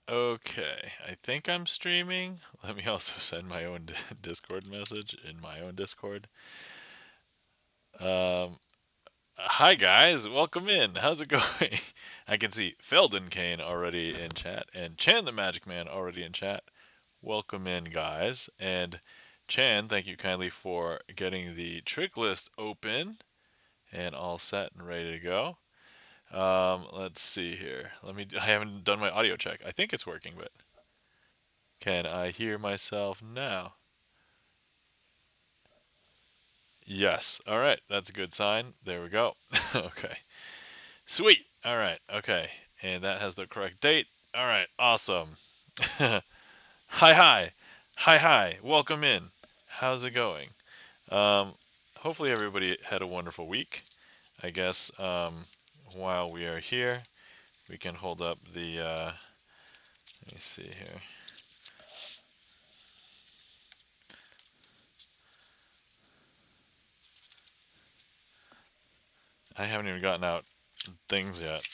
Okay, I think I'm streaming. Let me also send my own Discord message in my own Discord. Um, Hi guys, welcome in. How's it going? I can see Felden Kane already in chat and Chan the Magic Man already in chat. Welcome in, guys. And Chan, thank you kindly for getting the trick list open and all set and ready to go. Let's see here. I haven't done my audio check. I think it's working, but can I hear myself now? Yes. All right. That's a good sign. There we go. Okay. Sweet. All right. Okay. And that has the correct date. All right. Awesome. Hi, hi. Hi, hi. Welcome in. How's it going? Um, Hopefully, everybody had a wonderful week. I guess while we are here, we can hold up the. Let me see here. I haven't even gotten out things yet.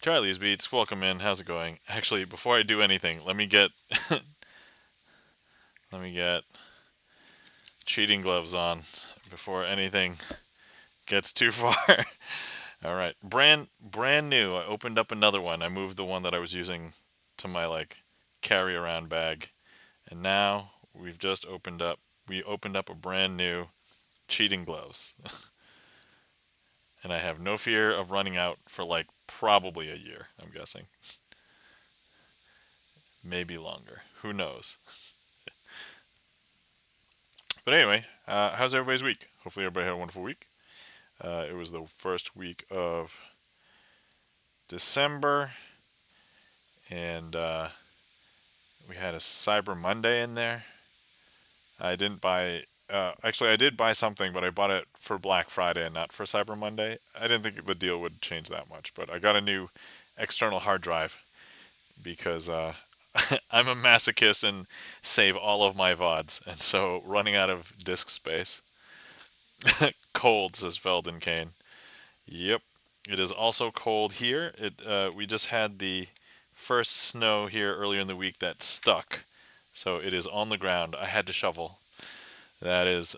Charlie's Beats, welcome in. How's it going? Actually, before I do anything, let me get let me get cheating gloves on before anything gets too far. All right, brand new. I opened up another one. I moved the one that I was using to my carry around bag, and now we opened up a brand new cheating gloves, and I have no fear of running out for probably a year. I'm guessing, maybe longer. Who knows? But anyway, how's everybody's week? Hopefully everybody had a wonderful week. It was the first week of December, and we had a Cyber Monday in there. I didn't buy. Actually, I did buy something, but I bought it for Black Friday and not for Cyber Monday. I didn't think the deal would change that much, but I got a new external hard drive because I'm a masochist and save all of my VODs, and so running out of disk space. Cold, says Felden Kane. Yep. It is also cold here. We just had the first snow here earlier in the week that stuck. So it is on the ground. I had to shovel. That is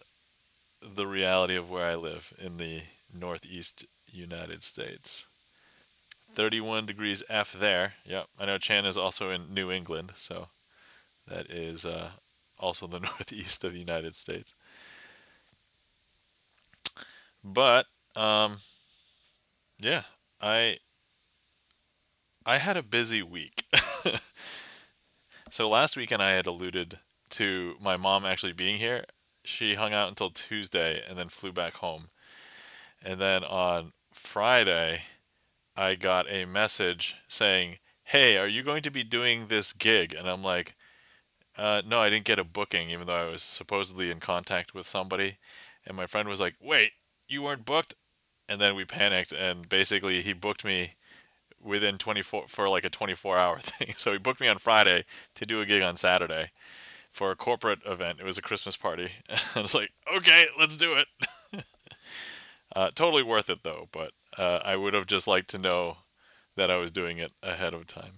the reality of where I live in the Northeast United States. 31 degrees F there. Yep. I know Chan is also in New England, so that is also the Northeast of the United States. But yeah, I I had a busy week. So last weekend I had alluded to my mom actually being here. She hung out until Tuesday and then flew back home. And then on Friday, I got a message saying, "Hey, are you going to be doing this gig?" And I'm like, "No, I didn't get a booking, even though I was supposedly in contact with somebody." And my friend was like, "Wait, you weren't booked?" And then we panicked, and basically he booked me within 24 for like a 24-hour thing. So he booked me on Friday to do a gig on Saturday for a corporate event. It was a Christmas party. And I was like, okay, let's do it. Totally worth it though, but I would have just liked to know that I was doing it ahead of time.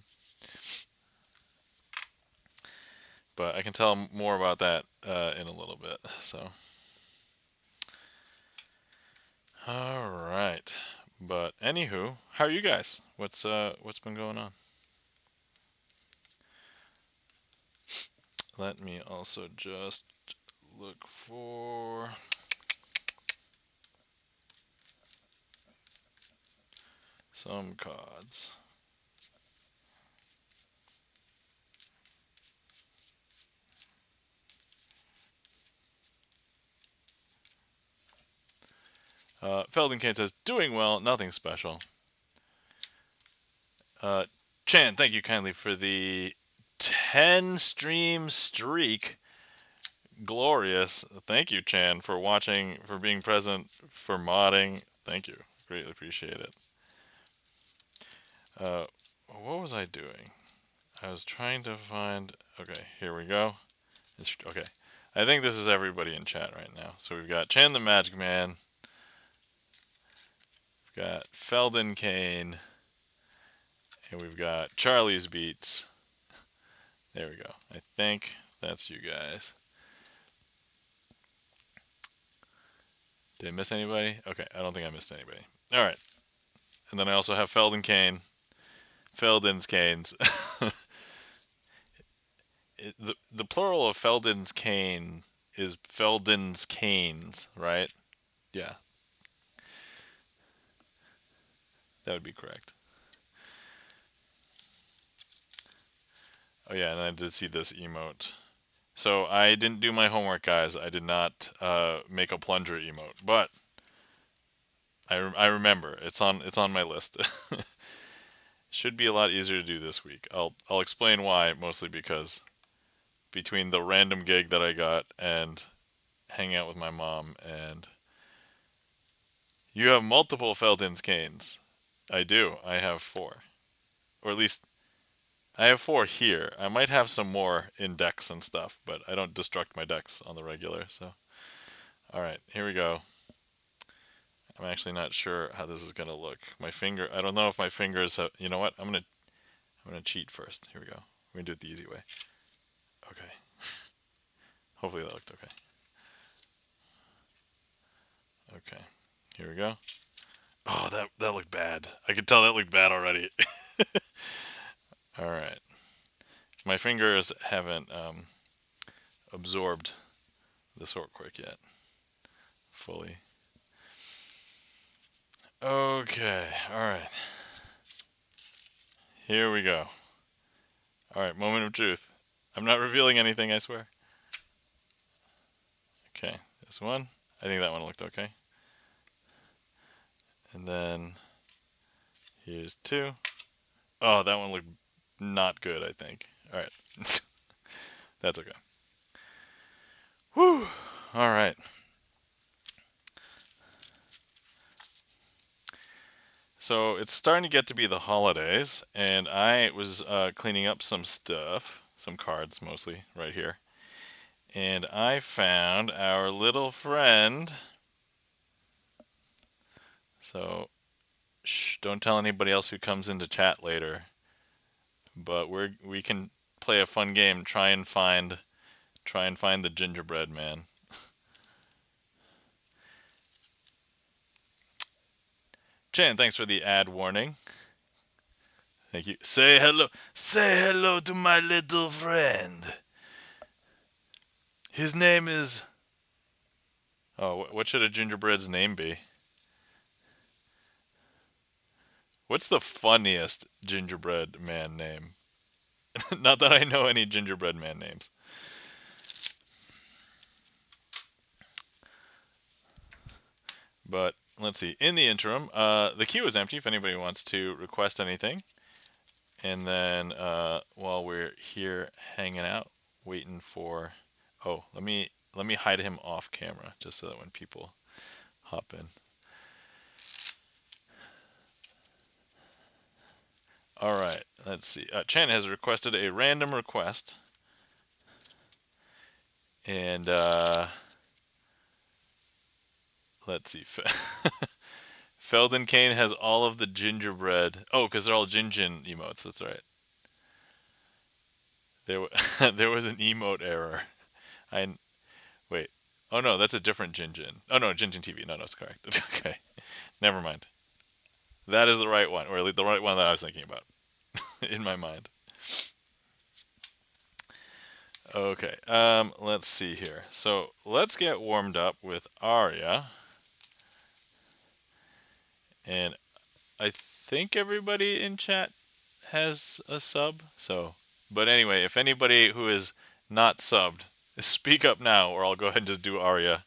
But I can tell more about that in a little bit. So, all right. But anywho, how are you guys? What's been going on? Let me also just look for some cards. Feldenkane says, doing well, nothing special. Uh, Chan, thank you kindly for the 10 stream streak. Glorious. Thank you, Chan, for watching, for being present, for modding. Thank you. Greatly appreciate it. Uh, what was I doing? I was trying to find. Okay, here we go. Okay. I think this is everybody in chat right now. So we've got Chan the Magic Man, got Feldenkane, and we've got Charlie's Beats. There we go. I think that's you guys. Did I miss anybody? Okay, I don't think I missed anybody. All right. And then I also have Feldenkane, Felden's Canes. The plural of Felden's Cane is Felden's Canes, right? Yeah, that would be correct. Oh yeah, and I did see this emote. So I didn't do my homework, guys. I did not make a plunger emote, but I remember it's on my list. Should be a lot easier to do this week. I'll explain why, mostly because between the random gig that I got and hanging out with my mom, and you have multiple Felden's canes. I do. I have 4, or at least I have 4 here. I might have some more in decks and stuff, but I don't destruct my decks on the regular. So, all right, here we go. I'm actually not sure how this is gonna look. My finger. I don't know if my fingers have. You know what? I'm gonna cheat first. Here we go. We're gonna do it the easy way. Okay. Hopefully that looked okay. Okay. Here we go. Oh, that looked bad. I could tell that looked bad already. All right. My fingers haven't absorbed the sort quick yet fully. Okay. All right. Here we go. All right. Moment of truth. I'm not revealing anything, I swear. Okay. This one. I think that one looked okay. And then here's 2. Oh, that one looked not good, I think. All right. That's okay. Whew. All right. So it's starting to get to be the holidays, and I was cleaning up some stuff, some cards mostly, right here. And I found our little friend. So, shh, don't tell anybody else who comes into chat later. But we can play a fun game. Try and find the gingerbread man. Chan, thanks for the ad warning. Thank you. Say hello. Say hello to my little friend. His name is. Oh, what should a gingerbread's name be? What's the funniest gingerbread man name? Not that I know any gingerbread man names. But let's see. In the interim, the queue is empty if anybody wants to request anything. And then while we're here hanging out, waiting for. Oh, let me hide him off camera just so that when people hop in. All right, let's see. Chan has requested a random request, and let's see. Feldenkane has all of the gingerbread. Oh, because they're all Jinjin emotes. That's right. There, there was an emote error. I wait. Oh no, that's a different Jinjin. Oh no, Jinjin TV. No, it's correct. Okay, never mind. That is the right one, or at least the right one that I was thinking about in my mind. Okay, let's see here. So let's get warmed up with Arya, and I think everybody in chat has a sub. So, but anyway, if anybody who is not subbed, speak up now, or I'll go ahead and just do Arya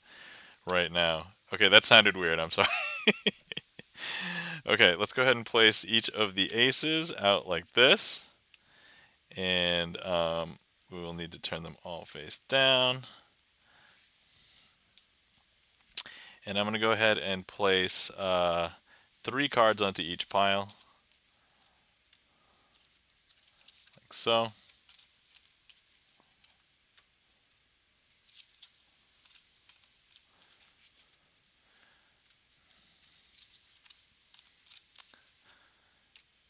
right now. Okay, that sounded weird. I'm sorry. Okay, let's go ahead and place each of the aces out like this, and we will need to turn them all face down. And I'm going to go ahead and place 3 cards onto each pile, like so.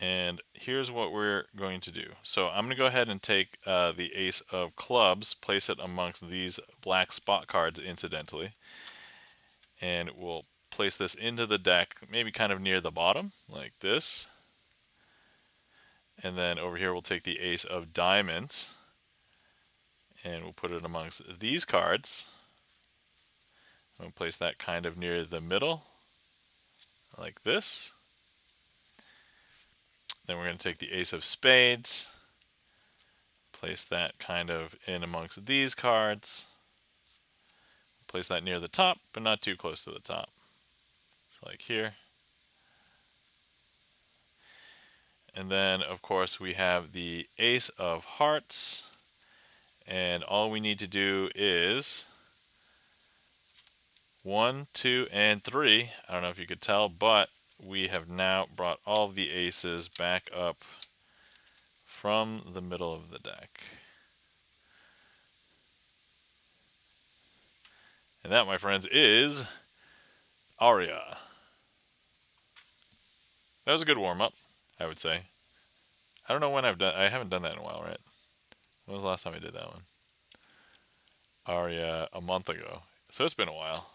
And here's what we're going to do. So I'm going to go ahead and take the ace of clubs, place it amongst these black spot cards incidentally, and we'll place this into the deck, maybe kind of near the bottom, like this. And then over here we'll take the ace of diamonds, and we'll put it amongst these cards. We'll place that kind of near the middle, like this. Then we're going to take the ace of spades, place that kind of in amongst these cards. Place that near the top, but not too close to the top. So like here. And then, of course, we have the ace of hearts. And all we need to do is 1, 2, and 3. I don't know if you could tell, but we have now brought all of the aces back up from the middle of the deck. And that, my friends, is Aria. That was a good warm-up, I would say. I don't know when I haven't done that in a while, right? When was the last time I did that one? Aria a month ago. So it's been a while.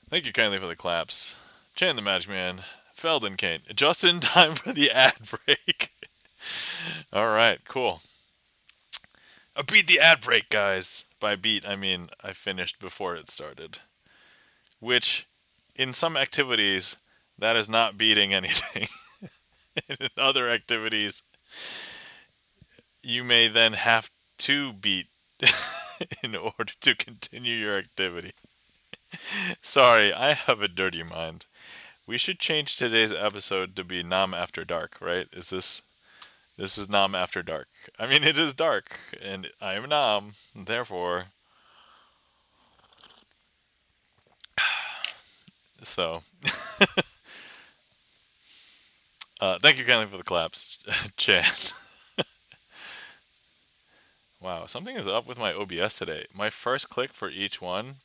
Thank you kindly for the claps. Chan the Magic Man, Felden Kane, just in time for the ad break. Alright, cool. I beat the ad break, guys. By beat, I mean I finished before it started. Which, in some activities, that is not beating anything. In other activities, you may then have to beat in order to continue your activity. Sorry, I have a dirty mind. We should change today's episode to be Nam After Dark, right? This is Nam After Dark. I mean, it is dark, and I am Nam, therefore. So, thank you kindly for the claps, Chan. Wow, something is up with my OBS today. My first click for each one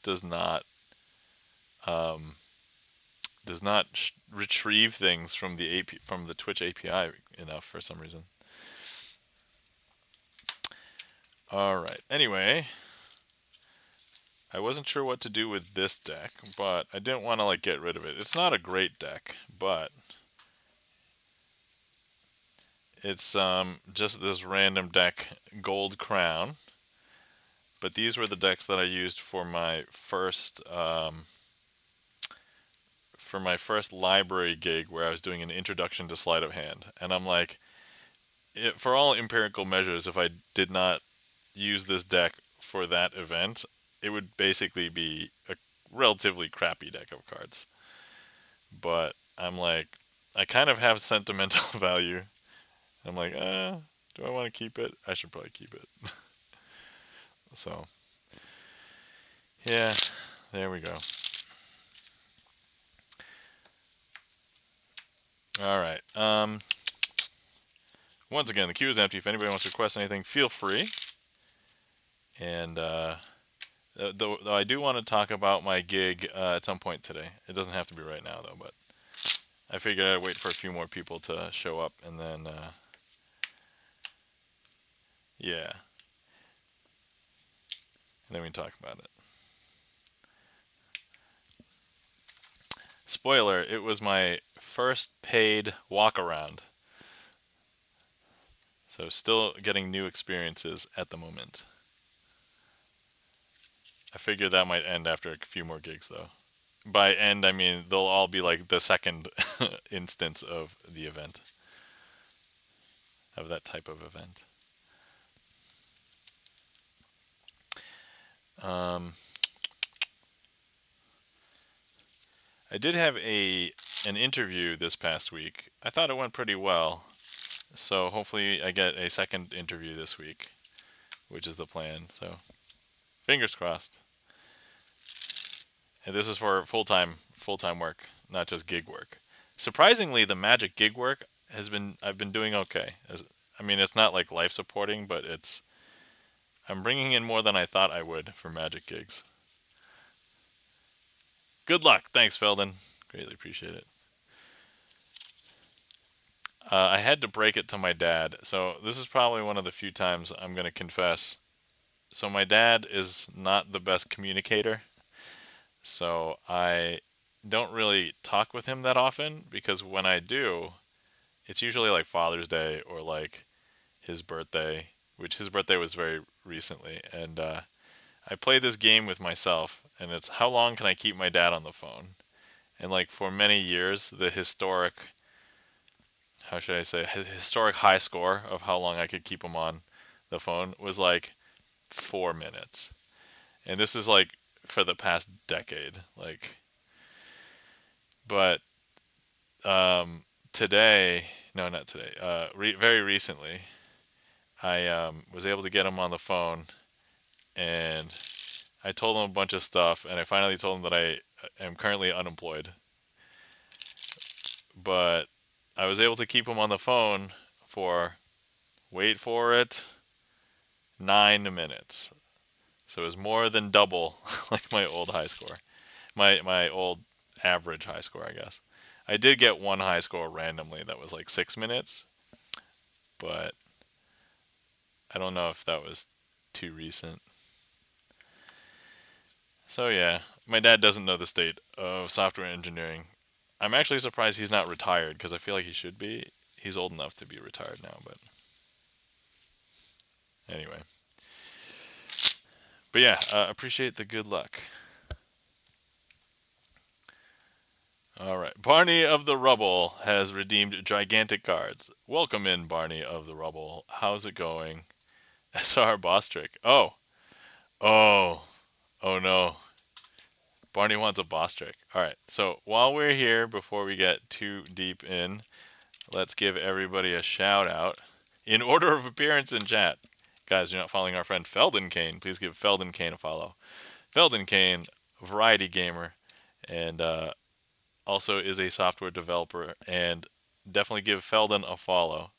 um, does not retrieve things from the from the Twitch API enough for some reason. All right. Anyway, I wasn't sure what to do with this deck, but I didn't want to like get rid of it. It's not a great deck, but it's just this random deck, Gold Crown. But these were the decks that I used for my first library gig where I was doing an introduction to sleight of hand, and I'm like, for all empirical measures, if I did not use this deck for that event, it would basically be a relatively crappy deck of cards. But I'm like, I kind of have sentimental value. I'm like, do I want to keep it? I should probably keep it. So, yeah, there we go. All right. Once again, the queue is empty. If anybody wants to request anything, feel free. And though I do want to talk about my gig at some point today. It doesn't have to be right now, though, but I figured I'd wait for a few more people to show up, and then, yeah. And then we can talk about it. Spoiler, it was my first paid walk around. So still getting new experiences at the moment. I figure that might end after a few more gigs, though. By end, I mean they'll all be like the second instance of the event, of that type of event. I did have an interview this past week. I thought it went pretty well. So hopefully I get a second interview this week, which is the plan. So fingers crossed. And this is for full-time work, not just gig work. Surprisingly, the Magic gig work I've been doing okay. I mean, it's not like life supporting, but I'm bringing in more than I thought I would for Magic gigs. Good luck. Thanks, Felden. Greatly appreciate it. I had to break it to my dad. So this is probably one of the few times I'm going to confess. So my dad is not the best communicator. So I don't really talk with him that often because when I do, it's usually like Father's Day or like his birthday, which his birthday was very recently. And I play this game with myself, and it's how long can I keep my dad on the phone? And like for many years, the historic, how should I say, historic high score of how long I could keep him on the phone was like 4 minutes. And this is like for the past decade. Like, but today, no, not today, very recently, I was able to get him on the phone and I told him a bunch of stuff, and I finally told him that I am currently unemployed. But I was able to keep him on the phone for, wait for it, 9 minutes. So it was more than double like my old high score. My old average high score, I guess. I did get one high score randomly that was like 6 minutes, but I don't know if that was too recent. So yeah, my dad doesn't know the state of software engineering. I'm actually surprised he's not retired because I feel like he should be. He's old enough to be retired now, but anyway. But yeah, appreciate the good luck. All right. Barney of the Rubble has redeemed gigantic cards. Welcome in, Barney of the Rubble. How's it going? SR boss trick. Oh. Oh. Oh no. Barney wants a boss trick. All right. So while we're here, before we get too deep in, let's give everybody a shout out in order of appearance in chat. Guys, you're not following our friend Felden Kane. Please give Felden Kane a follow. Felden Kane, variety gamer, and also is a software developer, and definitely give Felden a follow.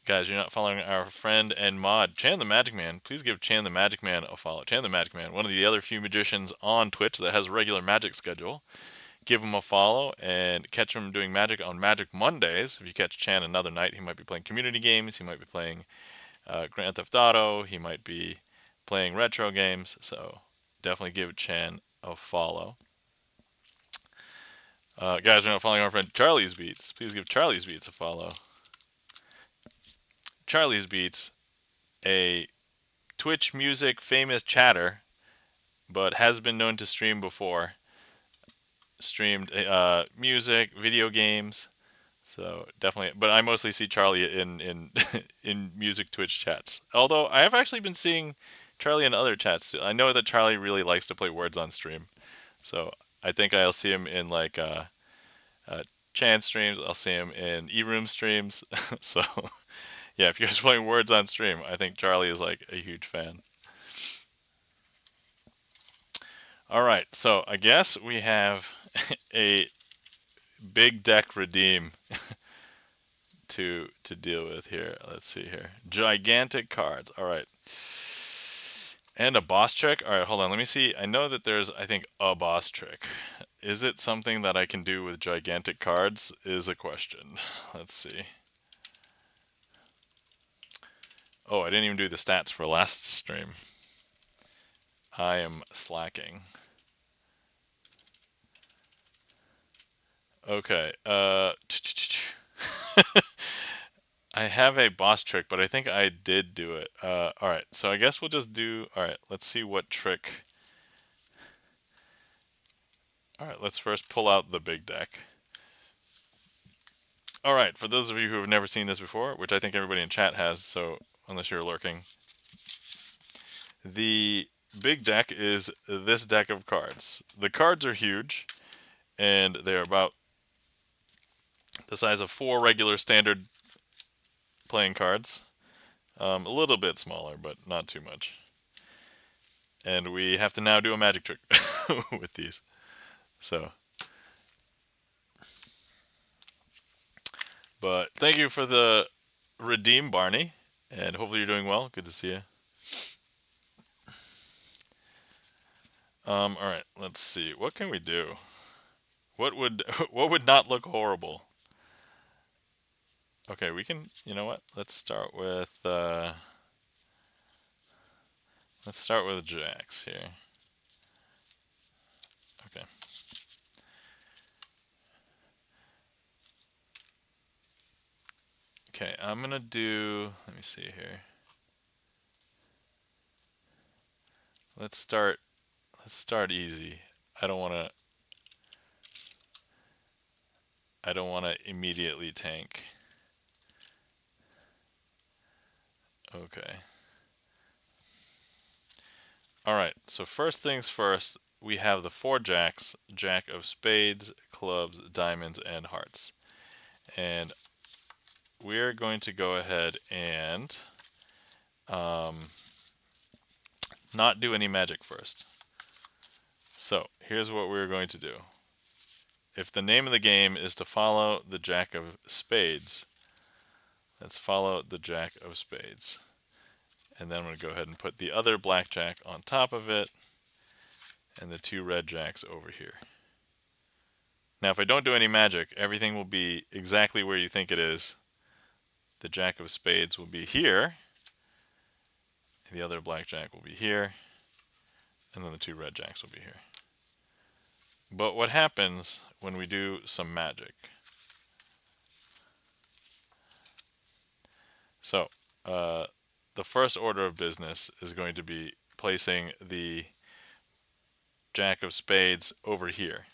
Guys, you're not following our friend and mod, Chan the Magic Man. Please give Chan the Magic Man a follow. Chan the Magic Man, one of the other few magicians on Twitch that has a regular magic schedule. Give him a follow and catch him doing magic on Magic Mondays. If you catch Chan another night, he might be playing community games, he might be playing Grand Theft Auto, he might be playing retro games, so definitely give Chan a follow. Guys, you're not following our friend Charlie's Beats. Please give Charlie's Beats a follow. Charlie's Beats, a Twitch music famous chatter, but has been known to stream before. Streamed music, video games, so definitely. But I mostly see Charlie in in music Twitch chats. Although I have actually been seeing Charlie in other chats too. I know that Charlie really likes to play Words on Stream, so I think I'll see him in like uh, Chan streams. I'll see him in E-Room streams. So yeah, if you guys are playing Words on Stream, I think Charlie is like a huge fan. All right, so I guess we have a big deck redeem to deal with here. Let's see here. Gigantic cards. All right. And a boss trick. All right, hold on. Let me see. I know that there's, I think, a boss trick. Is it something that I can do with gigantic cards is a question. Let's see. Oh, I didn't even do the stats for last stream. I am slacking. Okay. I have a boss trick, but I think I did do it. All right, so I guess we'll just do. All right, let's see what trick. All right, let's first pull out the big deck. All right, for those of you who have never seen this before, which I think everybody in chat has, so unless you're lurking, the big deck is this deck of cards. The cards are huge, and they're about the size of 4 regular standard playing cards. A little bit smaller, but not too much. And we have to now do a magic trick with these. So, but thank you for the redeem, Barney, and hopefully you're doing well. Good to see you. All right, let's see. What can we do? What would what would not look horrible? Okay, we can, you know what? Let's start with jacks here. Okay. Okay, I'm gonna do, let me see here. Let's start easy. I don't wanna immediately tank. Okay. Alright, so first things first, we have the 4 jacks, jack of spades, clubs, diamonds, and hearts. And we're going to go ahead and not do any magic first. So here's what we're going to do. If the name of the game is to follow the jack of spades, let's follow the jack of spades. And then I'm going to go ahead and put the other blackjack on top of it and the 2 red jacks over here. Now if I don't do any magic, everything will be exactly where you think it is. The jack of spades will be here, the other blackjack will be here, and then the 2 red jacks will be here. But what happens when we do some magic? So, the first order of business is going to be placing the jack of spades over here.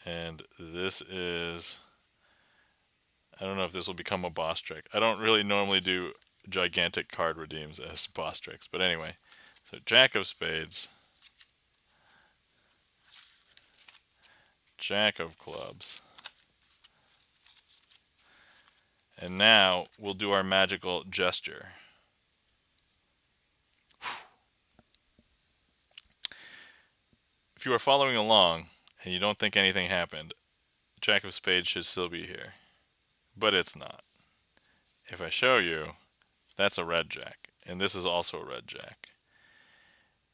And this is, I don't know if this will become a boss trick. I don't really normally do gigantic card redeems as boss tricks, but anyway. So jack of spades, jack of clubs, and now we'll do our magical gesture. If you are following along and you don't think anything happened, jack of spades should still be here, but it's not. If I show you, that's a red jack, and this is also a red jack.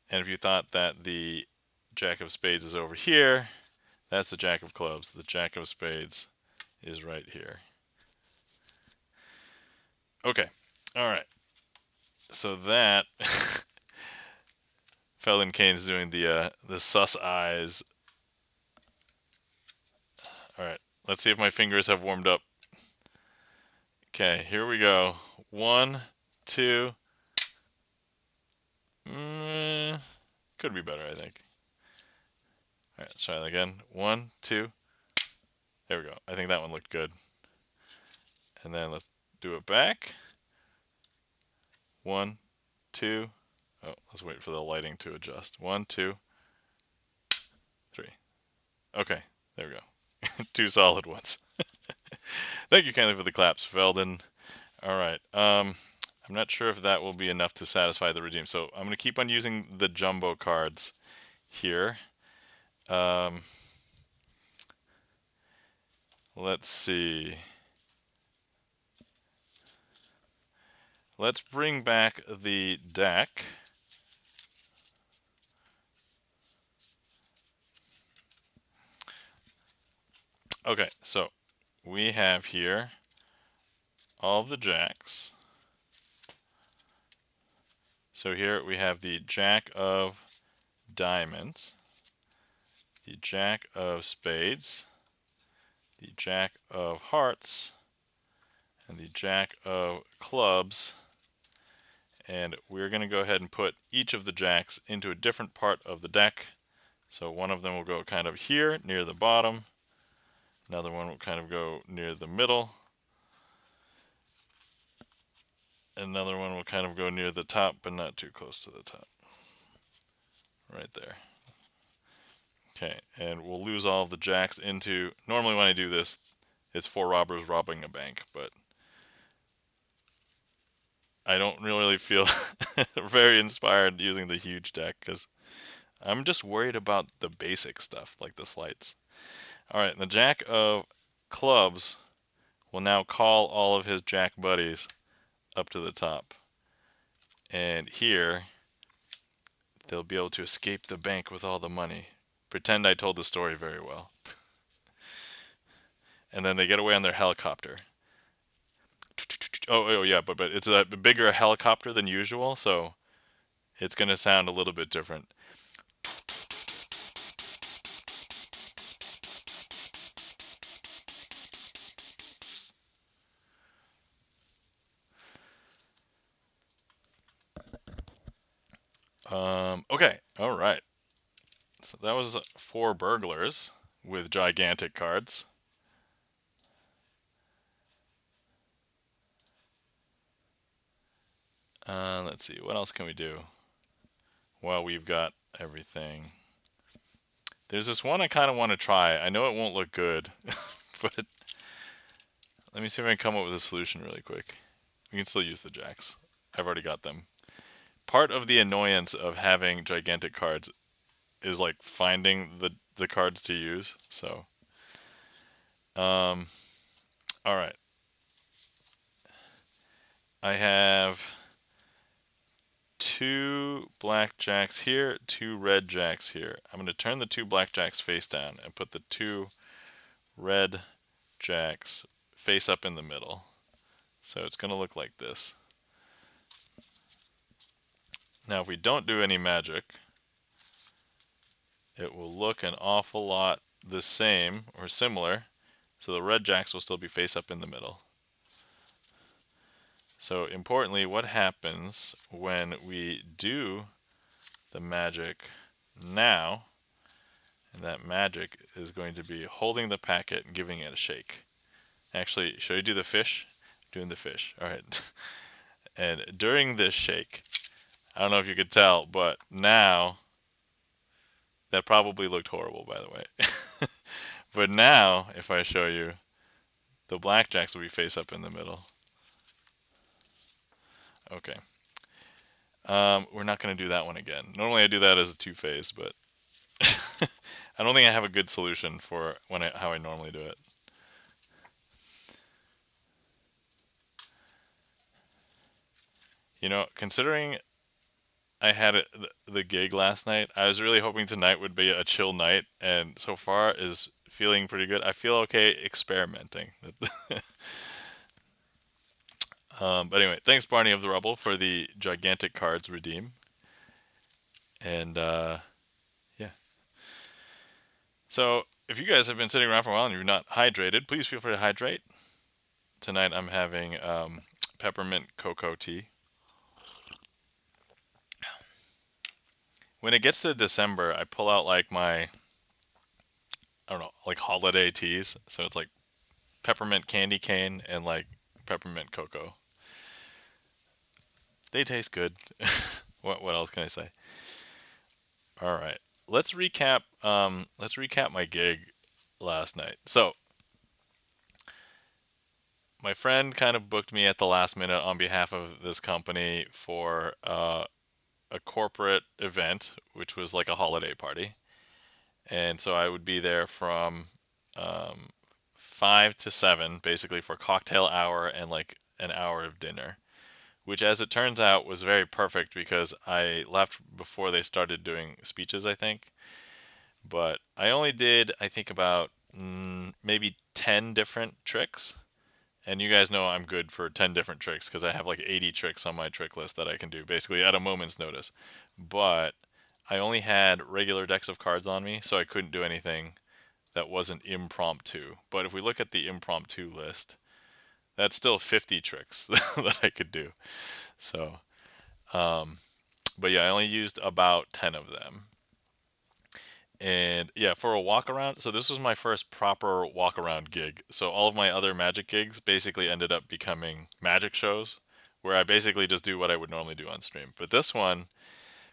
And if you thought that the jack of spades is over here, that's the jack of clubs. The jack of spades is right here. Okay, all right. So that Felden Kane's doing the sus eyes. All right, let's see if my fingers have warmed up. Okay, here we go. 1, 2. Could be better, I think. All right, let's try that again. 1, 2. There we go. I think that one looked good. And then let's do it back. 1, 2. Oh, let's wait for the lighting to adjust. 1, 2, 3. Okay, there we go. 2 solid ones. Thank you kindly for the claps, Felden. All right. I'm not sure if that will be enough to satisfy the redeem. So I'm going to keep on using the jumbo cards here. Let's see. Let's bring back the deck. Okay, so we have here all of the jacks. So here we have the jack of diamonds, the jack of spades, the jack of hearts, and the jack of clubs. And we're going to go ahead and put each of the jacks into a different part of the deck. So one of them will go kind of here near the bottom. Another one will kind of go near the middle. Another one will kind of go near the top, but not too close to the top. Right there. Okay, and we'll lose all of the jacks into, normally when I do this, it's 4 robbers robbing a bank, but I don't really feel very inspired using the huge deck, because I'm just worried about the basic stuff, like the sleights. Alright, the jack of clubs will now call all of his jack buddies up to the top. And here, they'll be able to escape the bank with all the money. Pretend I told the story very well. and then they get away on their helicopter. Oh yeah, but it's a bigger helicopter than usual, so it's gonna sound a little bit different. Okay, all right. So that was 4 burglars with gigantic cards. Let's see, what else can we do? Well, we've got everything. There's this one I kind of want to try. I know it won't look good, but let me see if I can come up with a solution really quick. We can still use the jacks. I've already got them. Part of the annoyance of having gigantic cards is like finding the cards to use. So, all right. I have 2 black jacks here, 2 red jacks here. I'm going to turn the 2 black jacks face down and put the 2 red jacks face up in the middle. So it's going to look like this. Now, if we don't do any magic, it will look an awful lot the same or similar. So the red jacks will still be face up in the middle. So importantly, what happens when we do the magic now? And that magic is going to be holding the packet and giving it a shake. Actually, should I do the fish? Doing the fish. All right. And during this shake, I don't know if you could tell, but now that probably looked horrible, by the way. But now, if I show you, the blackjacks will be face up in the middle. Okay. We're not going to do that one again. Normally I do that as a 2-phase, but I don't think I have a good solution for how I normally do it. You know, considering I had the gig last night, I was really hoping tonight would be a chill night, and so far is feeling pretty good. I feel okay experimenting. But anyway, thanks Barney of the Rubble for the gigantic cards redeem. And yeah. So if you guys have been sitting around for a while and you're not hydrated, please feel free to hydrate. Tonight I'm having peppermint cocoa tea. When it gets to December, I pull out like my, I don't know, like holiday teas. So it's like peppermint candy cane and like peppermint cocoa. They taste good. What else can I say? All right. Let's recap my gig last night. So, my friend kind of booked me at the last minute on behalf of this company for a corporate event, which was like a holiday party. And so I would be there from um, 5 to 7, basically for cocktail hour and like an hour of dinner, which, as it turns out, was very perfect because I left before they started doing speeches, I think. But I only did, I think, about maybe 10 different tricks. And you guys know I'm good for 10 different tricks because I have like 80 tricks on my trick list that I can do basically at a moment's notice. But I only had regular decks of cards on me, so I couldn't do anything that wasn't impromptu. But if we look at the impromptu list, that's still 50 tricks that I could do. So, but yeah, I only used about 10 of them. And yeah, for a walk around, so this was my first proper walk around gig. So all of my other magic gigs basically ended up becoming magic shows where I basically just do what I would normally do on stream. But this one,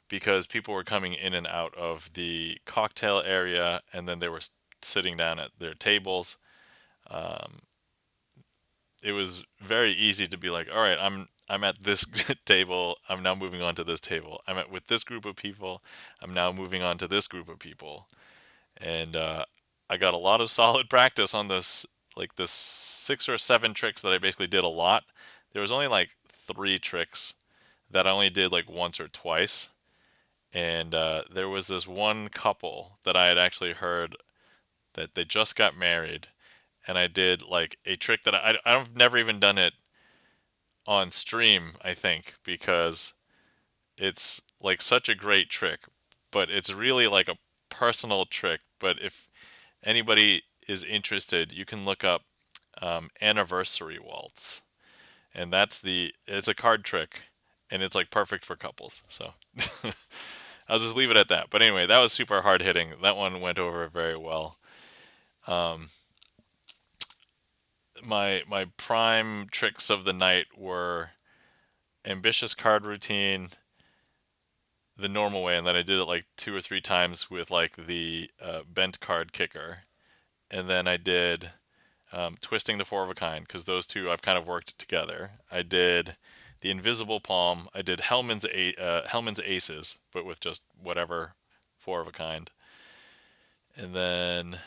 because people were coming in and out of the cocktail area and then they were sitting down at their tables, um, it was very easy to be like, all right, I'm at this table. I'm now moving on to this table. I'm with this group of people. I'm now moving on to this group of people. And I got a lot of solid practice on this, like the 6 or 7 tricks that I basically did a lot. There was only like 3 tricks that I only did like once or twice, and there was this one couple that I had actually heard that they just got married, and I did like a trick that I've never even done it on stream, I think, because it's like such a great trick, but it's really like a personal trick. But if anybody is interested, you can look up Anniversary Waltz, and it's a card trick, and it's like perfect for couples. So I'll just leave it at that. But anyway, that was super hard hitting. That one went over very well. Um, my prime tricks of the night were ambitious card routine, the normal way, and then I did it like 2 or 3 times with like the bent card kicker, and then I did twisting the four of a kind because those two I've kind of worked together. I did the invisible palm. I did Hellman's aces, but with just whatever four of a kind, and then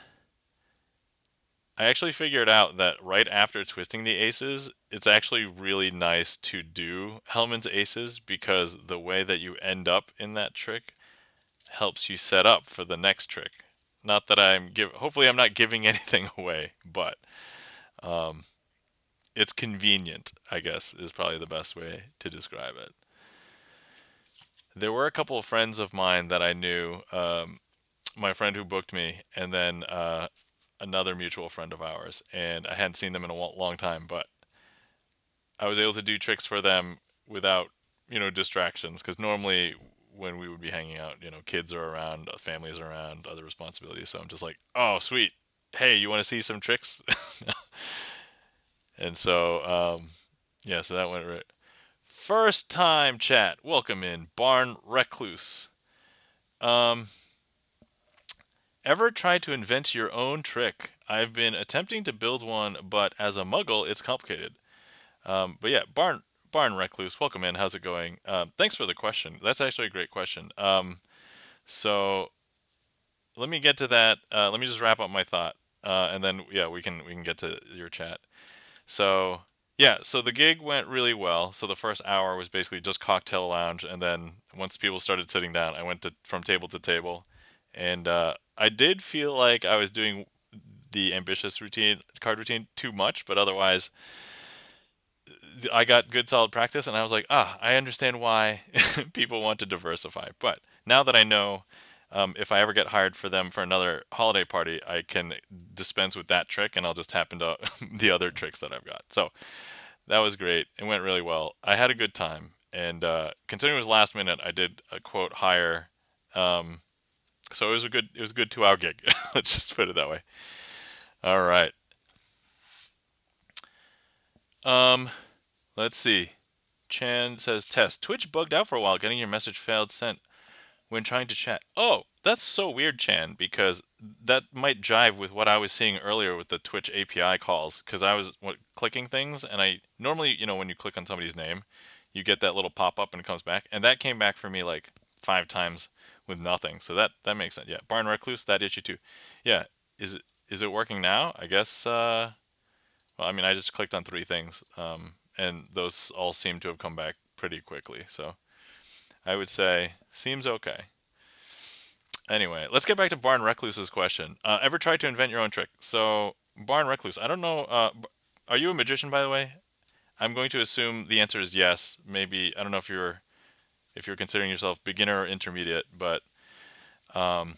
I actually figured out that right after twisting the aces, it's actually really nice to do Hellman's aces because the way that you end up in that trick helps you set up for the next trick. Not that hopefully I'm not giving anything away, but um, it's convenient, I guess, is probably the best way to describe it. There were a couple of friends of mine that I knew, my friend who booked me, and then another mutual friend of ours, and I hadn't seen them in a long time, but I was able to do tricks for them without, distractions, because normally when we would be hanging out, kids are around, families are around, other responsibilities, so I'm just like, oh, sweet. Hey, you want to see some tricks? And so, yeah, so that went right. First time chat. Welcome in, Barn Recluse. Um, Ever tried to invent your own trick? I've been attempting to build one, but as a muggle, it's complicated. But yeah, Barn Recluse, welcome in. How's it going? Thanks for the question. That's actually a great question. So let me get to that. Let me just wrap up my thought, and then yeah, we can get to your chat. So yeah, so the gig went really well. So the first hour was basically just cocktail lounge, and then once people started sitting down, I went to from table to table, and I did feel like I was doing the ambitious routine card routine too much, but otherwise I got good solid practice, and I was like, I understand why people want to diversify. But now that I know, if I ever get hired for them for another holiday party, I can dispense with that trick, and I'll just tap into the other tricks that I've got. So that was great. It went really well. I had a good time, and considering it was last minute, I did a quote higher. Um, so it was a good 2 hour gig. Let's just put it that way. All right. Um, let's see. Chan says test. Twitch bugged out for a while, getting your message failed sent when trying to chat. Oh, that's so weird, Chan, because that might jive with what I was seeing earlier with the Twitch API calls. Because I was clicking things, and I normally, when you click on somebody's name, you get that little pop up and it comes back, and that came back for me like 5 times with nothing. So that makes sense. Yeah, Barn Recluse, that issue too. Yeah, is it working now? I guess. Well, I mean, I just clicked on 3 things, and those all seem to have come back pretty quickly. So I would say seems okay. Anyway, let's get back to Barn Recluse's question. Ever tried to invent your own trick? So Barn Recluse, I don't know. Are you a magician, by the way? I'm going to assume the answer is yes. Maybe I don't know if you're considering yourself beginner or intermediate, but um,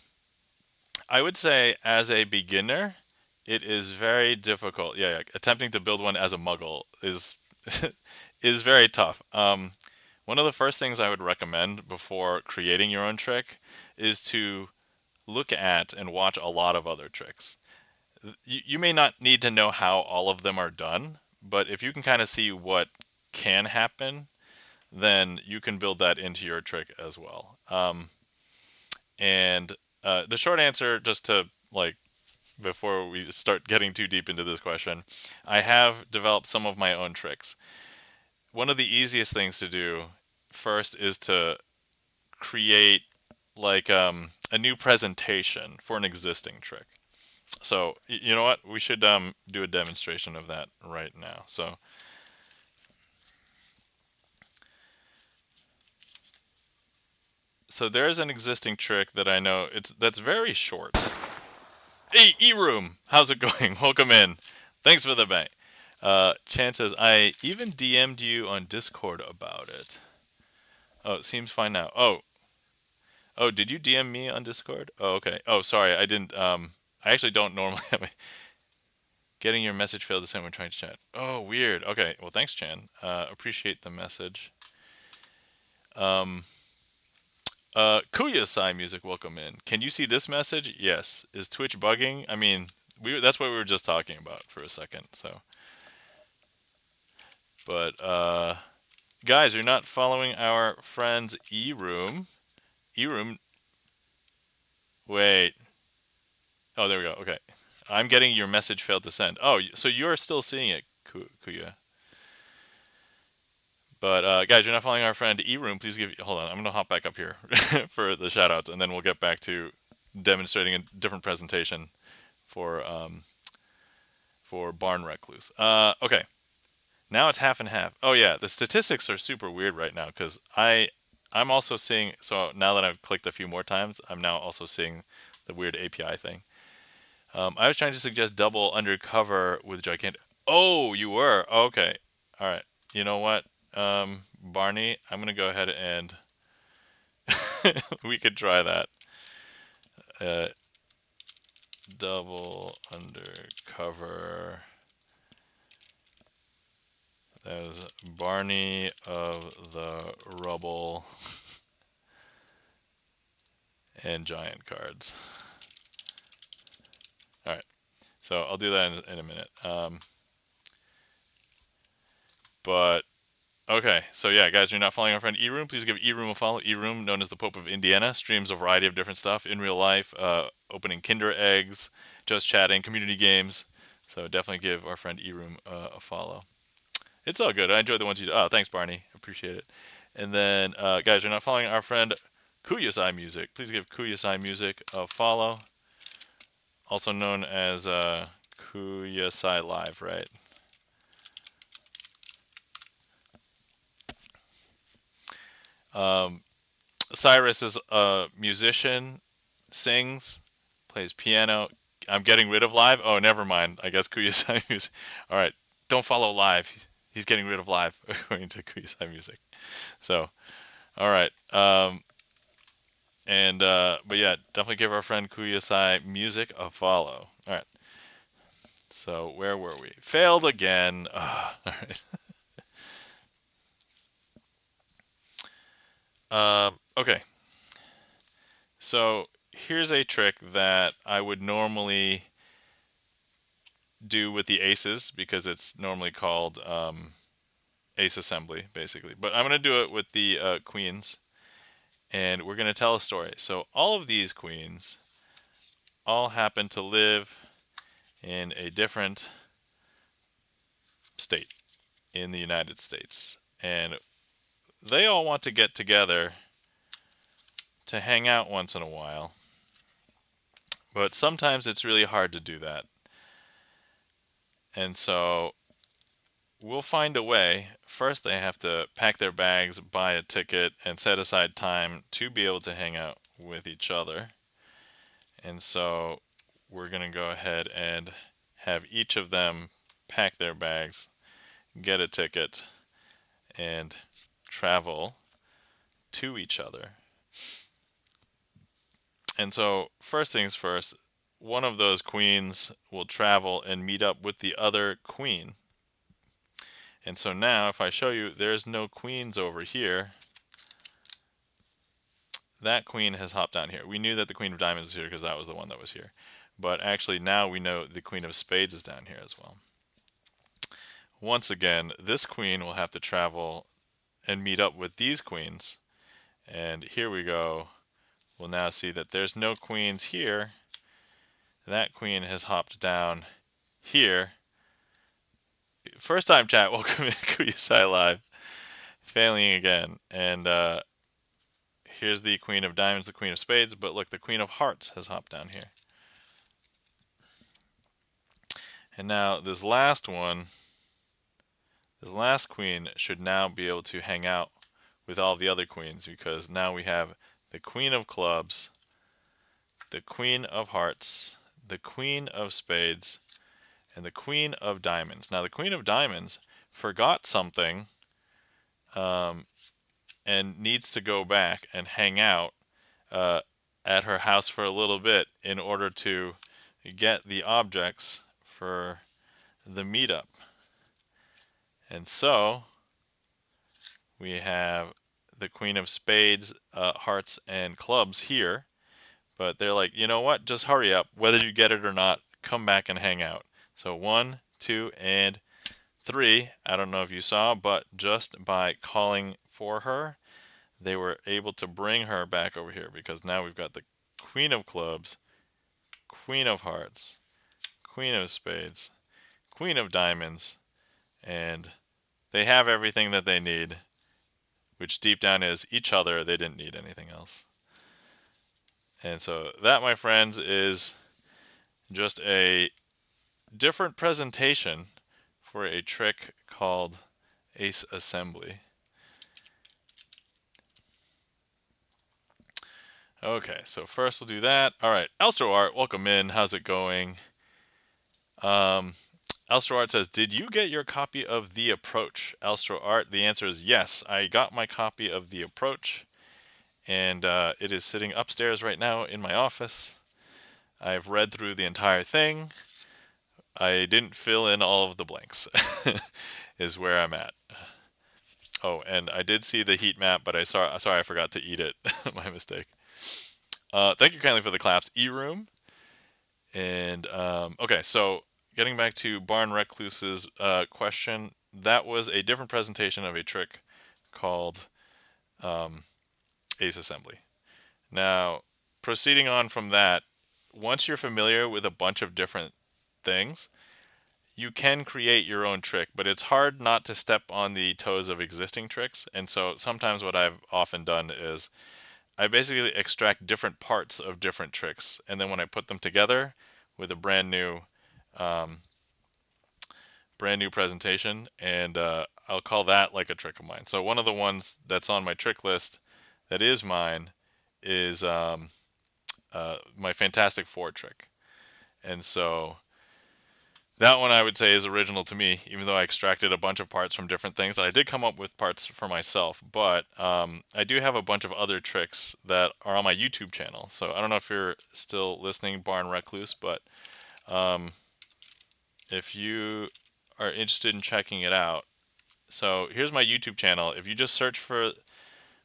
I would say as a beginner, it is very difficult. Yeah, yeah, attempting to build one as a muggle is is very tough. One of the first things I would recommend before creating your own trick is to look at and watch a lot of other tricks. You may not need to know how all of them are done, but if you can kind of see what can happen, then you can build that into your trick as well. And the short answer, just to like before we start getting too deep into this question, I have developed some of my own tricks. One of the easiest things to do first is to create like a new presentation for an existing trick. So you know what? We should do a demonstration of that right now. So there's an existing trick that I know that's very short. Hey, E-Room, how's it going? Welcome in. Thanks for the bank. Chan says, I even DM'd you on Discord about it. Oh, it seems fine now. Oh, did you DM me on Discord? Oh, okay. Oh, sorry, I didn't. I actually don't normally have a... Getting your message failed to send when trying to chat. Oh, weird. Okay, well, thanks, Chan. Appreciate the message. Kuya Sai Music, welcome in. Can you see this message? Yes. Is Twitch bugging? I mean, that's what we were just talking about for a second. So, but guys, you're not following our friends E-Room. E-Room. Wait. Oh, there we go. Okay. I'm getting your message failed to send. Oh, so you're still seeing it, Kuya. But guys, you're not following our friend E-Room. Please give. Hold on, I'm gonna hop back up here for the shoutouts, and then we'll get back to demonstrating a different presentation for Barn Recluse. Okay, now it's half and half. Oh yeah, the statistics are super weird right now because I'm also seeing. So now that I've clicked a few more times, I'm now also seeing the weird API thing. I was trying to suggest double undercover with gigantic. Oh, you were okay. All right. You know what, Barney? I'm gonna go ahead and we could try that. Uh, double undercover. That was Barney of the Rubble and Giant cards. All right. So I'll do that in a minute. But okay, so yeah, guys, you're not following our friend E-Room. Please give E-Room a follow. E-Room, known as the Pope of Indiana, streams a variety of different stuff in real life, opening Kinder eggs, just chatting, community games. So definitely give our friend E-Room a follow. It's all good. I enjoy the ones you do. Oh, thanks, Barney. Appreciate it. And then, guys, you're not following our friend Kuyasai Music. Please give Kuyasai Music a follow. Also known as Kuyasai Live, right? Um, Cyrus is a musician, sings, plays piano. I'm getting rid of live. Oh, never mind. I guess Kuyasai Music. All right, don't follow live. He's getting rid of live according to Kuyasai Music. So, all right. But yeah, definitely give our friend Kuyasai Music a follow. All right. So where were we? Failed again. All right. Okay. So here's a trick that I would normally do with the aces because it's normally called ace assembly, basically. But I'm going to do it with the queens, and we're going to tell a story. So all of these queens all happen to live in a different state in the United States. And they all want to get together to hang out once in a while. But sometimes it's really hard to do that. And so we'll find a way. First, they have to pack their bags, buy a ticket, and set aside time to be able to hang out with each other. And so we're going to go ahead and have each of them pack their bags, get a ticket, and travel to each other. And so, first things first, one of those queens will travel and meet up with the other queen. And so now, if I show you, there's no queens over here. That queen has hopped down here. We knew that the queen of diamonds was here because that was the one that was here. But actually now we know the queen of spades is down here as well. Once again, this queen will have to travel and meet up with these queens. And here we go. We'll now see that there's no queens here. That queen has hopped down here. First time chat, welcome to Kuyasai Live. Failing again. And here's the queen of diamonds, the queen of spades. But look, the queen of hearts has hopped down here. And now this last one, this last queen should now be able to hang out with all the other queens because now we have the queen of clubs, the queen of hearts, the queen of spades, and the Queen of Diamonds. Now the Queen of Diamonds forgot something and needs to go back and hang out uh, at her house for a little bit in order to get the objects for the meetup. And so we have the Queen of Spades, Hearts, and Clubs here. But they're like, you know what? Just hurry up. Whether you get it or not, come back and hang out. So 1, 2, and 3. I don't know if you saw, but just by calling for her, they were able to bring her back over here because now we've got the Queen of Clubs, Queen of Hearts, Queen of Spades, Queen of Diamonds, and they have everything that they need, which deep down is each other. They didn't need anything else. And so that, my friends, is just a different presentation for a trick called Ace Assembly. Okay, so first we'll do that. All right, Elstro Art, welcome in. How's it going? Elstro Art says, did you get your copy of The Approach? Elstro Art, the answer is yes. I got my copy of The Approach, and it is sitting upstairs right now in my office. I've read through the entire thing. I didn't fill in all of the blanks, is where I'm at. Oh, and I did see the heat map, but sorry I forgot to eat it. My mistake. Thank you kindly for the claps, E-Room. And okay, so getting back to Barn Recluse's question, that was a different presentation of a trick called Ace Assembly. Now, proceeding on from that, once you're familiar with a bunch of different things, you can create your own trick, but it's hard not to step on the toes of existing tricks. And so sometimes what I've often done is I basically extract different parts of different tricks, and then when I put them together with a brand new presentation, and I'll call that like a trick of mine. So one of the ones that's on my trick list that is mine is my Fantastic Four trick. And so that one I would say is original to me, even though I extracted a bunch of parts from different things. And I did come up with parts for myself, but I do have a bunch of other tricks that are on my YouTube channel. So I don't know if you're still listening, Barn Recluse, but if you are interested in checking it out, so here's my YouTube channel. If you just search for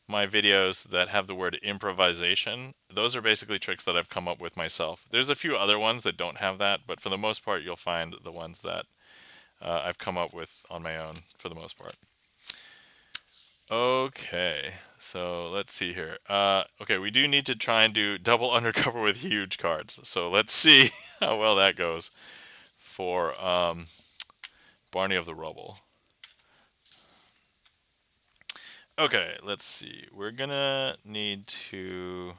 my videos that have the word improvisation, those are basically tricks that I've come up with myself. There's a few other ones that don't have that, but for the most part, you'll find the ones that I've come up with on my own for the most part. Okay, so let's see here. Okay, we do need to try and do double undercover with huge cards. So let's see how well that goes for Barney of the Rubble. Okay, let's see. We're gonna need to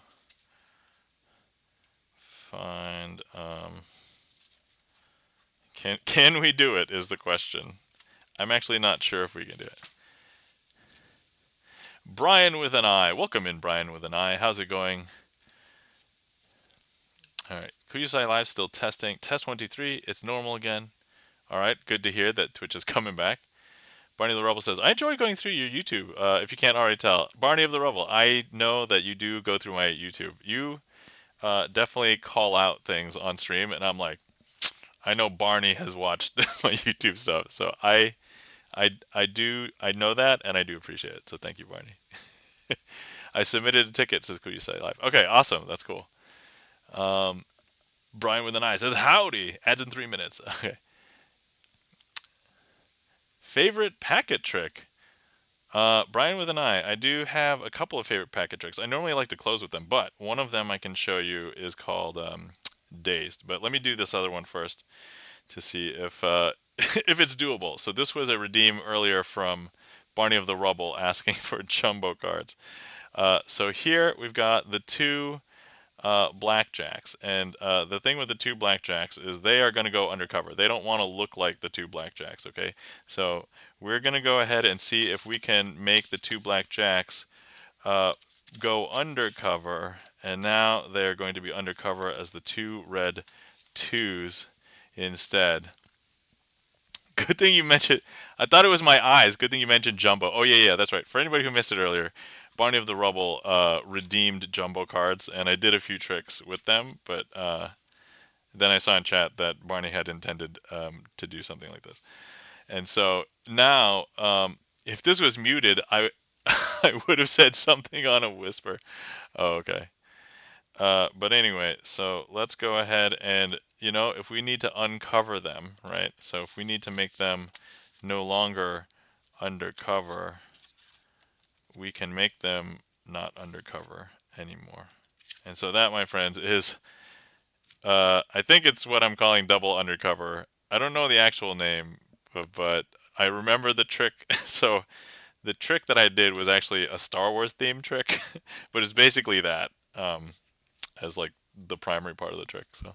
find can we do it is the question. I'm actually not sure if we can do it. Brian with an I. Welcome in, Brian with an I. How's it going? All right. Kuyusai Live still testing. Test 1, 2, 3. It's normal again. All right. Good to hear that Twitch is coming back. Barney the Rebel says, I enjoy going through your YouTube. If you can't already tell. Barney of the Rebel, I know that you do go through my YouTube. You definitely call out things on stream, and I'm like, I know Barney has watched my YouTube stuff. So I know that, and I do appreciate it. So thank you, Barney. I submitted a ticket, says Kuyusai Live. Okay, awesome. That's cool. Brian with an eye says, howdy. Adds in 3 minutes. Okay. Favorite packet trick? Brian with an eye. I do have a couple of favorite packet tricks. I normally like to close with them, but one of them I can show you is called Dazed. But let me do this other one first to see if if it's doable. So this was a redeem earlier from Barney of the Rubble asking for jumbo cards. So here we've got the two blackjacks, and the thing with the two blackjacks is they are going to go undercover. They don't want to look like the two blackjacks, okay? So we're going to go ahead and see if we can make the two blackjacks go undercover, and now they're going to be undercover as the two red twos instead. Good thing you mentioned. I thought it was my eyes. Good thing you mentioned Jumbo. Oh yeah, that's right. For anybody who missed it earlier, Barney of the Rubble redeemed Jumbo cards, and I did a few tricks with them. But then I saw in chat that Barney had intended to do something like this, and so now, if this was muted, I I would have said something on a whisper. Oh, okay. But anyway, so let's go ahead and, if we need to uncover them, right? So if we need to make them no longer undercover, we can make them not undercover anymore. And so that, my friends, is, I think it's what I'm calling double undercover. I don't know the actual name, but I remember the trick. So the trick that I did was actually a Star Wars themed trick, but it's basically that. As like the primary part of the trick. So,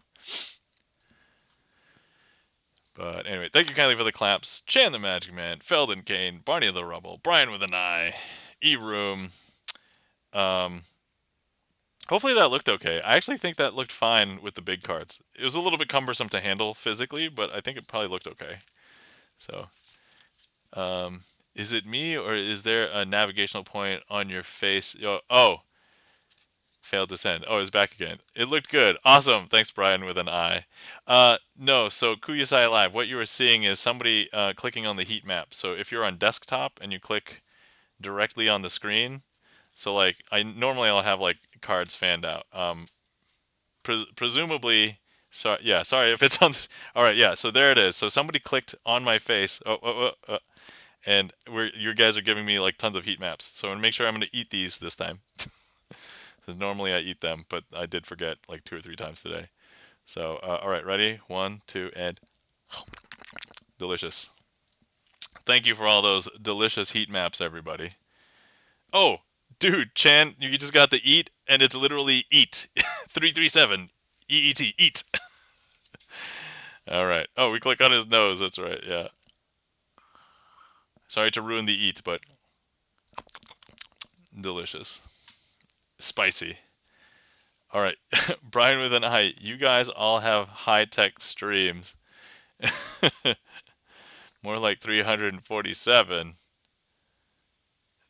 but anyway, thank you kindly for the claps. Chan the Magic Man, Feldon Kane, Barney of the Rubble, Brian with an eye, E Room. Um, hopefully that looked okay. I actually think that looked fine with the big cards. It was a little bit cumbersome to handle physically, but I think it probably looked okay. So, um, is it me or is there a navigational point on your face? Oh, failed to send. Oh, it's back again. It looked good. Awesome. Thanks, Brian, with an eye. No, so Kuyasai Live, what you were seeing is somebody clicking on the heat map. So if you're on desktop and you click directly on the screen, so like I'll have like cards fanned out. Presumably, sorry if it's on. All right, yeah. So there it is. So somebody clicked on my face. And you guys are giving me like tons of heat maps. So I'm gonna make sure I'm gonna eat these this time. Because normally I eat them, but I did forget like 2 or 3 times today. So, all right, ready? 1, 2, and delicious. Thank you for all those delicious heat maps, everybody. Oh, dude, Chan, you just got the eat, and it's literally eat. 337. EET, eat. All right. Oh, we click on his nose. That's right. Yeah. Sorry to ruin the eat, but delicious. Spicy. All right. Brian with an eye. You guys all have high tech streams. More like 347.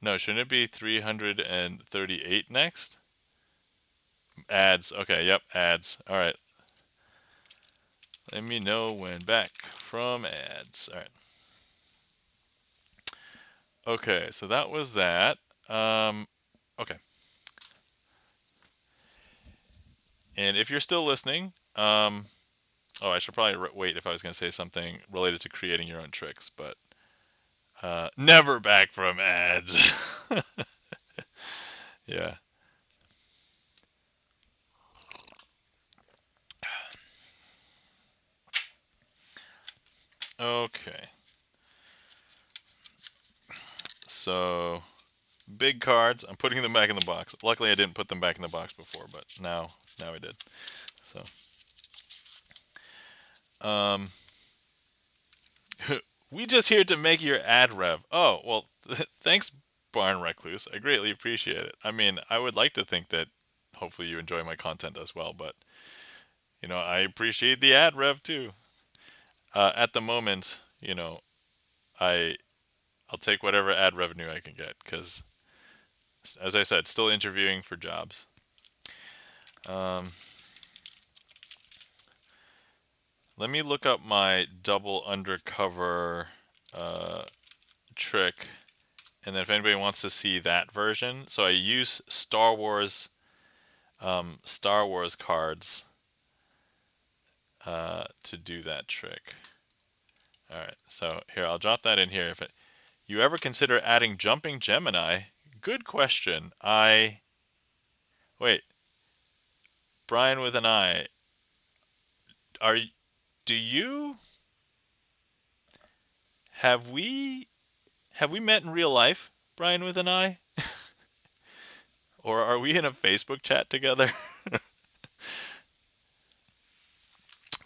No, shouldn't it be 338 next? Ads. Okay, yep, ads. All right. Let me know when back from ads. All right. Okay, so that was that. Okay. And if you're still listening, oh, I should probably wait if I was going to say something related to creating your own tricks, but never back from ads. Yeah. Okay. So big cards. I'm putting them back in the box. Luckily, I didn't put them back in the box before, but now I did. So, um, we just here to make your ad rev. Oh well, thanks, Barn Recluse. I greatly appreciate it. I mean, I would like to think that hopefully you enjoy my content as well, but I appreciate the ad rev too. At the moment, I I'll take whatever ad revenue I can get because, as I said, still interviewing for jobs. Um, Let me look up my double undercover trick, and then if anybody wants to see that version, so I use Star Wars cards to do that trick. All right, so here I'll drop that in here. If you ever consider adding Jumping Gemini, good question. Wait, Brian with an eye. Are do you have we met in real life, Brian with an eye, or are we in a Facebook chat together?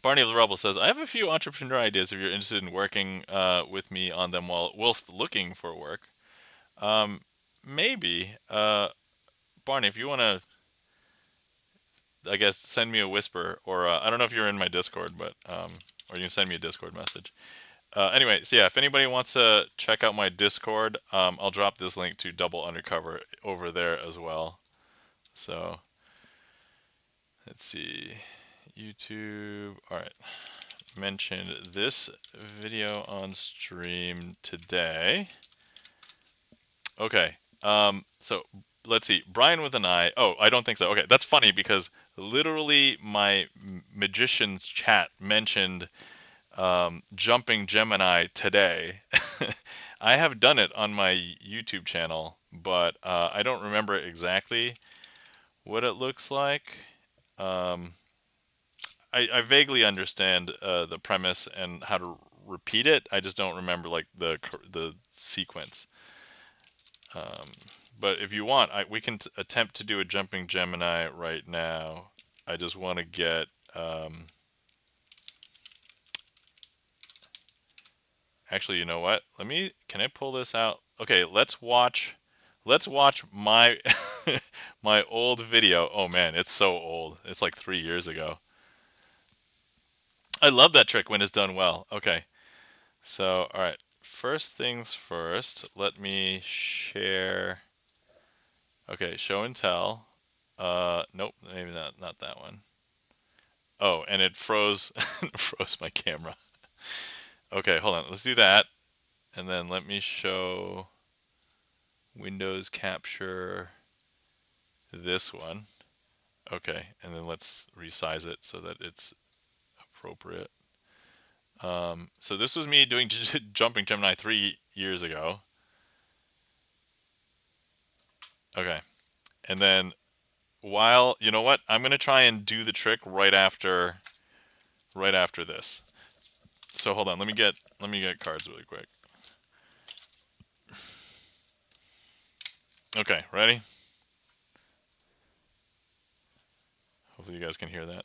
Barney of the Rubble says, I have a few entrepreneur ideas if you're interested in working with me on them whilst looking for work. Maybe. Barney, if you want to, I guess, send me a whisper, or I don't know if you're in my Discord, but or you can send me a Discord message. Anyway, so yeah, if anybody wants to check out my Discord, I'll drop this link to Double Undercover over there as well. So let's see, YouTube. All right, mentioned this video on stream today. Okay, so let's see, Brian with an I. Oh, I don't think so. Okay, that's funny because literally my magician's chat mentioned Jumping Gemini today. I have done it on my YouTube channel, but I don't remember exactly what it looks like. Um, I vaguely understand the premise and how to repeat it. I just don't remember like the sequence. Um, but if you want, we can attempt to do a Jumping Gemini right now. I just want to get. Actually, you know what? Can I pull this out? Okay, let's watch my my old video. Oh man, it's so old. It's like 3 years ago. I love that trick when it's done well. Okay, so all right. First things first, let me share. Okay, show and tell. Nope, maybe not that one. Oh, and it froze froze my camera. Okay, hold on. Let's do that. And then let me show Windows capture this one. Okay, and then let's resize it so that it's appropriate. So this was me doing Jumping Gemini 3 years ago. Okay, and then while you know what, I'm gonna try and do the trick right after this. So hold on, let me get cards really quick. Okay, ready? Hopefully you guys can hear that.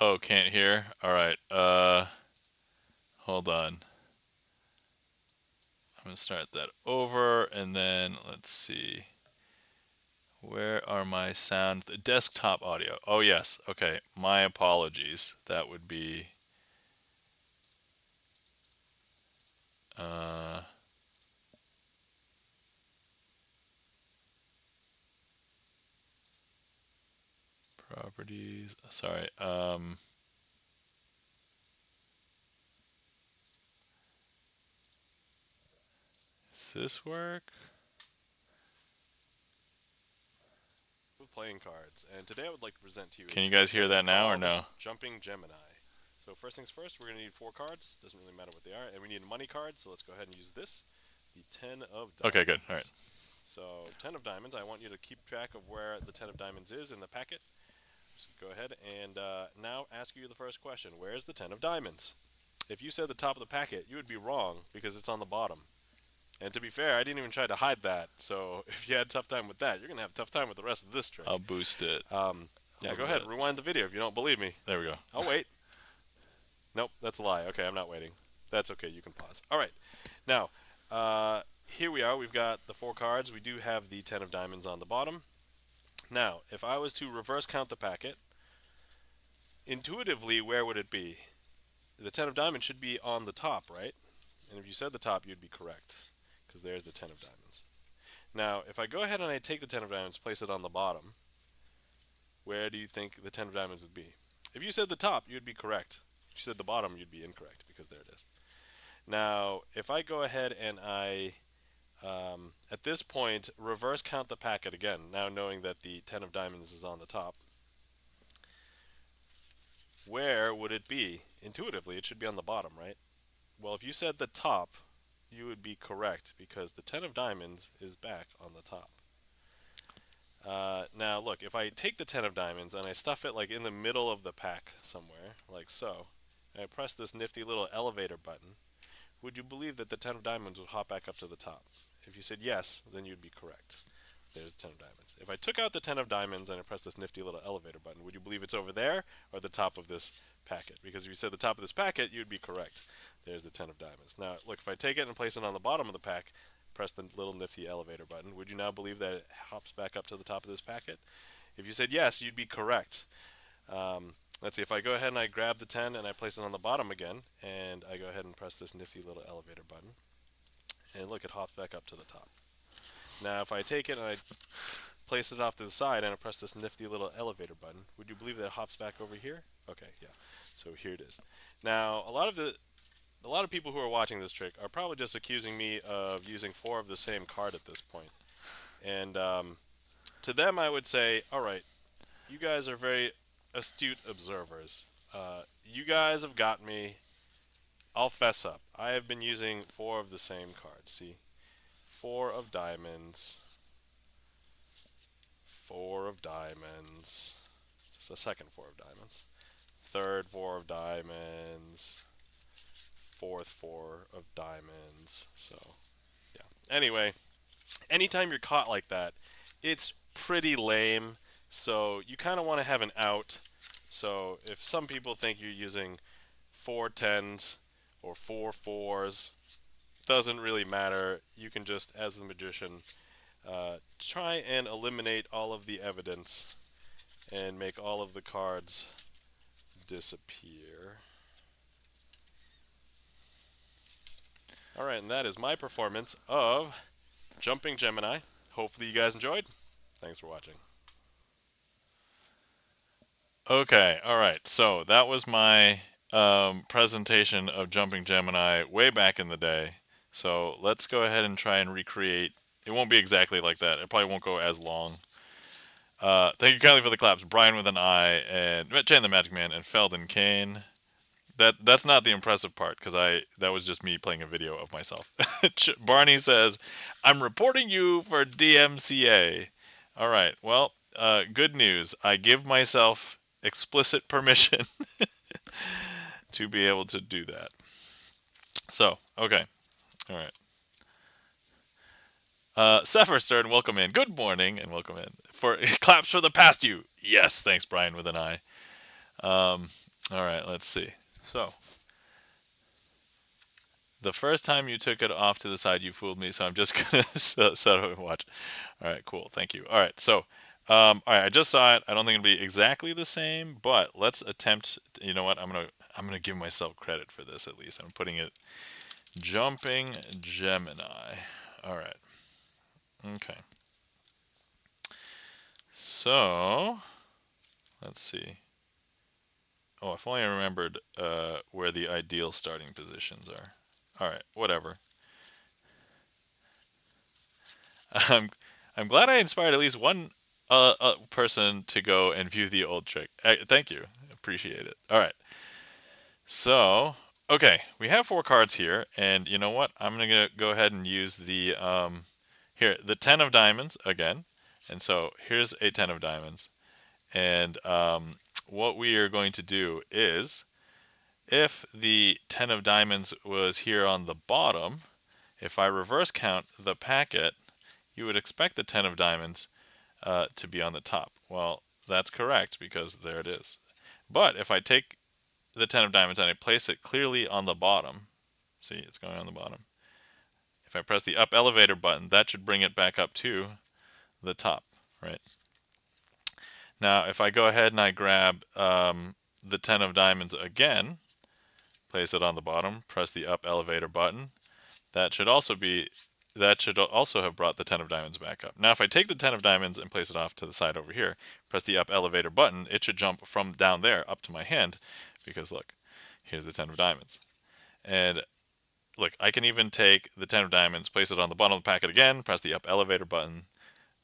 Oh, can't hear. All right. Hold on. I'm gonna start that over, and then let's see. Where are my sound? The desktop audio. Oh yes. Okay. My apologies. That would be uh, properties. Sorry. Does this work? With playing cards, and today I would like to present to you a Can you trick guys hear that is that now or called no? Jumping Gemini. So first things first, we're going to need 4 cards. Doesn't really matter what they are, and we need a money card. So let's go ahead and use this, the 10 of Okay. Good. All right. diamonds. So 10 of diamonds. I want you to keep track of where the 10 of diamonds is in the packet. So go ahead and now ask you the first question. Where's the 10 of diamonds? If you said the top of the packet, you would be wrong because it's on the bottom. And to be fair, I didn't even try to hide that. So if you had a tough time with that, you're going to have a tough time with the rest of this trick. I'll boost it a Yeah, go little ahead. bit. Rewind the video if you don't believe me. There we go. I'll wait. Nope, that's a lie. Okay, I'm not waiting. That's okay. You can pause. All right. Now, here we are. We've got the 4 cards. We do have the 10 of diamonds on the bottom. Now, if I was to reverse count the packet, intuitively, where would it be? The 10 of diamonds should be on the top, right? And if you said the top, you'd be correct, because there's the 10 of diamonds. Now, if I go ahead and I take the 10 of diamonds, place it on the bottom, where do you think the 10 of diamonds would be? If you said the top, you'd be correct. If you said the bottom, you'd be incorrect, because there it is. Now, if I go ahead and I, at this point, reverse count the packet again, now knowing that the 10 of diamonds is on the top, where would it be? Intuitively, it should be on the bottom, right? Well, if you said the top, you would be correct, because the 10 of diamonds is back on the top. Now, look, if I take the 10 of diamonds and I stuff it like in the middle of the pack somewhere, like so, and I press this nifty little elevator button, would you believe that the 10 of diamonds would hop back up to the top? If you said yes, then you'd be correct. There's the 10 of diamonds. If I took out the 10 of diamonds and I pressed this nifty little elevator button, would you believe it's over there or the top of this packet? Because if you said the top of this packet, you'd be correct. There's the 10 of diamonds. Now, look, if I take it and place it on the bottom of the pack, press the little nifty elevator button, would you now believe that it hops back up to the top of this packet? If you said yes, you'd be correct. Let's see, if I go ahead and I grab the 10 and I place it on the bottom again, and I go ahead and press this nifty little elevator button, and look, it hops back up to the top. Now, if I take it and I place it off to the side and I press this nifty little elevator button, would you believe that it hops back over here? Okay, yeah. So here it is. Now, a lot of people who are watching this trick are probably just accusing me of using 4 of the same card at this point. And to them, I would say, all right, you guys are very astute observers. You guys have got me. I'll fess up. I have been using 4 of the same cards. See? 4 of diamonds. 4 of diamonds. It's the second 4 of diamonds. Third 4 of diamonds. Fourth 4 of diamonds. So, yeah. Anyway, anytime you're caught like that, it's pretty lame. So you kind of want to have an out. So if some people think you're using 4 10s or 4 4s, doesn't really matter. You can just, as the magician, try and eliminate all of the evidence and make all of the cards disappear. Alright, and that is my performance of Jumping Gemini. Hopefully you guys enjoyed. Thanks for watching. Okay, all right. So that was my presentation of Jumping Gemini way back in the day. So let's go ahead and try and recreate. It won't be exactly like that. It probably won't go as long. Thank you kindly for the claps. Brian with an I, and Jane the Magic Man, and Feldon Kane. That's not the impressive part because that was just me playing a video of myself. Barney says, "I'm reporting you for DMCA." All right. Well, good news. I give myself explicit permission to be able to do that. So, okay. All right. Severstern, welcome in. Good morning and welcome in. For claps for the past you. Yes, thanks, Brian with an I. All right, let's see. So, the first time you took it off to the side, you fooled me, so I'm just going to set up and watch. All right, cool. Thank you. All right, so, all right, I just saw it. I don't think it'll be exactly the same, but let's attempt. You know what? I'm gonna give myself credit for this at least. I'm putting it Jumping Gemini. All right. Okay. So, let's see. Oh, if only I remembered where the ideal starting positions are. All right, whatever. I'm I'm glad I inspired at least one person to go and view the old trick. Thank you, appreciate it. All right, so okay, we have 4 cards here, and you know what? I'm gonna go ahead and use the here the 10 of diamonds again, and so here's a 10 of diamonds, and what we are going to do is if the 10 of diamonds was here on the bottom, if I reverse count the packet, you would expect the 10 of diamonds to be on the top. Well, that's correct because there it is. But if I take the 10 of diamonds and I place it clearly on the bottom, see, it's going on the bottom. If I press the up elevator button, that should bring it back up to the top, right? Now, if I go ahead and I grab the 10 of diamonds again, place it on the bottom, press the up elevator button, that should also have brought the 10 of diamonds back up. Now if I take the 10 of diamonds and place it off to the side over here, press the up elevator button, it should jump from down there up to my hand because look, here's the 10 of diamonds. And look, I can even take the 10 of diamonds, place it on the bottom of the packet again, press the up elevator button,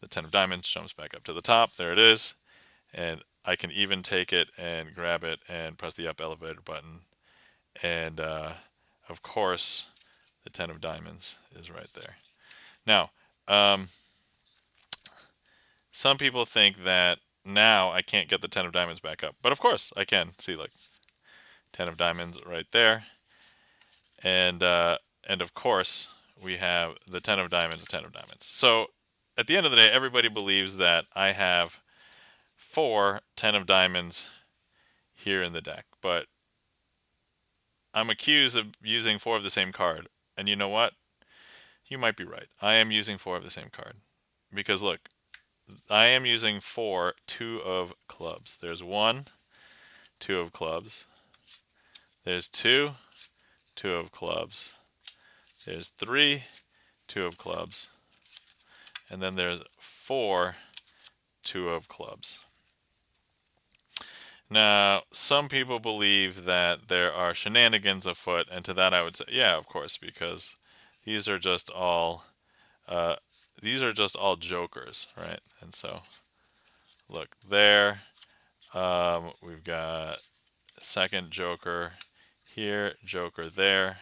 the 10 of diamonds jumps back up to the top, there it is. And I can even take it and grab it and press the up elevator button. And of course, the 10 of diamonds is right there. Now, some people think that now I can't get the 10 of diamonds back up. But of course I can. See, like, 10 of diamonds right there. And and of course, we have the 10 of diamonds, the 10 of diamonds. So at the end of the day, everybody believes that I have four 10 of diamonds here in the deck, but I'm accused of using four of the same card. And you know what? You might be right. I am using four of the same card. Because look, I am using four two of clubs. There's one, two of clubs. There's two, two of clubs. There's three, two of clubs. And then there's four, two of clubs. Now, some people believe that there are shenanigans afoot, and to that I would say, yeah, of course, because these are just all uh, these are just all jokers, right? And so, look there, we've got second joker here, joker there,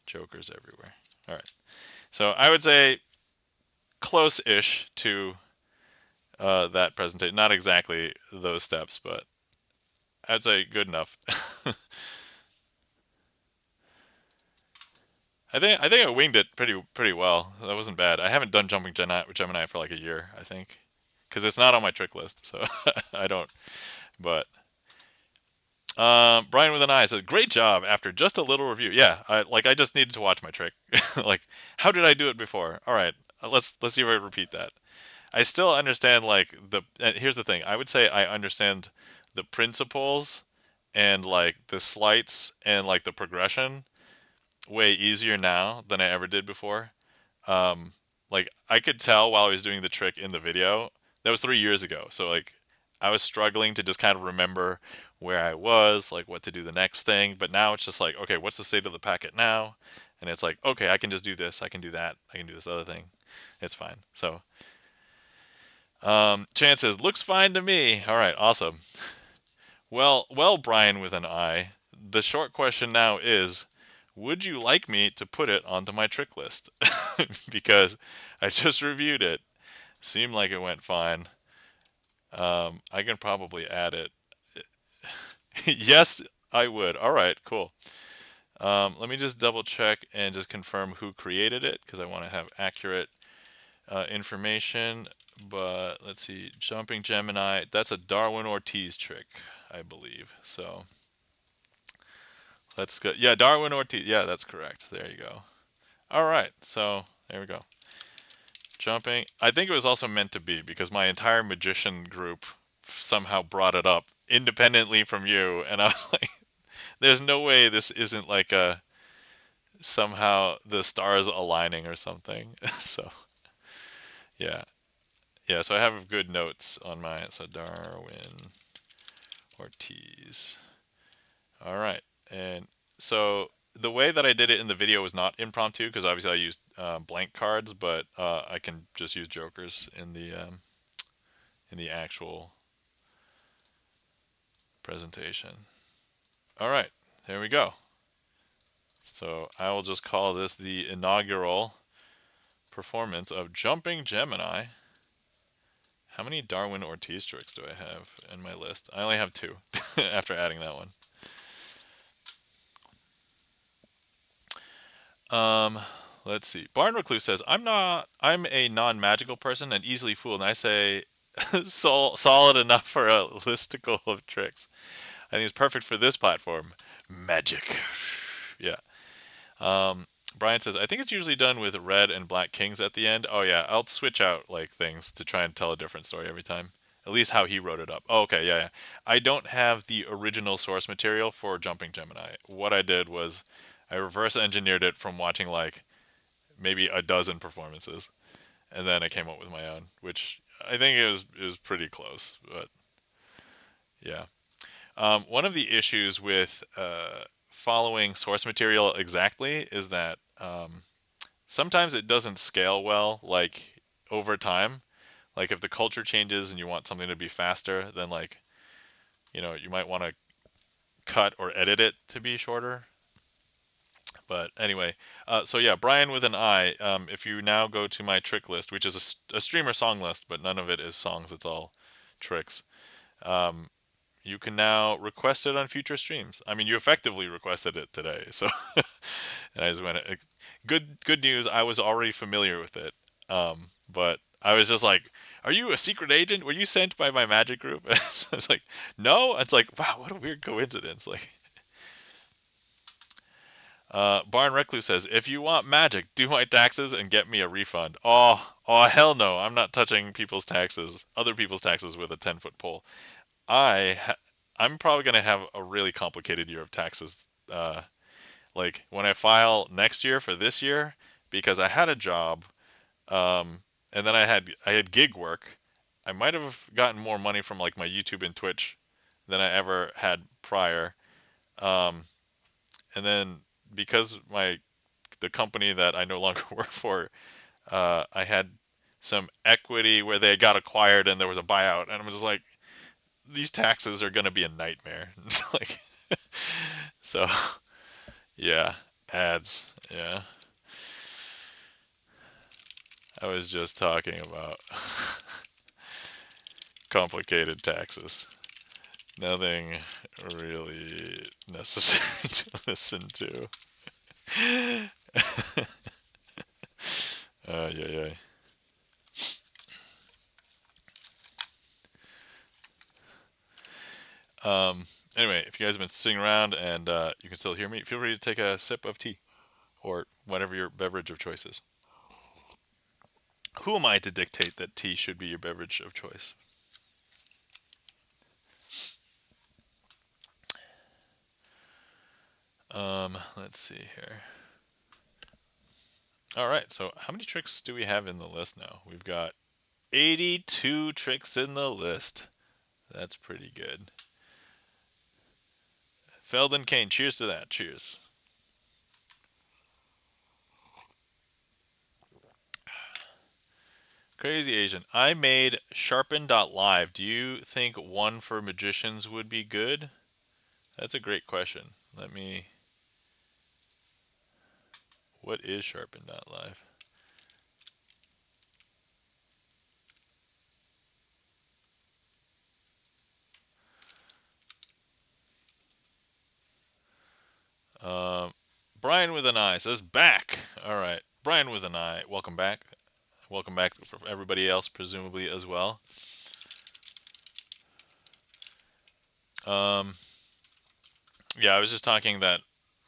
jokers everywhere. All right, so I would say close-ish to that presentation. Not exactly those steps, but I'd say good enough. I think I winged it pretty well. That wasn't bad. I haven't done jumping Gemini for like a year, I think, because it's not on my trick list, so I don't. But Brian with an eye says, "Great job after just a little review." Yeah, I just needed to watch my trick. Like, how did I do it before? All right, let's see if I repeat that. I still understand like the. And here's the thing. I would say I understand the principles and like the sleights and like the progression way easier now than I ever did before. Um, like I could tell while I was doing the trick in the video. That was 3 years ago. So like I was struggling to just kind of remember where I was, like what to do the next thing. But now it's just like, okay, what's the state of the packet now? And it's like, okay, I can just do this, I can do that, I can do this other thing. It's fine. So Chance says, looks fine to me. All right, awesome. Well, Brian with an I. The short question now is, would you like me to put it onto my trick list? Because I just reviewed it. Seemed like it went fine. I can probably add it. Yes, I would. All right, cool. Let me just double check and just confirm who created it because I want to have accurate information. But let's see, Jumping Gemini. That's a Darwin Ortiz trick, I believe. So let's go. Yeah, Darwin Ortiz. Yeah, that's correct. There you go. All right, so there we go. Jumping. I think it was also meant to be because my entire magician group somehow brought it up independently from you, and I was like, "There's no way this isn't like a somehow the stars aligning or something." So yeah, yeah. So I have good notes on my so Darwin Ortiz. All right, and so the way that I did it in the video was not impromptu because obviously I used blank cards, but I can just use jokers in the actual presentation. All right, there we go. So I will just call this the inaugural performance of Jumping Gemini. How many Darwin Ortiz tricks do I have in my list? I only have two after adding that one. Um, let's see. Barn Recluse says, I'm a non-magical person and easily fooled. And I say, solid enough for a listicle of tricks. I think it's perfect for this platform. Magic. Yeah. Um, Brian says, I think it's usually done with red and black kings at the end. Oh yeah, I'll switch out like things to try and tell a different story every time. At least how he wrote it up. Oh, okay, yeah, yeah. I don't have the original source material for Jumping Gemini. What I did was I reverse engineered it from watching like maybe a dozen performances, and then I came up with my own, which I think it was pretty close. But yeah, one of the issues with following source material exactly is that sometimes it doesn't scale well, like over time. Like if the culture changes and you want something to be faster, then like you might want to cut or edit it to be shorter. But anyway, so yeah, Brian with an I. If you now go to my trick list, which is a streamer song list, but none of it is songs; it's all tricks. Um, you can now request it on future streams. I mean, you effectively requested it today, so and I just went, good news. I was already familiar with it, but I was just like, "Are you a secret agent? Were you sent by my magic group?" So it's like, "No." It's like, wow, what a weird coincidence. Like, Barn Recluse says, "If you want magic, do my taxes and get me a refund." Hell no! I'm not touching other people's taxes with a 10-foot pole. I, ha- I'm probably gonna have a really complicated year of taxes. Like when I file next year for this year, because I had a job, um, and then I had gig work. I might have gotten more money from like my YouTube and Twitch than I ever had prior. Um, and then because the company that I no longer work for, I had some equity where they got acquired and there was a buyout, and I'm just like, these taxes are gonna be a nightmare. It's like, so yeah, ads. Yeah, I was just talking about complicated taxes. Nothing really necessary to listen to. Yeah, yeah. Anyway, if you guys have been sitting around and you can still hear me, feel free to take a sip of tea or whatever your beverage of choice is. Who am I to dictate that tea should be your beverage of choice? Let's see here. All right, so how many tricks do we have in the list now? We've got 82 tricks in the list. That's pretty good. Felden Kane, cheers to that. Cheers. Crazy Asian. I made sharpen.live. Do you think one for magicians would be good? That's a great question. Let me. What is sharpen.live? Um, Brian with an I says back. All right. Brian with an I. Welcome back. Welcome back for everybody else, presumably as well. Um, yeah, I was just talking that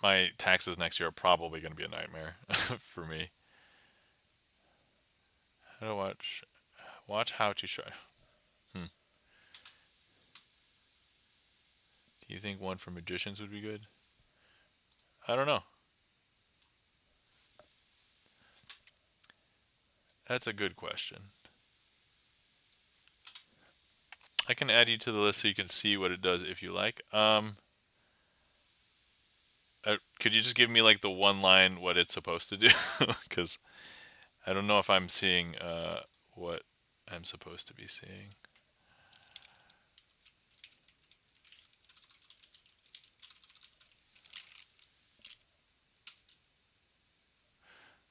my taxes next year are probably going to be a nightmare for me. How to watch how to try. Hmm. Do you think one for magicians would be good? I don't know. That's a good question. I can add you to the list so you can see what it does if you like. Could you just give me like the one line what it's supposed to do? Because I don't know if I'm seeing what I'm supposed to be seeing.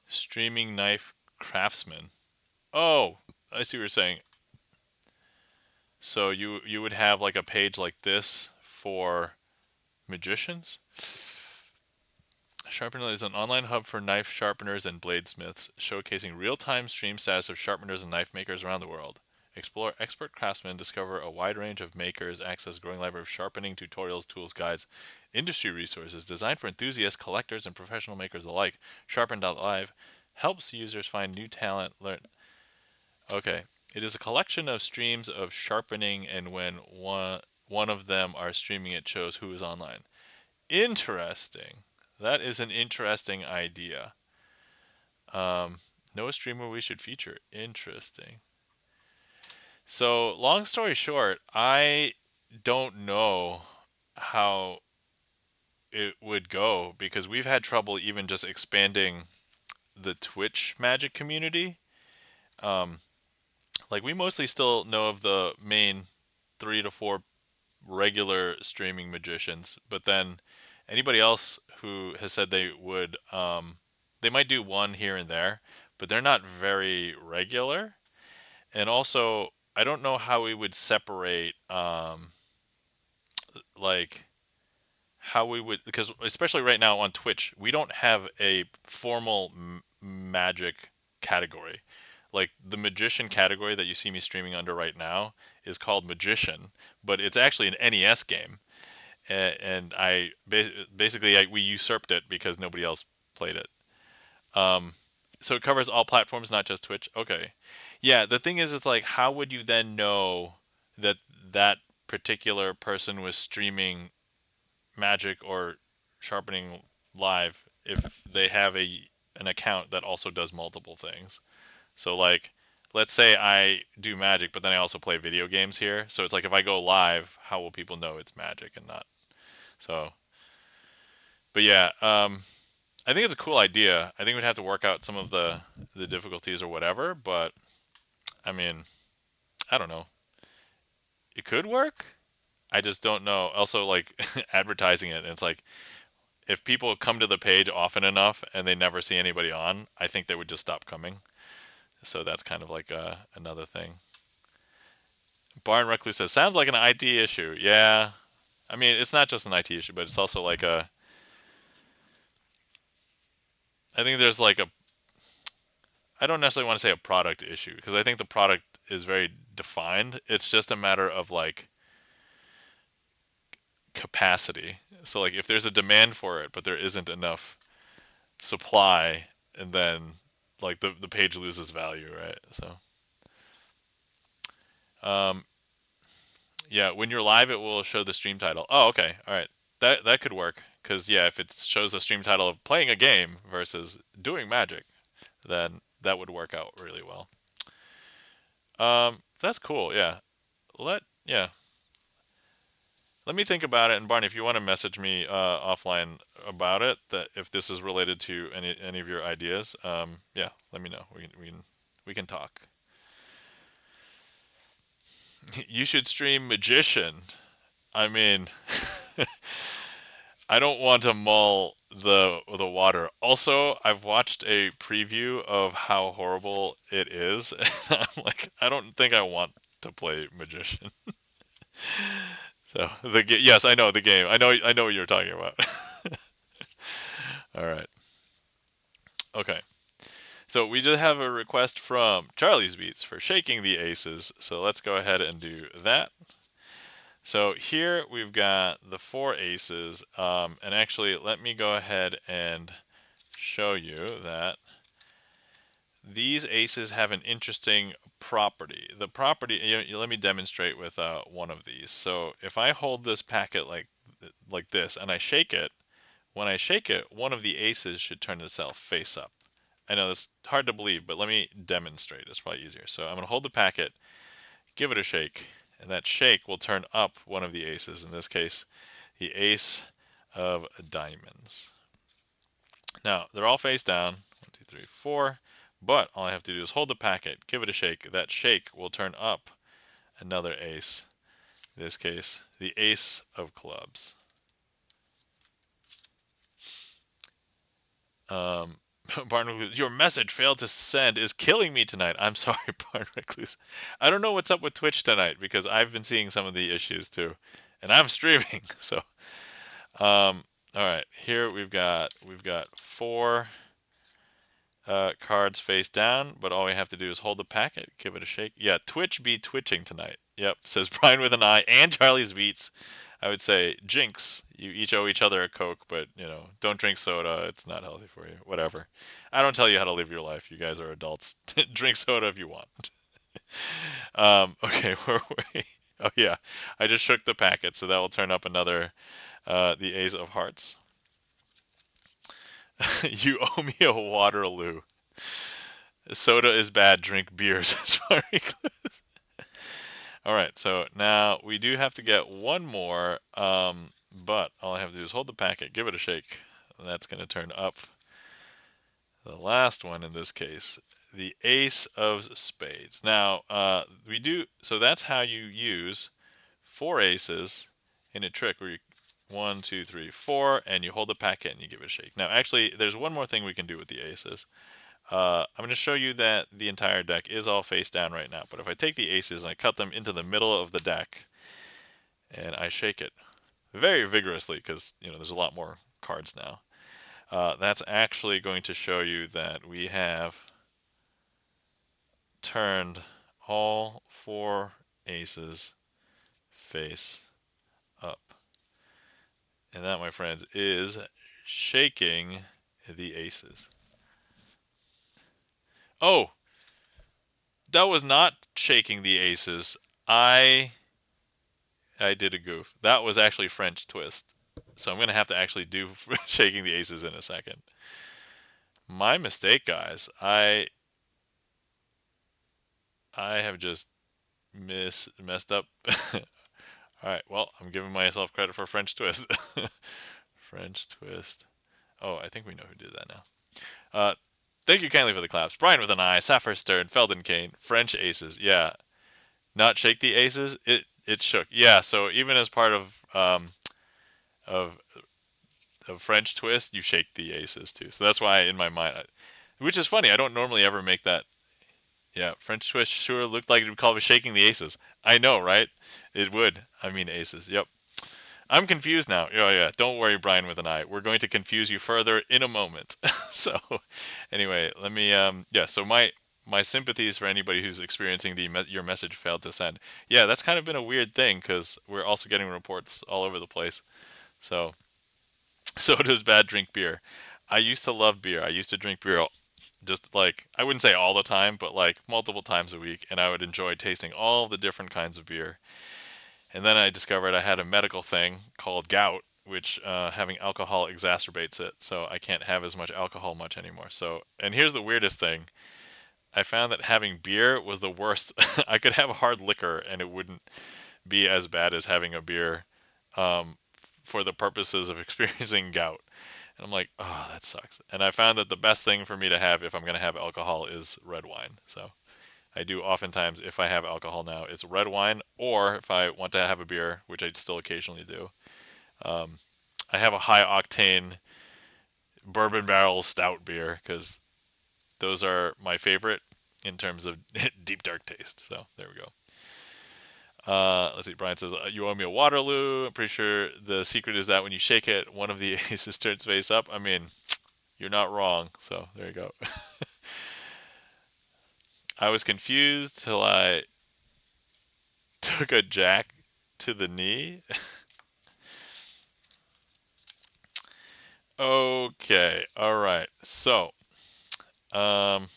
Streaming knife craftsman. Oh, I see what you're saying. So you would have like a page like this for magicians? Sharpener is an online hub for knife sharpeners and bladesmiths, showcasing real-time stream status of sharpeners and knife makers around the world. Explore expert craftsmen, discover a wide range of makers, access a growing library of sharpening tutorials, tools, guides, industry resources designed for enthusiasts, collectors, and professional makers alike. Sharpen.live helps users find new talent, learn. Okay. It is a collection of streams of sharpening, and when one of them are streaming, it shows who is online. Interesting. That is an interesting idea. Um, no streamer we should feature. Interesting. So, long story short, I don't know how it would go because we've had trouble even just expanding the Twitch magic community. Um, like, we mostly still know of the main 3 to 4 regular streaming magicians, but then anybody else who has said they might do one here and there, but they're not very regular. And also, I don't know how we would separate, like how we would, because especially right now on Twitch, we don't have a formal magic category. Like the magician category that you see me streaming under right now is called magician, but it's actually an NES game, and we usurped it because nobody else played it. Um, so it covers all platforms, not just Twitch. Okay, yeah. The thing is, it's like, how would you then know that that particular person was streaming Magic or Sharpening Live if they have a an account that also does multiple things? So like, let's say I do Magic, but then I also play video games here. So it's like, if I go live, how will people know it's Magic and not? So, but yeah, I think it's a cool idea. I think we'd have to work out some of the difficulties or whatever, but I mean, I don't know. It could work. I just don't know. Also, like advertising it, it's like, if people come to the page often enough and they never see anybody on, I think they would just stop coming. So that's kind of like another thing. Barn Recluse says, sounds like an IT issue. Yeah. I mean, it's not just an IT issue, but it's also like I think there's like I don't necessarily want to say a product issue because I think the product is very defined. It's just a matter of like capacity. So like, if there's a demand for it, but there isn't enough supply, and then like the page loses value, right? So um, yeah, when you're live, it will show the stream title. Oh, okay, all right, that could work. Because yeah, if it shows a stream title of playing a game versus doing magic, then that would work out really well. That's cool. Yeah, yeah. Let me think about it. And Barney, if you want to message me offline about it, that if this is related to any of your ideas, yeah, let me know. We can talk. You should stream magician. I mean, I don't want to mull the water. Also, I've watched a preview of how horrible it is, and I'm like, I don't think I want to play magician. So yes, I know the game. I know what you're talking about. All right. Okay. So we did have a request from Charlie's Beats for shaking the aces. So let's go ahead and do that. So here we've got the four aces. And actually, let me go ahead and show you that these aces have an interesting property. The property, let me demonstrate with one of these. So if I hold this packet like this and I shake it, when I shake it, one of the aces should turn itself face up. I know that's hard to believe, but let me demonstrate. It's probably easier. So I'm going to hold the packet, give it a shake, and that shake will turn up one of the aces. In this case, the ace of diamonds. Now, they're all face down. 1, 2, 3, 4. But all I have to do is hold the packet, give it a shake. That shake will turn up another ace. In this case, the ace of clubs. Um, Barn Recluse, your message failed to send is killing me tonight. I'm sorry, Barn Recluse. I don't know what's up with Twitch tonight because I've been seeing some of the issues too, and I'm streaming. So, all right, here we've got four cards face down, but all we have to do is hold the packet, give it a shake. Yeah, Twitch be twitching tonight. Yep, says Brian with an eye and Charlie's Beats. I would say, Jinx, you each owe each other a Coke, but, don't drink soda. It's not healthy for you. Whatever. I don't tell you how to live your life. You guys are adults. Drink soda if you want. Okay, where were we? Oh, yeah. I just shook the packet, so that will turn up another, the Ace of Hearts. You owe me a Waterloo. Soda is bad. Drink beer, says Marie. All right, so now we do have to get one more, but all I have to do is hold the packet, give it a shake. And that's going to turn up the last one in this case, the ace of spades. Now, so that's how you use four aces in a trick where you 1, 2, 3, 4, and you hold the packet and you give it a shake. Now, actually, there's one more thing we can do with the aces. I'm going to show you that the entire deck is all face down right now, but if I take the aces and I cut them into the middle of the deck and I shake it, very vigorously because there's a lot more cards now. That's actually going to show you that we have turned all four aces face up. And that, my friends, is shaking the aces. Oh, that was not shaking the aces. I I did a goof. That was actually French twist. So I'm going to have to actually do shaking the aces in a second. My mistake, guys. I have just messed up. All right. Well, I'm giving myself credit for French twist. French twist. Oh, I think we know who did that now. Uh, Thank you kindly for the claps. Brian with an eye, Sapphire Stern, Felden Kane, French aces. Yeah, not shake the aces. It shook. Yeah. So even as part of French twist, you shake the aces too. So that's why in my mind, which is funny. I don't normally ever make that. Yeah, French twist sure looked like it would call me shaking the aces. I know, right? It would. I mean aces. Yep. I'm confused now. Oh yeah, don't worry, Brian with an eye. We're going to confuse you further in a moment. So, anyway, let me. Yeah. So my sympathies for anybody who's experiencing your message failed to send. Yeah, that's kind of been a weird thing because we're also getting reports all over the place. So, so does bad drink beer. I used to love beer. I used to drink beer just like I wouldn't say all the time, but like multiple times a week, and I would enjoy tasting all the different kinds of beer. And then I discovered I had a medical thing called gout, which having alcohol exacerbates it. So I can't have as much alcohol much anymore. So, and here's the weirdest thing. I found that having beer was the worst. I could have a hard liquor and it wouldn't be as bad as having a beer um, for the purposes of experiencing gout. And I'm like, oh, that sucks. And I found that the best thing for me to have if I'm going to have alcohol is red wine. So I do oftentimes, if I have alcohol now, it's red wine, or if I want to have a beer, which I still occasionally do, um, I have a high octane bourbon barrel stout beer because those are my favorite in terms of deep dark taste. So there we go. Let's see. Brian says, "You owe me a Waterloo." I'm pretty sure the secret is that when you shake it, one of the aces turns face up. I mean, you're not wrong. So there you go. I was confused till I took a jack to the knee. Okay, all right. So, um,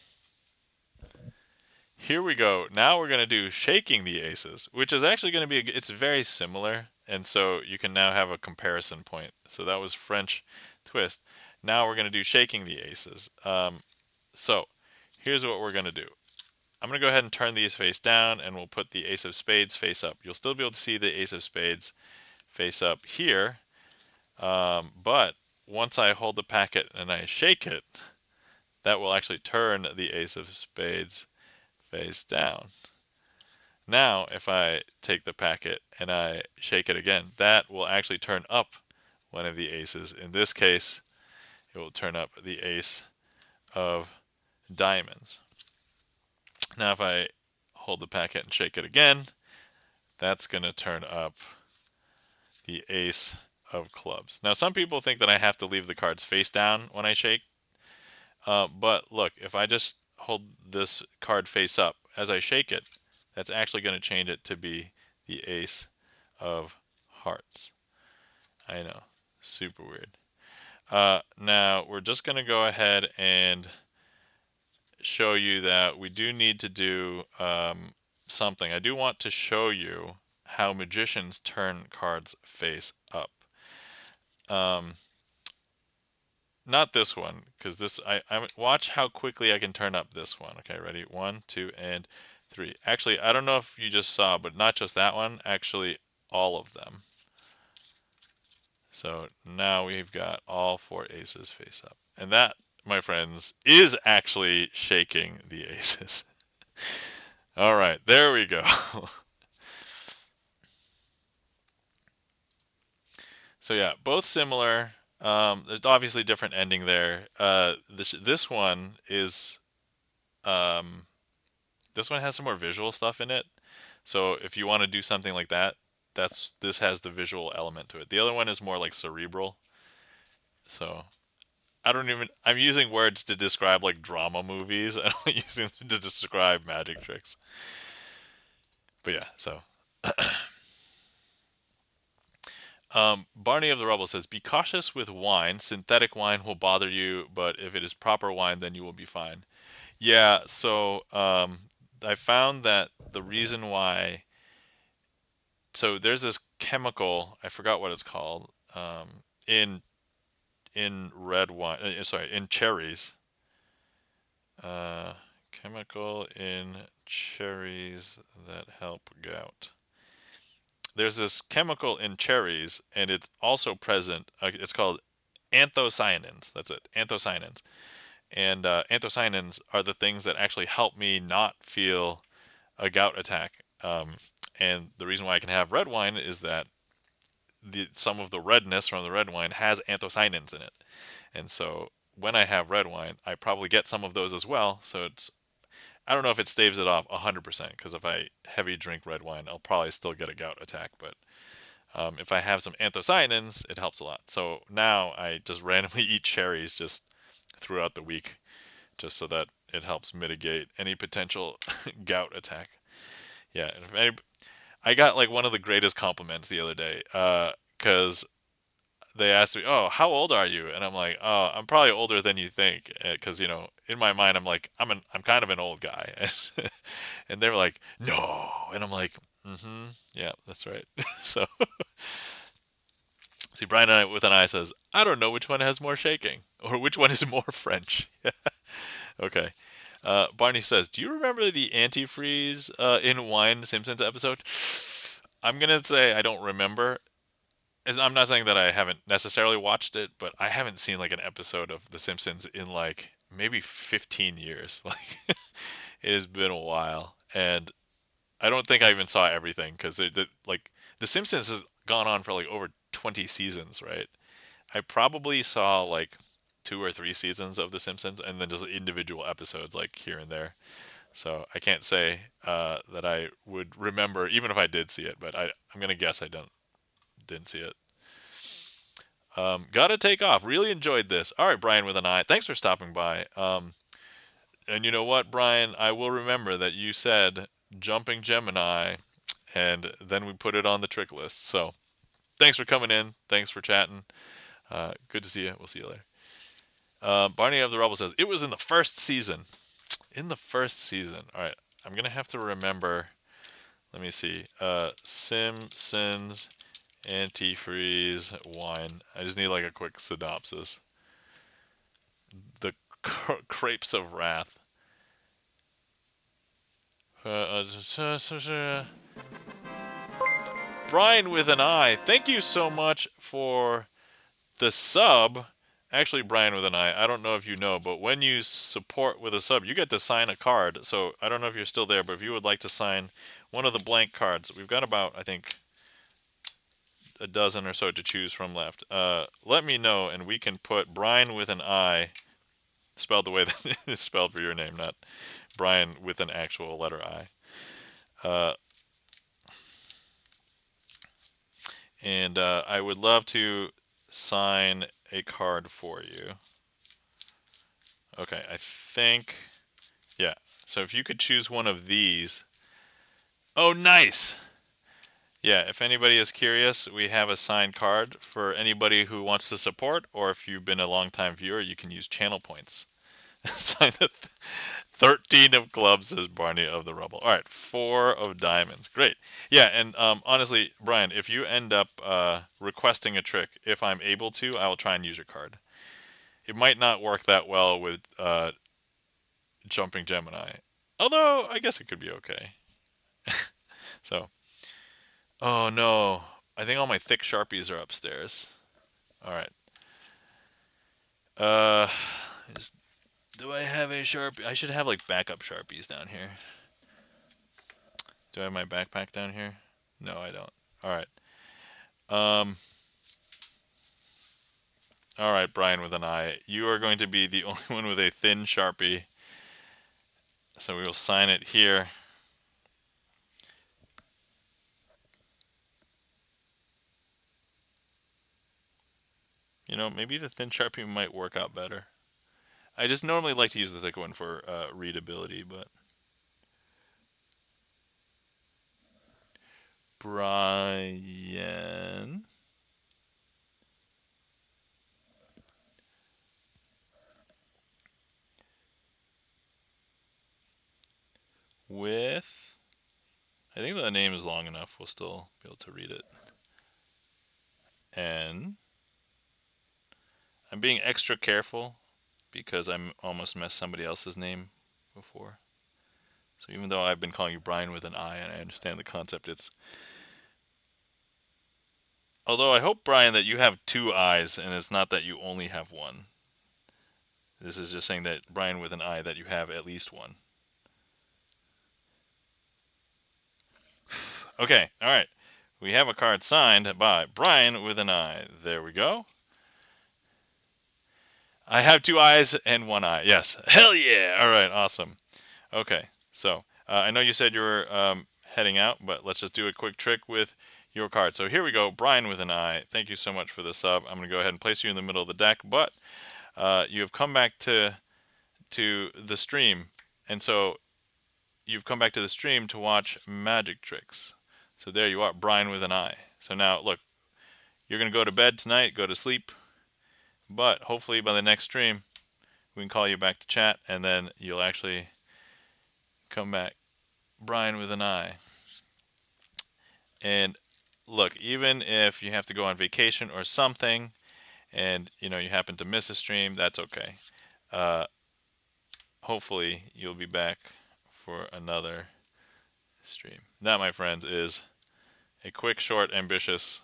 here we go. Now we're gonna do shaking the aces, which is actually gonna be it's very similar, and so you can now have a comparison point. So that was French twist. Now we're gonna do shaking the aces. So here's what we're gonna do. I'm gonna go ahead and turn these face down, and we'll put the ace of spades face up. You'll still be able to see the ace of spades face up here, but once I hold the packet and I shake it, that will actually turn the ace of spades face down. Now, if I take the packet and I shake it again, that will actually turn up one of the aces. In this case, it will turn up the ace of diamonds. Now, if I hold the packet and shake it again, that's going to turn up the ace of clubs. Now, some people think that I have to leave the cards face down when I shake. But look, if I just hold this card face up as I shake it, that's actually going to change it to be the ace of hearts. I know, super weird. Now we're just going to go ahead and show you that we do need to do something. I do want to show you how magicians turn cards face up. Um, Not this one, because I watch how quickly I can turn up this one. Okay, ready? One, two, and three. Actually, I don't know if you just saw, but not just that one. Actually, all of them. So now we've got all four aces face up, and that, my friends, is actually shaking the aces. All right, there we go. So yeah, both similar. There's obviously different ending there. This one is um, this one has some more visual stuff in it. So if you want to do something like that, this has the visual element to it. The other one is more like cerebral. So I'm using words to describe like drama movies. I'm not using them to describe magic tricks. But yeah, so Barney of the Rubble says, "Be cautious with wine. Synthetic wine will bother you, but if it is proper wine, then you will be fine." Yeah, so I found that the reason why, so there's this chemical, I forgot what it's called, in red wine, sorry, in cherries. Uh, Chemical in cherries that help gout. There's this chemical in cherries, and it's also present. It's called anthocyanins. That's it, anthocyanins. And anthocyanins are the things that actually help me not feel a gout attack. And the reason why I can have red wine is that some of the redness from the red wine has anthocyanins in it. And so when I have red wine, I probably get some of those as well. So I don't know if it staves it off 100% because if I heavy drink red wine, I'll probably still get a gout attack. But if I have some anthocyanins, it helps a lot. So now I just randomly eat cherries just throughout the week, just so that it helps mitigate any potential gout attack. Yeah, and if I got like one of the greatest compliments the other day, because they asked me, "Oh, how old are you?" And I'm like, "Oh, I'm probably older than you think," because in my mind, I'm like, I'm kind of an old guy, and they were like, "No," and I'm like, "Mm-hmm, yeah, that's right." So, see, Brian and I, with an eye says, "I don't know which one has more shaking, or which one is more French." Okay. Barney says, "Do you remember the antifreeze in Wine Simpsons episode?" I'm gonna say I don't remember. I'm not saying that I haven't necessarily watched it, but I haven't seen like an episode of The Simpsons in like maybe 15 years. Like it has been a while, and I don't think I even saw everything because like The Simpsons has gone on for like over 20 seasons, right? I probably saw like 2 or 3 seasons of The Simpsons, and then just individual episodes like here and there. So I can't say that I would remember, even if I did see it, but I'm gonna guess I didn't see it. Gotta take off. Really enjoyed this. All right, Brian with an eye. Thanks for stopping by. And you know what, Brian? I will remember that you said jumping Gemini, and then we put it on the trick list. So thanks for coming in. Thanks for chatting. Good to see you. We'll see you later. Barney of the Rubble says it was in the first season. In the first season. All right. I'm gonna have to remember. Let me see. Simpsons antifreeze wine. I just need like a quick synopsis. The crepes of wrath. Brian with an I. Thank you so much for the sub. Actually, Brian with an I don't know if you know, but when you support with a sub, you get to sign a card. So I don't know if you're still there, but if you would like to sign one of the blank cards, we've got about, I think, a dozen or so to choose from left. Let me know, and we can put Brian with an I, spelled the way that it's spelled for your name, not Brian with an actual letter I. Uh, and I would love to sign a card for you. Okay, I think, yeah. So if you could choose one of these. Oh, nice! Yeah, if anybody is curious, we have a signed card for anybody who wants to support, or if you've been a long-time viewer, you can use channel points. Sign the 13 of clubs, says Barney of the Rubble. All right, 4 of diamonds. Great. Yeah, and honestly, Brian, if you end up requesting a trick, if I'm able to, I will try and use your card. It might not work that well with jumping Gemini. Although, I guess it could be okay. So, oh no. I think all my thick Sharpies are upstairs. All right. Uh, do I have a Sharpie? I should have like backup Sharpies down here. Do I have my backpack down here? No, I don't. All right. Um, all right, Brian with an I. You are going to be the only one with a thin Sharpie. So we will sign it here. maybe the thin Sharpie might work out better. I just normally like to use the thick one for readability, but Brian with, I think the name is long enough. We'll still be able to read it. And I'm being extra careful because I'm almost messed somebody else's name before. So even though I've been calling you Brian with an I and I understand the concept, it's, although I hope, Brian, that you have two eyes and it's not that you only have one. This is just saying that, Brian with an I, that you have at least one. Okay, all right. We have a card signed by Brian with an I. There we go. I have two eyes and one eye. Yes. Hell yeah. All right, awesome. Okay, so I know you said you were heading out, but let's just do a quick trick with your card. So here we go, Brian with an I. Thank you so much for the sub. I'm going to go ahead and place you in the middle of the deck, but you have come back to the stream, and so you've come back to the stream to watch magic tricks. So there you are, Brian with an I. So now, look, you're going to go to bed tonight, go to sleep, but hopefully by the next stream, we can call you back to chat, and then you'll actually come back, Brian with an I. And look, even if you have to go on vacation or something, and you happen to miss a stream, that's okay. Uh, Hopefully, you'll be back for another stream. That, my friends, is a quick, short, ambitious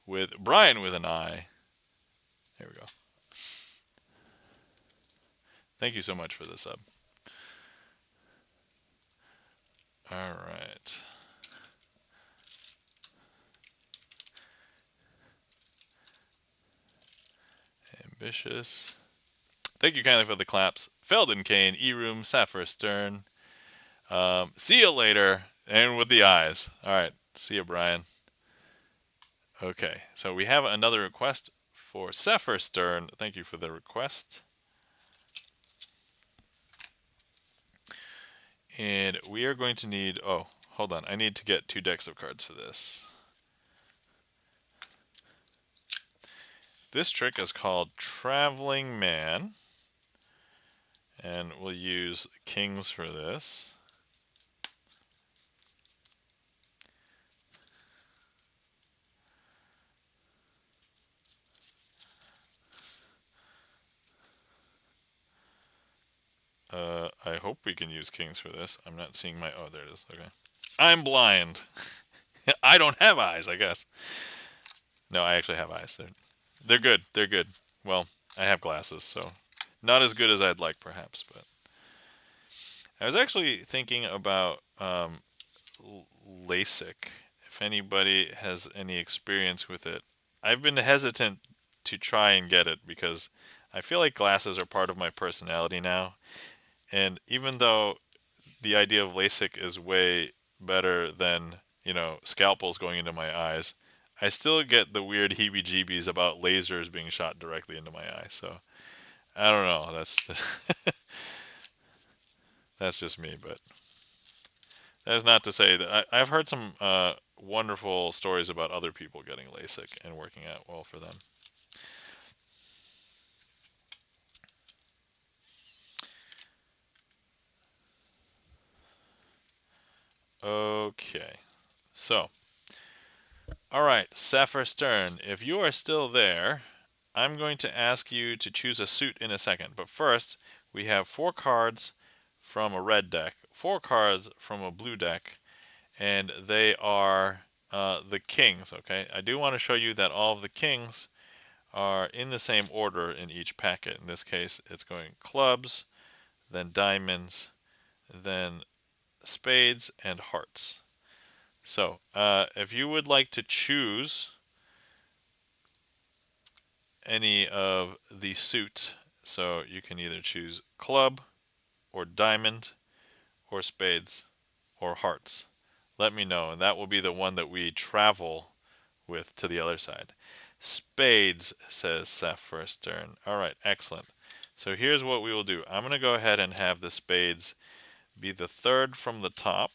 with Brian with an I. There we go. Thank you so much for the sub. All right. Ambitious. Thank you kindly for the claps. Felden Kane, E-Room, Sapphire Stern. See you later. And with the eyes. All right. See you, Brian. Okay. So we have another request for Sapphire Stern. Thank you for the request. And we are going to need... Oh, hold on. I need to get 2 decks of cards for this. This trick is called Traveling Man. And we'll use kings for this. I hope we can use kings for this. I'm not seeing my... Oh, there it is. Okay. I'm blind. I don't have eyes, I guess. No, I actually have eyes. They're good. They're good. Well, I have glasses, so not as good as I'd like, perhaps. But I was actually thinking about LASIK. If anybody has any experience with it, I've been hesitant to try and get it because I feel like glasses are part of my personality now. And even though the idea of LASIK is way better than, scalpels going into my eyes, I still get the weird heebie-jeebies about lasers being shot directly into my eye. So I don't know. That's just me, but that is not to say that I've heard some wonderful stories about other people getting LASIK and working out well for them. Okay, so all right, Sapphire Stern, if you are still there, I'm going to ask you to choose a suit in a second. But first, we have 4 cards from a red deck, 4 cards from a blue deck, and they are the kings, okay? I do want to show you that all of the kings are in the same order in each packet. In this case, it's going clubs, then diamonds, then spades, and hearts. So, if you would like to choose any of the suits, so you can either choose club, or diamond, or spades, or hearts, let me know, and that will be the one that we travel with to the other side. Spades, says Seth for his turn. All right, excellent. So here's what we will do. I'm going to go ahead and have the spades be the third from the top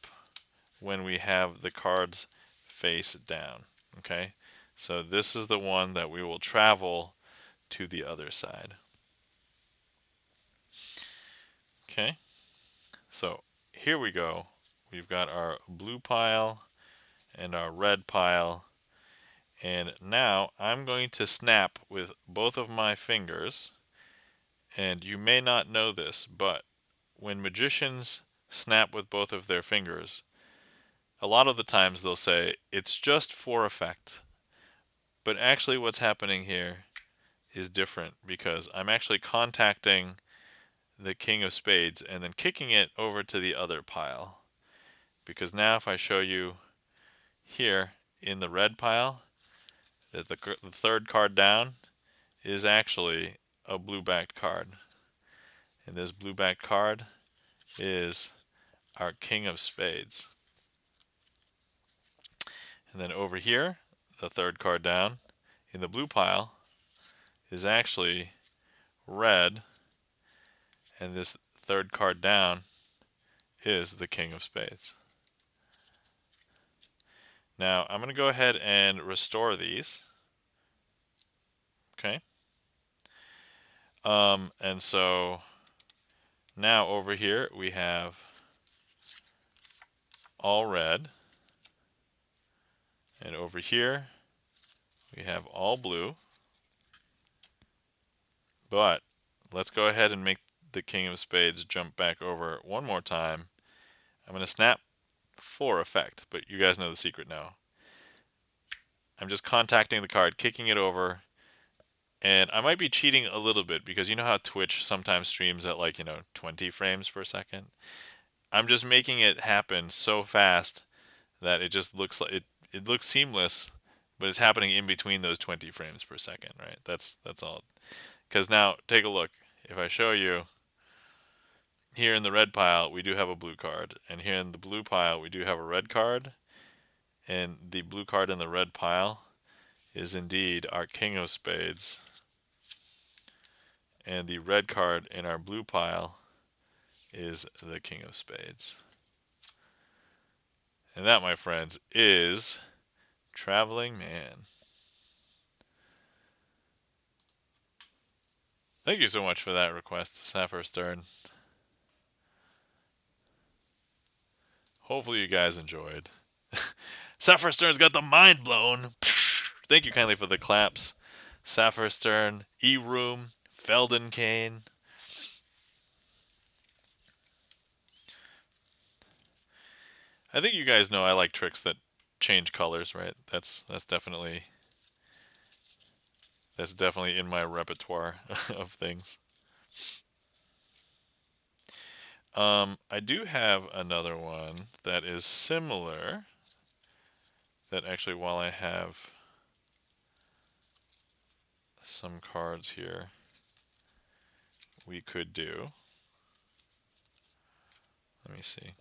when we have the cards face down. Okay, so this is the one that we will travel to the other side. Okay, so here we go. We've got our blue pile and our red pile. And now I'm going to snap with both of my fingers. And you may not know this, but when magicians snap with both of their fingers, a lot of the times they'll say it's just for effect. But actually, what's happening here is different because I'm actually contacting the king of spades and then kicking it over to the other pile. Because now, if I show you here in the red pile, that the third card down is actually a blue backed card. And this blue backed card is our king of spades. And then over here, the third card down in the blue pile is actually red, and this third card down is the king of spades. Now I'm going to go ahead and restore these. Okay. And so now over here we have all red, and over here we have all blue. But let's go ahead and make the king of spades jump back over one more time. I'm going to snap for effect, but you guys know the secret now. I'm just contacting the card, kicking it over, and I might be cheating a little bit because you know how Twitch sometimes streams at 20 frames per second? I'm just making it happen so fast that it just looks like it looks seamless, but it's happening in between those 20 frames per second, right? That's all. Because now take a look. If I show you here in the red pile, we do have a blue card, and here in the blue pile, we do have a red card, and the blue card in the red pile is indeed our king of spades, and the red card in our blue pile is the king of spades. And that, my friends, is Traveling Man. Thank you so much for that request, Sapphire Stern. Hopefully you guys enjoyed. Sapphire Stern's got the mind blown. Thank you kindly for the claps. Sapphire Stern, E-Room, Felden Kane. I think you guys know I like tricks that change colors, right? That's definitely in my repertoire of things. I do have another one that is similar. That actually, while I have some cards here, we could do. Let me see.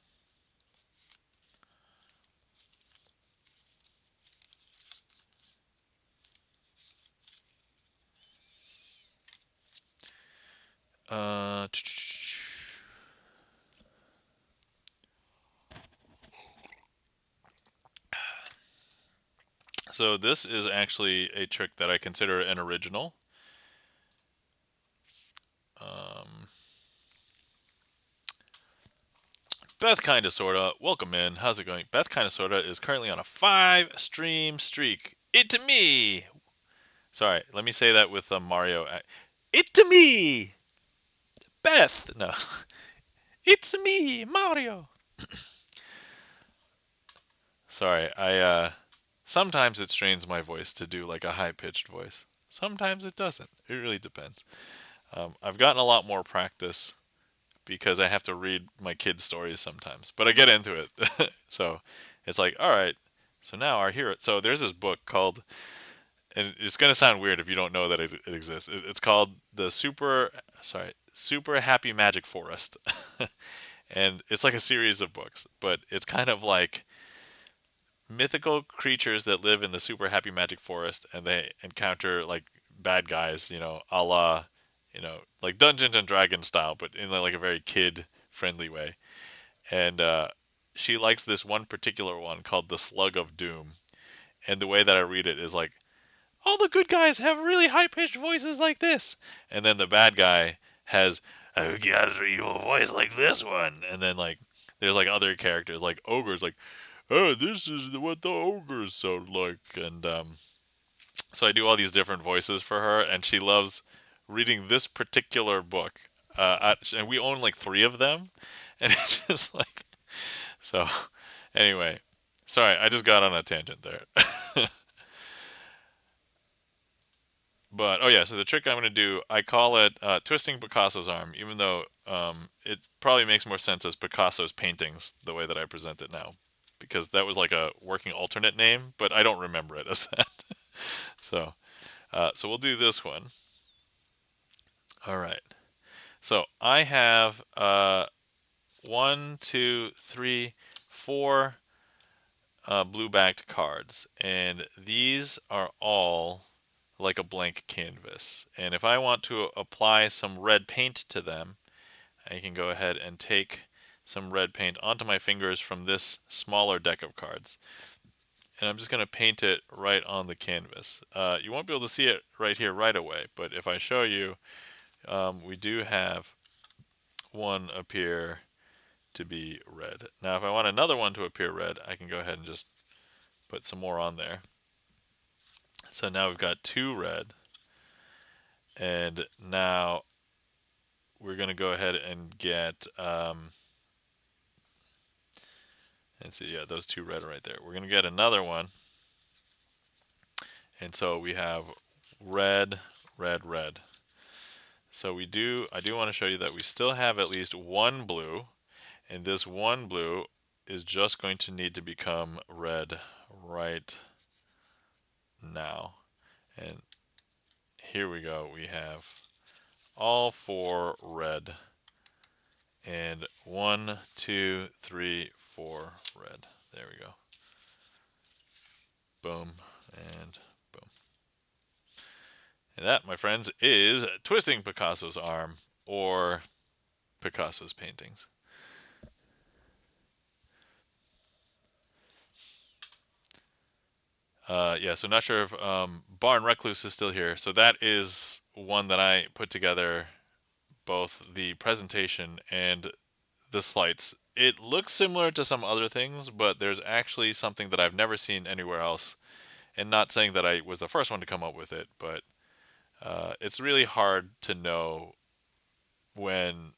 Uh, so this is actually a trick that I consider an original. Um, Beth Kinda Sorta, welcome in. How's it going? Beth Kinda Sorta is currently on a 5-stream streak. It me. Sorry, let me say that with a Mario. It me, Beth. No, it's me, Mario. Sorry, I sometimes it strains my voice to do like a high-pitched voice. Sometimes it doesn't. It really depends. I've gotten a lot more practice because I have to read my kids' stories sometimes, but I get into it. So it's like, all right, so now our hero. So there's this book called, and it's gonna sound weird if you don't know that it exists. It's called the Super Happy Magic Forest, and it's like a series of books, but it's kind of like mythical creatures that live in the super happy magic forest, and they encounter like bad guys, a la, like Dungeons and Dragons style, but in like a very kid friendly way. And she likes this one particular one called the Slug of Doom. And the way that I read it is like, all the good guys have really high pitched voices like this, and then the bad guy has a got an evil voice like this one, and then like there's like other characters like ogres, like, oh, this is what the ogres sound like, and so I do all these different voices for her, and she loves reading this particular book. And we own like three of them, and it's just like so. Anyway, sorry, I just got on a tangent there. But oh yeah, so the trick I'm going to do, I call it twisting Picasso's arm, even though it probably makes more sense as Picasso's paintings the way that I present it now, because that was like a working alternate name, but I don't remember it as that. So we'll do this one. All right. So I have one, two, three, four blue backed cards, and these are all like a blank canvas. And if I want to apply some red paint to them, I can go ahead and take some red paint onto my fingers from this smaller deck of cards. And I'm just going to paint it right on the canvas. You won't be able to see it right here right away, but if I show you, we do have one appear to be red. Now, if I want another one to appear red, I can go ahead and just put some more on there. So now we've got two red, and now we're going to go ahead and get, and see, yeah, those two red are right there. We're going to get another one, and so we have red, red, red. So I do want to show you that we still have at least one blue, and this one blue is just going to need to become red right now. And here we go. We have all four red, and one, two, three, four red. There we go. Boom and boom. And that, my friends, is twisting Picasso's arm, or Picasso's paintings. Yeah, so not sure if Barn Recluse is still here. So that is one that I put together, both the presentation and the slides. It looks similar to some other things, but there's actually something that I've never seen anywhere else. And not saying that I was the first one to come up with it, but it's really hard to know when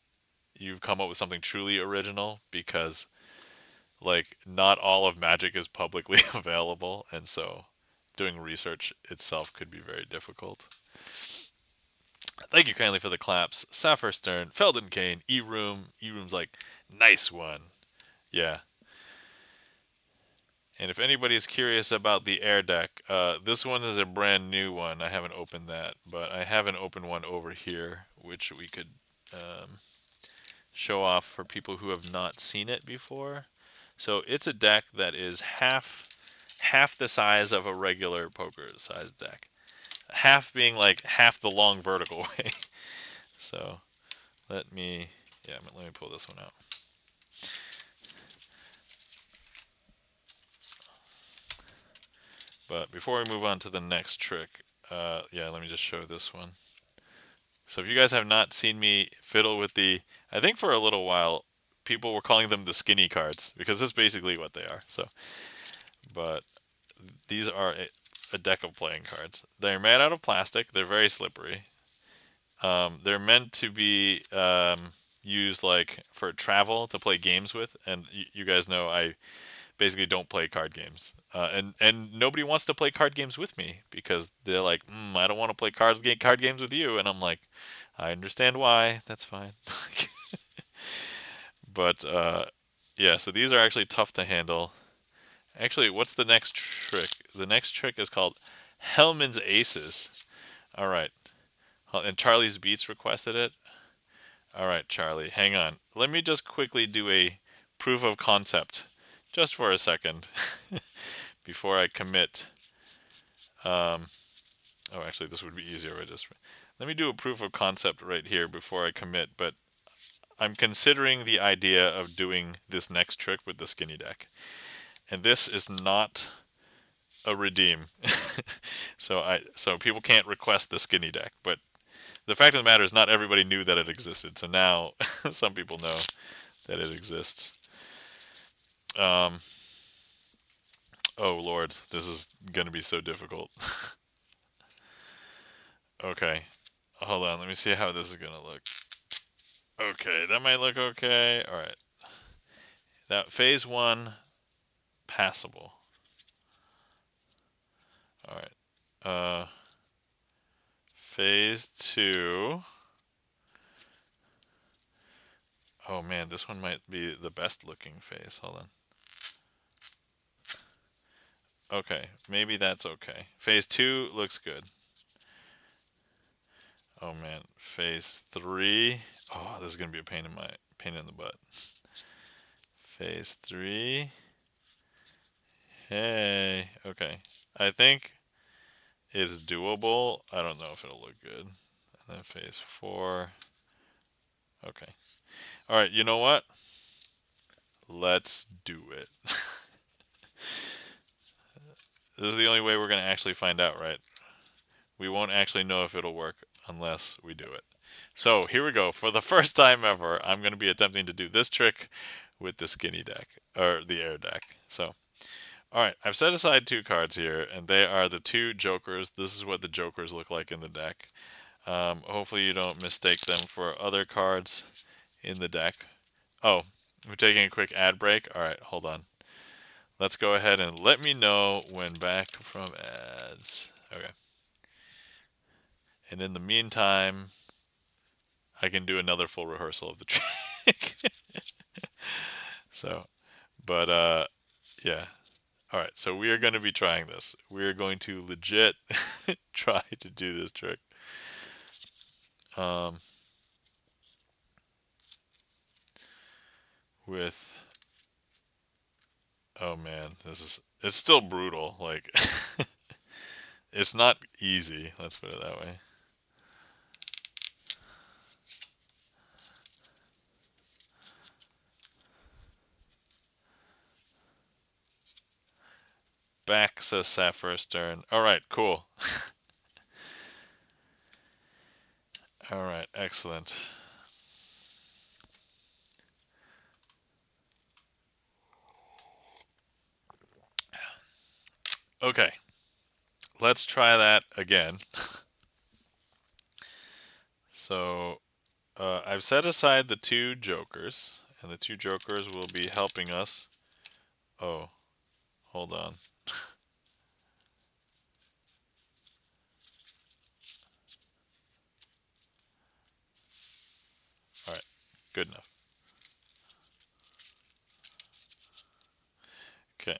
you've come up with something truly original, because like not all of magic is publicly available, and so doing research itself could be very difficult. Thank you kindly for the claps. Sapphire Stern, Felden Kane, E-Room. E-Room's like, nice one. Yeah. And if anybody's curious about the air deck, this one is a brand new one. I haven't opened that, but I have an open one over here, which we could um, show off for people who have not seen it before. So it's a deck that is half the size of a regular poker size deck. Half being like half the long vertical way. So let me, yeah, let me pull this one out. But before we move on to the next trick, yeah, let me just show this one. So if you guys have not seen me fiddle with I think for a little while, people were calling them the skinny cards, because that's basically what they are. So, but these are a deck of playing cards. They're made out of plastic. They're very slippery. They're meant to be used like for travel to play games with, and you guys know I basically don't play card games, and nobody wants to play card games with me, because they're like, I don't want to play card games with you, and I'm like, I understand why. That's fine. But yeah, so these are actually tough to handle. Actually, what's the next trick? The next trick is called Hellman's Aces. All right, and Charlie's Beats requested it. All right, Charlie, hang on. Let me just quickly do a proof of concept, just for a second, before I commit. Um, oh, actually, this would be easier. Let me do a proof of concept right here before I commit. But I'm considering the idea of doing this next trick with the skinny deck, and this is not a redeem. So people can't request the skinny deck, but the fact of the matter is not everybody knew that it existed. So now some people know that it exists. Um, oh Lord, this is gonna be so difficult. Okay, hold on. Let me see how this is gonna look. Okay, that might look okay. All right, that phase one passable. All right, phase two. Oh man, this one might be the best looking phase. Hold on. Okay, maybe that's okay. Phase two looks good. Oh man, phase three. Oh, this is gonna be a pain in the butt. Phase three. Hey, okay. I think is doable. I don't know if it'll look good. And then phase four. Okay. All right. You know what? Let's do it. This is the only way we're gonna actually find out, right? We won't actually know if it'll work unless we do it. So here we go. For the first time ever, I'm going to be attempting to do this trick with the skinny deck, or the air deck. So, alright, I've set aside two cards here, and they are the two jokers. This is what the jokers look like in the deck. Hopefully you don't mistake them for other cards in the deck. Oh, we're taking a quick ad break. Alright, hold on. Let's go ahead and let me know when back from ads. Okay. And in the meantime, I can do another full rehearsal of the trick. So, but yeah. All right. So we are going to be trying this. We are going to legit try to do this trick. Um, with oh man, it's still brutal. Like it's not easy. Let's put it that way. Back says Sapphire Stern. All right. Cool. All right. Excellent. Okay. Let's try that again. So I've set aside the two jokers, and the two jokers will be helping us. Oh, hold on. All right, good enough. Okay.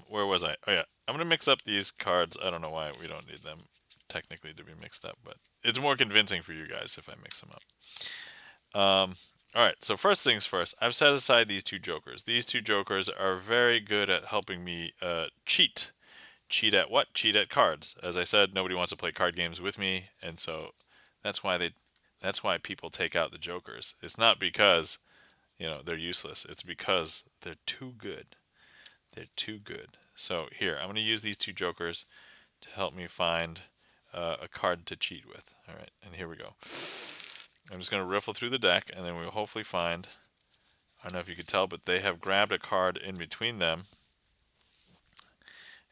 Where was I? Oh yeah, I'm gonna mix up these cards. I don't know why we don't need them technically to be mixed up, but it's more convincing for you guys if I mix them up. All right. So first things first, I've set aside these two jokers. These two jokers are very good at helping me cheat. Cheat at what? Cheat at cards. As I said, nobody wants to play card games with me, and so that's why they that's why people take out the jokers. It's not because, they're useless. It's because they're too good. They're too good. So here, I'm going to use these two jokers to help me find a card to cheat with. All right, and here we go. I'm just going to riffle through the deck, and then we'll hopefully find, I don't know if you could tell, but they have grabbed a card in between them,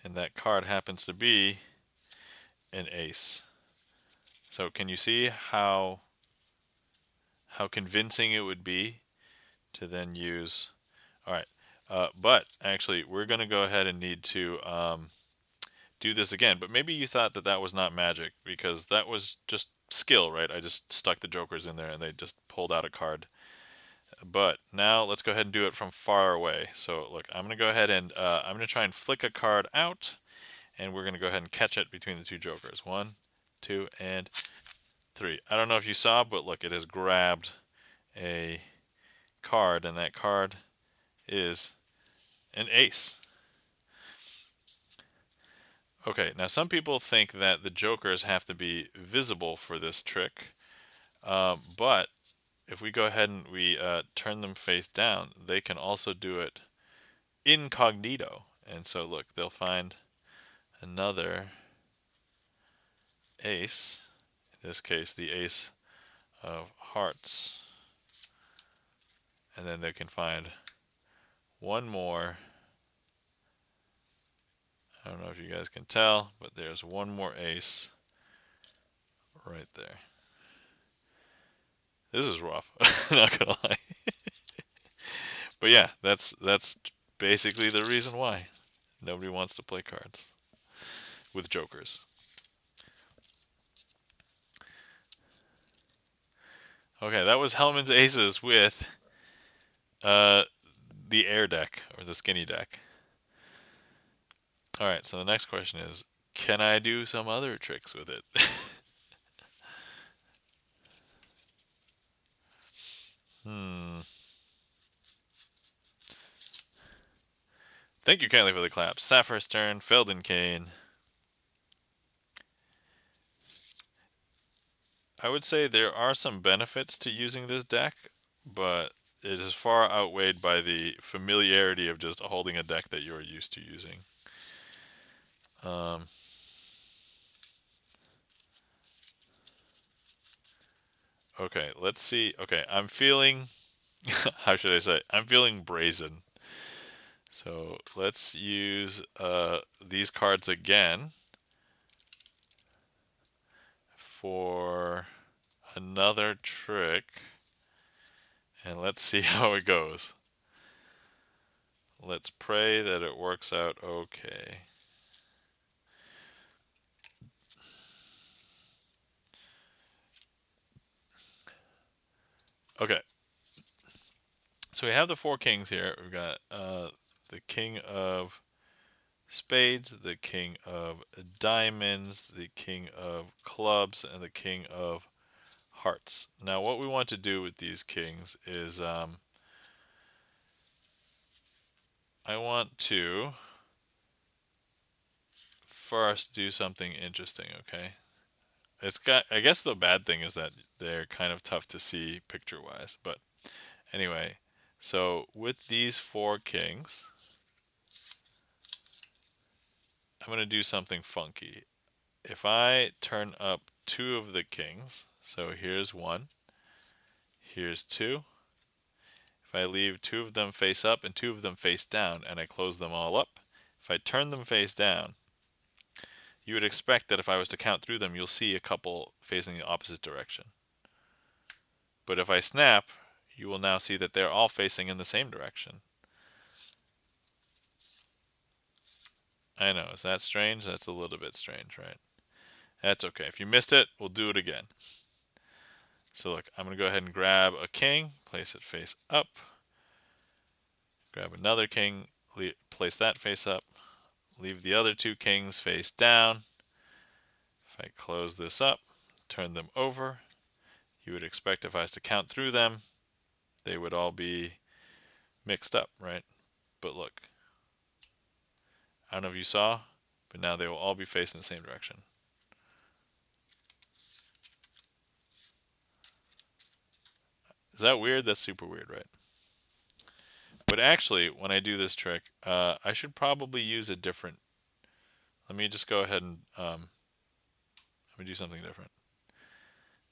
and that card happens to be an ace. So can you see how convincing it would be to then use? All right, but actually, we're going to go ahead and need to do this again. But maybe you thought that that was not magic because that was just skill, right? I just stuck the jokers in there and they just pulled out a card. But now let's go ahead and do it from far away. So look, I'm going to go ahead and I'm going to try and flick a card out, and we're going to go ahead and catch it between the two jokers. One, two, and three. I don't know if you saw, but look, it has grabbed a card, and that card is an ace. Okay, now some people think that the jokers have to be visible for this trick, but if we go ahead and we turn them face down, they can also do it incognito. And so look, they'll find another ace, in this case the ace of hearts, and then they can find one more. I don't know if you guys can tell, but there's one more ace right there. This is rough, not gonna lie. But yeah, that's basically the reason why nobody wants to play cards with jokers. Okay, that was Hellman's Aces with uh, the air deck or the skinny deck. All right, so the next question is, can I do some other tricks with it? hmm. Thank you kindly for the claps. Sapphire's turn, Felden Kane. I would say there are some benefits to using this deck, but it is far outweighed by the familiarity of just holding a deck that you're used to using. Um, okay, let's see. Okay, I'm feeling, how should I say? I'm feeling brazen. So let's use these cards again for another trick, and let's see how it goes. Let's pray that it works out okay. Okay, so we have the four kings here. We've got the king of spades, the king of diamonds, the king of clubs, and the king of hearts. Now, what we want to do with these kings is I want to first do something interesting, okay? It's got, I guess the bad thing is that they're kind of tough to see picture wise, but anyway, so with these four kings, I'm going to do something funky. If I turn up two of the kings, so here's one, here's two. If I leave two of them face up and two of them face down and I close them all up, if I turn them face down, you would expect that if I was to count through them, you'll see a couple facing the opposite direction. But if I snap, you will now see that they're all facing in the same direction. I know, is that strange? That's a little bit strange, right? That's okay. If you missed it, we'll do it again. So look, I'm going to go ahead and grab a king, place it face up. Grab another king, place that face up. Leave the other two kings face down. If I close this up, turn them over, you would expect if I was to count through them, they would all be mixed up, right? But look, I don't know if you saw, but now they will all be facing the same direction. Is that weird? That's super weird, right? But actually, when I do this trick, I should probably use a different. Let me just go ahead and let me do something different.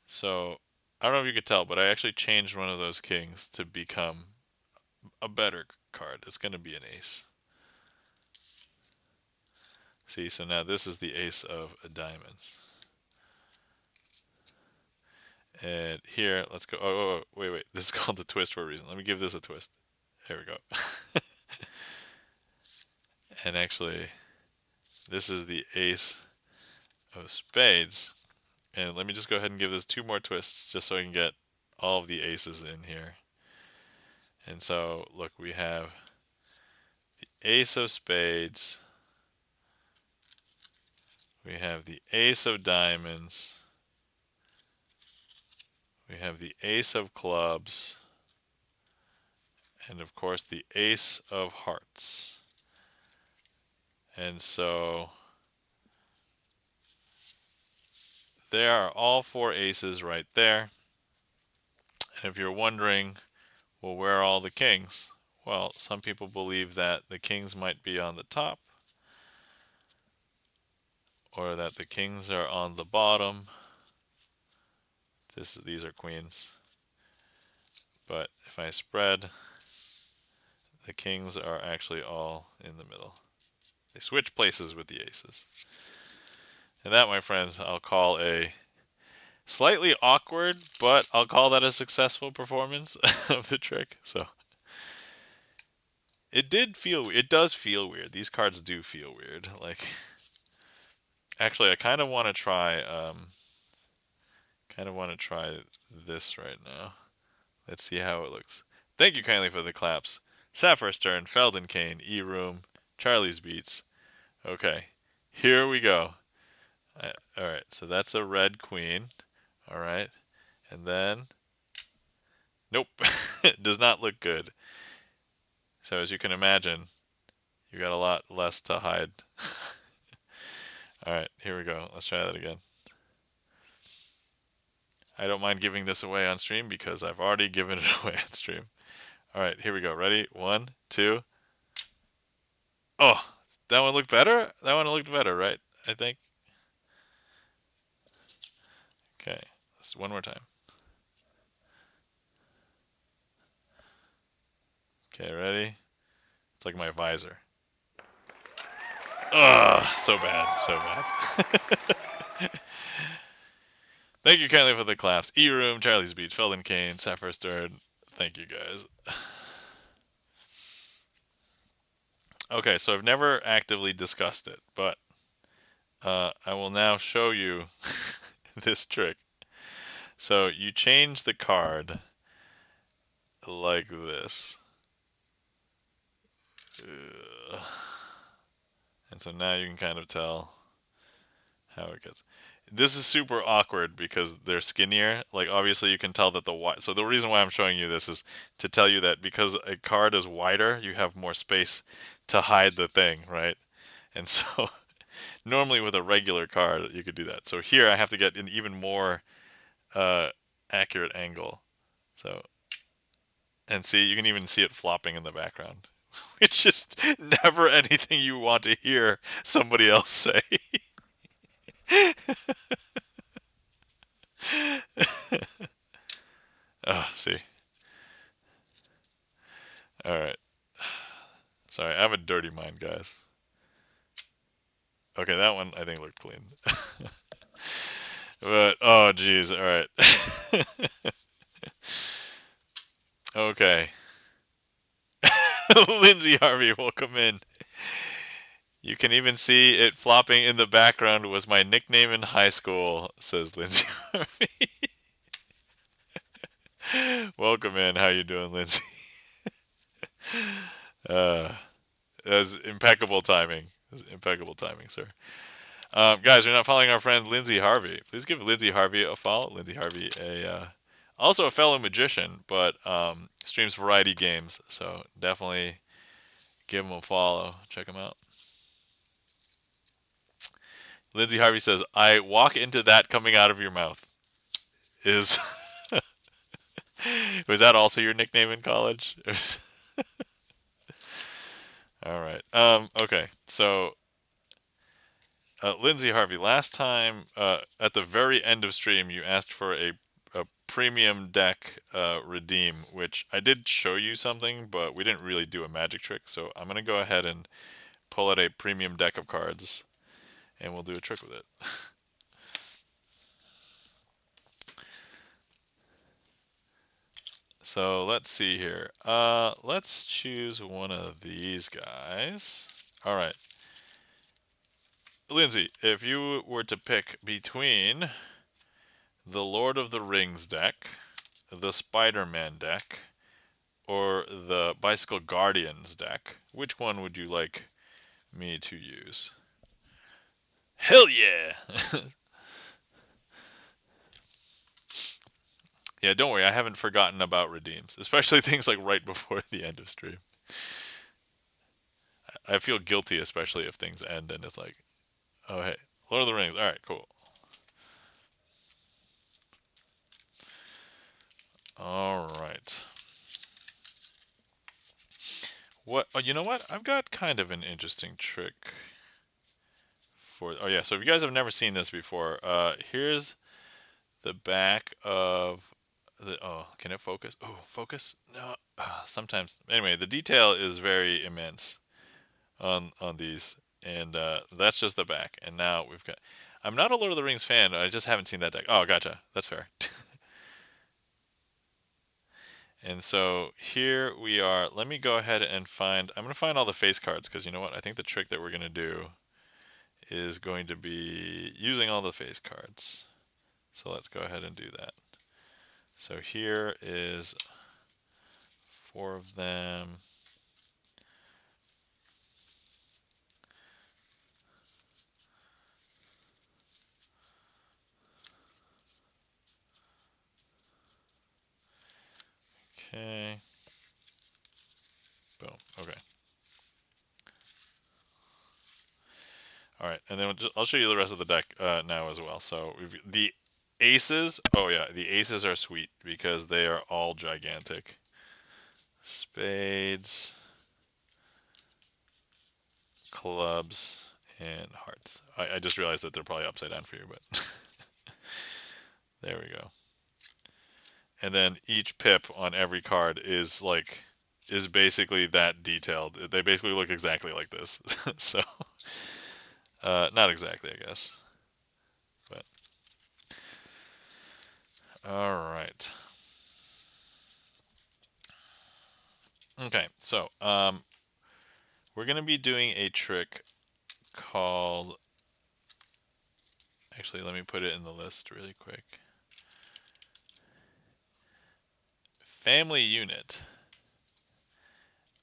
So I don't know if you could tell, but I actually changed one of those kings to become a better card. It's going to be an ace. See, so now this is the ace of diamonds. And here, let's go. Wait. This is called the twist for a reason. Let me give this a twist. There we go. And actually, this is the ace of spades. And let me just go ahead and give this two more twists just so I can get all of the aces in here. And so, look, we have the ace of spades. We have the ace of diamonds. We have the ace of clubs. and of course the ace of hearts. And so there are all four aces right there. And if you're wondering, well, where are all the kings? Well, some people believe that the kings might be on the top, or that the kings are on the bottom. These are queens. But if I spread, the kings are actually all in the middle. They switch places with the aces. And that, my friends, I'll call a slightly awkward, but I'll call that a successful performance of the trick. So it does feel weird. These cards do feel weird. Like, actually, I kind of want to try this right now. Let's see how it looks. Thank you kindly for the claps. Sapphire Stern, Felden Kane, E Room, Charlie's Beats. Okay, here we go. All right, so that's a red queen. All right, and then nope, it does not look good. So as you can imagine, you got a lot less to hide. All right, here we go. Let's try that again. I don't mind giving this away on stream because I've already given it away on stream. All right, here we go. Ready? One, two. Oh, that one looked better? That one looked better, right? I think. Okay, let's one more time. Okay, ready? It's like my visor. Ugh, so bad, so bad. Thank you kindly for the claps. E-Room, Charlie's Beach, Felden Kane, Sapphire Stern. Thank you guys. Okay, so I've never actively discussed it, but I will now show you this trick. So you change the card like this. And so now you can kind of tell how it gets. This is super awkward because they're skinnier. Like, obviously you can tell that the wide. So the reason why I'm showing you this is to tell you that because a card is wider, you have more space to hide the thing, right? And so normally with a regular card you could do that. So here I have to get an even more uh, accurate angle. So, and see, you can even see it flopping in the background. It's just never anything you want to hear somebody else say. Oh, see. All right. Sorry, I have a dirty mind, guys. Okay, that one I think looked clean. But oh geez, all right. Okay. Lindsay Harvey, welcome in. You can even see it flopping in the background was my nickname in high school, says Lindsay Harvey. Welcome in. How you doing, Lindsay? Uh, that's impeccable timing. That's impeccable timing, sir. Guys, you're not following our friend Lindsay Harvey. Please give Lindsay Harvey a follow. Lindsay Harvey, also a fellow magician, but streams variety games. So definitely give him a follow. Check him out. Lindsay Harvey says, "I walk into that coming out of your mouth." Is was that also your nickname in college? All right. Okay. So Lindsay Harvey, last time at the very end of stream, you asked for a premium deck redeem, which I did show you something, but we didn't really do a magic trick. So I'm going to go ahead and pull out a premium deck of cards, and we'll do a trick with it. So let's see here. Let's choose one of these guys. All right. Lindsay, if you were to pick between the Lord of the Rings deck, the Spider-Man deck, or the Bicycle Guardians deck, which one would you like me to use? Hell yeah! Yeah, don't worry, I haven't forgotten about redeems, especially things like right before the end of stream. I feel guilty, especially if things end and it's like, oh hey, Lord of the Rings. All right, cool. All right. What? Oh, you know what? I've got kind of an interesting trick for. Oh yeah. So if you guys have never seen this before, here's the back of the. Oh, can it focus? Oh, focus? No. Sometimes. Anyway, the detail is very immense on these, and that's just the back. And now we've got. I'm not a Lord of the Rings fan. I just haven't seen that deck. Oh, gotcha. That's fair. And so here we are. Let me go ahead and find. I'm going to find all the face cards because you know what? I think the trick that we're going to do is going to be using all the face cards. So let's go ahead and do that. So here is 4 of them. Okay. Boom. Okay. All right, and then I'll show you the rest of the deck now as well. So we've the aces. Oh yeah, the aces are sweet because they are all gigantic. Spades, clubs, and hearts. I just realized that they're probably upside down for you, but there we go. And then each pip on every card is basically that detailed. They basically look exactly like this. So not exactly, I guess. But all right. Okay, so we're gonna be doing a trick called. Actually, let me put it in the list really quick. Family unit.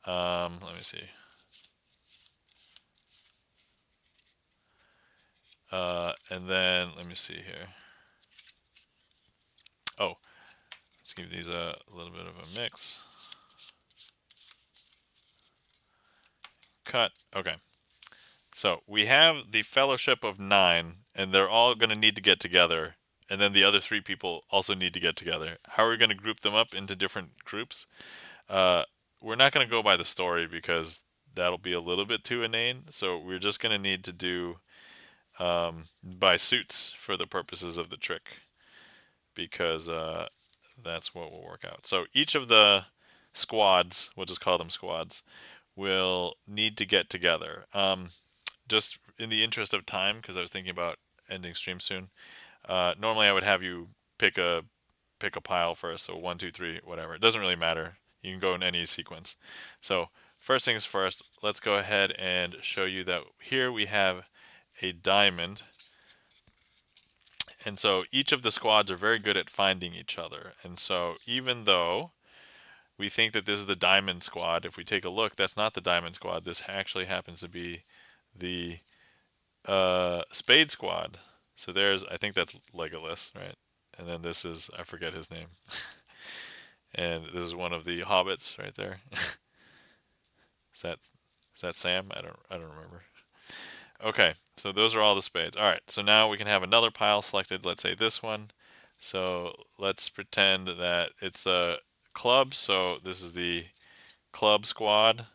Let me see. And then let me see here. Oh, let's give these a little bit of a mix. Cut. Okay. So we have the Fellowship of Nine, and they're all going to need to get together. And then the other 3 people also need to get together. How are we going to group them up into different groups? Uh, we're not going to go by the story because that'll be a little bit too inane. So we're just going to need to do by suits for the purposes of the trick because that's what will work out. So each of the squads, we'll just call them squads, will need to get together. Just in the interest of time, because I was thinking about ending stream soon. Normally, I would have you pick a pile first. So 1, 2, 3, whatever. It doesn't really matter. You can go in any sequence. So first things first, let's go ahead and show you that here we have a diamond. And so each of the squads are very good at finding each other. And so even though we think that this is the diamond squad, if we take a look, that's not the diamond squad. This actually happens to be the Spade Squad. So there's, I think that's Legolas, right? And then this is, I forget his name. And this is one of the hobbits right there. Is that is that Sam? I don't remember. Okay, so those are all the spades. All right, so now we can have another pile selected. Let's say this one. So let's pretend that it's a club. So this is the club squad,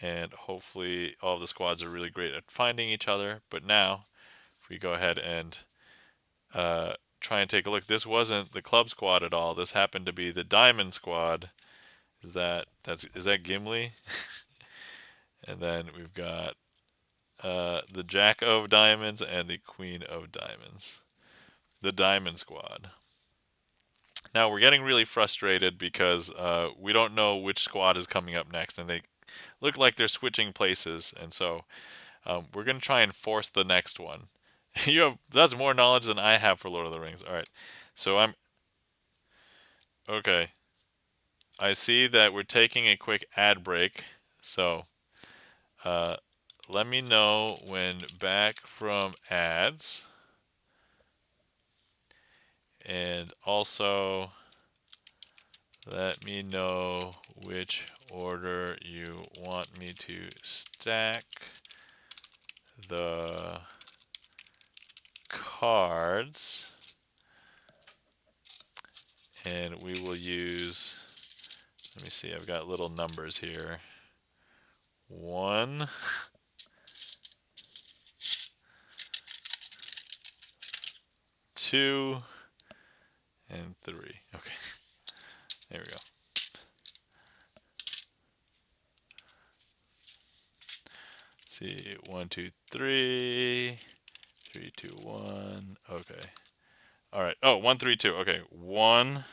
and hopefully all of the squads are really great at finding each other. But now, if we go ahead and try and take a look. This wasn't the club squad at all. This happened to be the diamond squad. Is that Gimli? And then we've got the Jack of Diamonds and the Queen of Diamonds. The Diamond Squad. Now we're getting really frustrated because we don't know which squad is coming up next, and they look like they're switching places. And so we're gonna try and force the next one. That's more knowledge than I have for Lord of the Rings. All right, so I'm okay. I see that we're taking a quick ad break, so uh, let me know when back from ads, and also Let me know which order you want me to stack the cards, and we will use, let me see, I've got little numbers here. 1, 2, and 3. Okay, there we go. See, 1, 2, 3, 3, 2, 1. Okay. All right. Oh, 1, 3, 2. Okay. 1,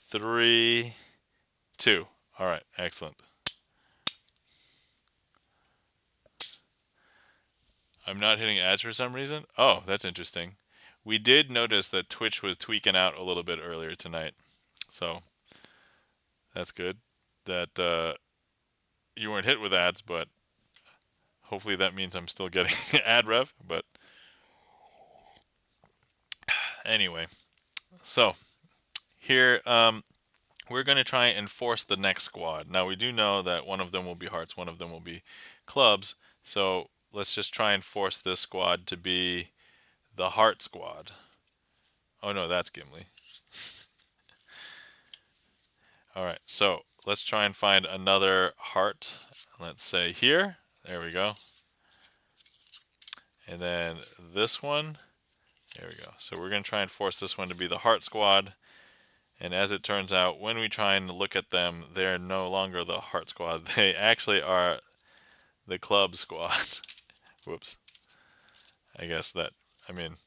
3, 2. All right. Excellent. I'm not hitting ads for some reason. Oh, that's interesting. We did notice that Twitch was tweaking out a little bit earlier tonight. So that's good that you weren't hit with ads, but hopefully that means I'm still getting ad rev. But anyway, so here we're going to try and force the next squad. Now we do know that one of them will be hearts, one of them will be clubs. So let's just try and force this squad to be the heart squad. Oh no, that's Gimli. All right, so let's try and find another heart. Let's say here. There we go. And then this one. There we go. So we're going to try and force this one to be the heart squad. And as it turns out, when we try and look at them, they're no longer the heart squad. They actually are the club squad. Whoops. I guess that, I mean,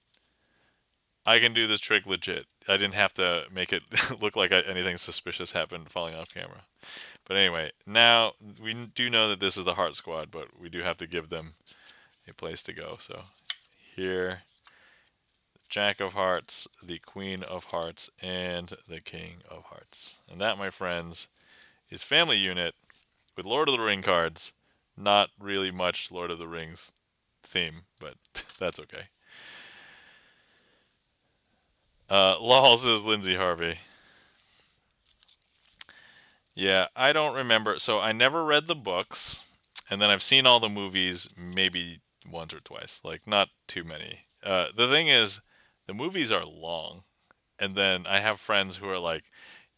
I can do this trick legit. I didn't have to make it look like anything suspicious happened falling off camera. But anyway, now we do know that this is the heart squad, but we do have to give them a place to go. So here, Jack of Hearts, the Queen of Hearts, and the King of Hearts. And that, my friends, is Family Unit with Lord of the Ring cards. Not really much Lord of the Rings theme, but that's okay. Lol, says Lindsay Harvey. Yeah, I don't remember. So I never read the books, and then I've seen all the movies maybe once or twice, like not too many. The thing is, the movies are long, and then I have friends who are like,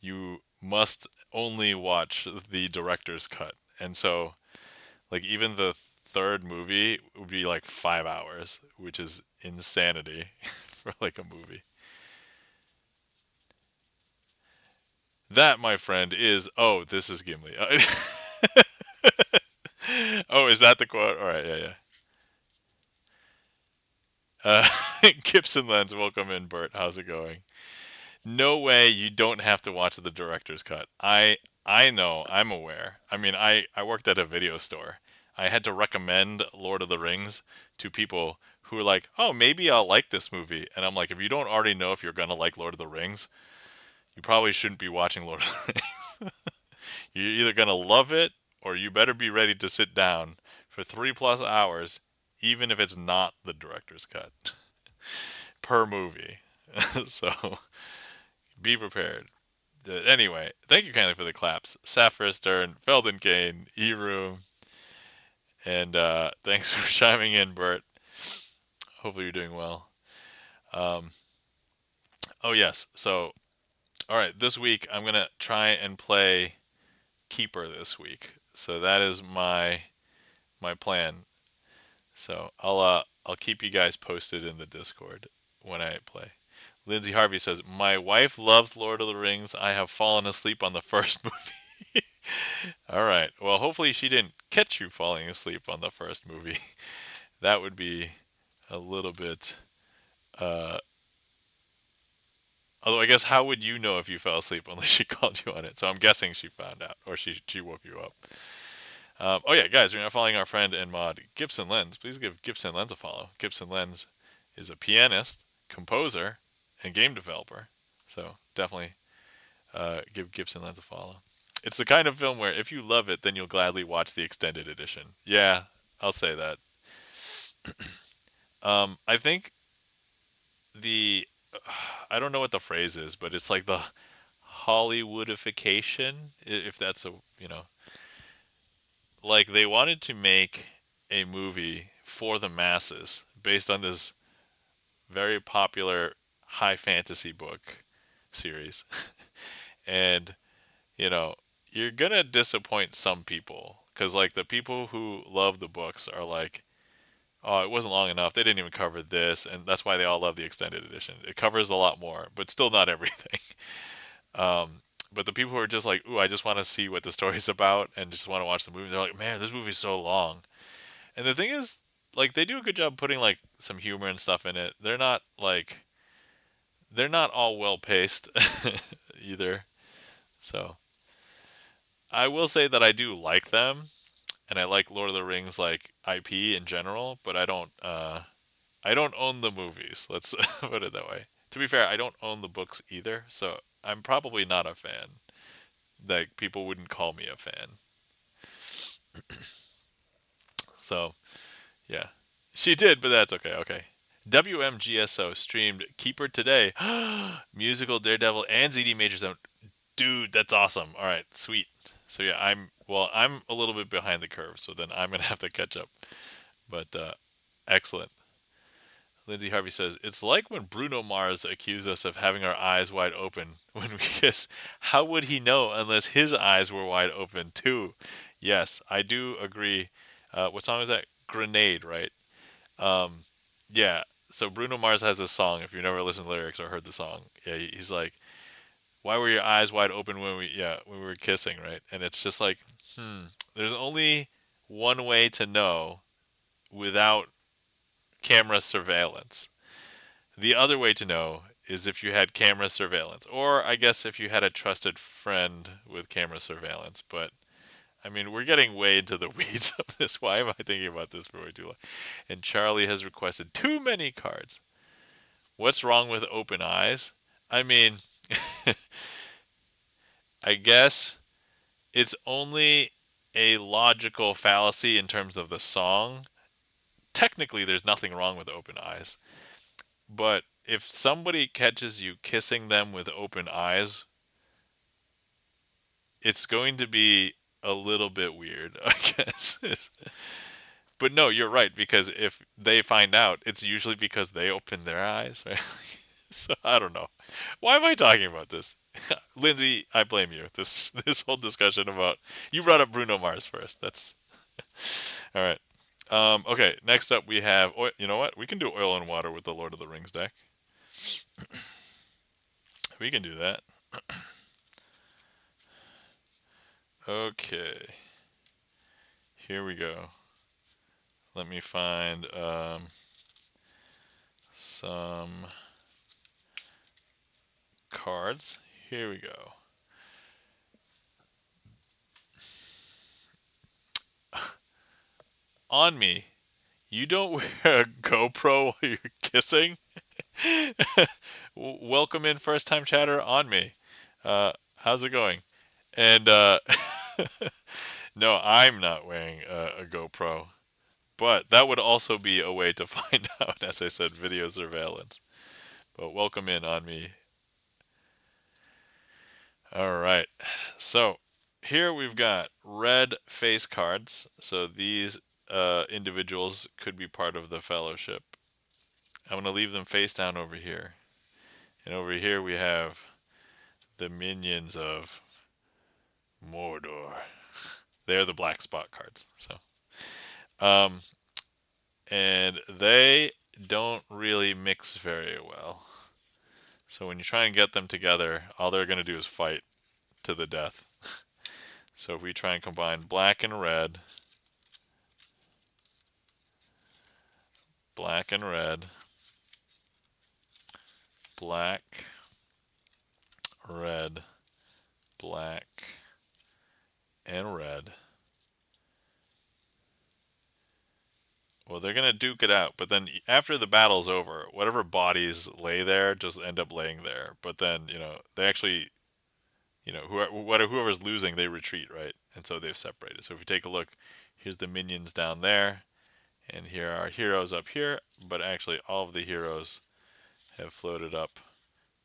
you must only watch the director's cut, and so like even the third movie would be like 5 hours, which is insanity for like a movie. That, my friend, is oh, this is Gimli. Oh, is that the quote? All right, yeah, yeah. Gibson Lens, welcome in, Bert. How's it going? No way, you don't have to watch the director's cut. I know, I'm aware. I mean, I worked at a video store. I had to recommend Lord of the Rings to people who were like, "Oh, maybe I'll like this movie." And I'm like, "If you don't already know if you're gonna like Lord of the Rings, you probably shouldn't be watching Lord of the Rings. You're either gonna love it or you better be ready to sit down for 3+ hours, even if it's not the director's cut per movie." So be prepared. Anyway, thank you kindly for the claps. Sapphire Stern, Felden Kane, E-Room, and thanks for chiming in, Bert. Hopefully you're doing well. Um, oh, yes. So, all right, this week I'm going to try and play Keeper this week. So that is my plan. So I'll keep you guys posted in the Discord when I play. Lindsay Harvey says, "My wife loves Lord of the Rings. I have fallen asleep on the first movie." All right. Well, hopefully she didn't catch you falling asleep on the first movie. That would be a little bit. Uh, Although I guess how would you know if you fell asleep unless she called you on it? So I'm guessing she found out, or she woke you up. Oh yeah, guys, you're not following our friend and mod Gibson Lens. Please give Gibson Lens a follow. Gibson Lens is a pianist, composer, and game developer. So definitely give Gibson Lens a follow. It's the kind of film where if you love it, then you'll gladly watch the extended edition. Yeah, I'll say that. I think the I don't know what the phrase is, but it's like the Hollywoodification, if that's a, you know, like they wanted to make a movie for the masses based on this very popular high fantasy book series. And, you know, you're gonna disappoint some people because, like, the people who love the books are like, oh, it wasn't long enough. They didn't even cover this, and that's why they all love the extended edition. It covers a lot more, but still not everything. Um, but the people who are just like, ooh, I just want to see what the story's about and just want to watch the movie, they're like, man, this movie's so long. And the thing is, like, they do a good job putting like some humor and stuff in it. They're not all well paced either. So I will say that I do like them, and I like Lord of the Rings like IP in general, but I don't own the movies. Let's put it that way. To be fair, I don't own the books either, so I'm probably not a fan. Like people wouldn't call me a fan. So yeah, she did, but that's okay. Okay. WMGSO streamed Keeper today. Musical Daredevil and ZD Major Zone. Dude, that's awesome. All right, sweet. So yeah, I'm a little bit behind the curve, so then I'm gonna have to catch up. But excellent. Lindsay Harvey says, it's like when Bruno Mars accused us of having our eyes wide open when we kiss. How would he know unless his eyes were wide open, too? Yes, I do agree. What song is that? Grenade, right? Um, yeah. So Bruno Mars has this song. If you've never listened to lyrics or heard the song, yeah, he's like, "Why were your eyes wide open when we were kissing, right?" And it's just like, there's only one way to know without camera surveillance. The other way to know is if you had camera surveillance, or I guess if you had a trusted friend with camera surveillance. But I mean, we're getting way into the weeds of this. Why am I thinking about this for way too long? And Charlie has requested too many cards. What's wrong with open eyes? I mean, I guess it's only a logical fallacy in terms of the song. Technically, there's nothing wrong with open eyes. But if somebody catches you kissing them with open eyes, it's going to be a little bit weird, I guess. But no, you're right, because if they find out, it's usually because they opened their eyes, right? So I don't know. Why am I talking about this? Lindsay, I blame you. This whole discussion about you brought up Bruno Mars first. That's all right. Okay, next up we have oil. You know what? We can do oil and water with the Lord of the Rings deck. We can do that. Okay, here we go. Let me find some cards. Here we go. On me. You don't wear a GoPro while you're kissing? Welcome in first time chatter on me. How's it going? And no, I'm not wearing a GoPro, but that would also be a way to find out, as I said, video surveillance. But welcome in on me. All right. So here we've got red face cards. So these individuals could be part of the fellowship. I'm going to leave them face down over here. And over here we have the minions of Mordor. They're the black spot cards. So, um, and they don't really mix very well. So when you try and get them together, all they're going to do is fight to the death. So if we try and combine black and red, black, red, black, and red. Well, they're gonna duke it out, but then after the battle's over, whatever bodies lay there just end up laying there. But then they actually whoever's losing they retreat, right? And so they've separated. So if you take a look, here's the minions down there, and here are heroes up here. But actually, all of the heroes have floated up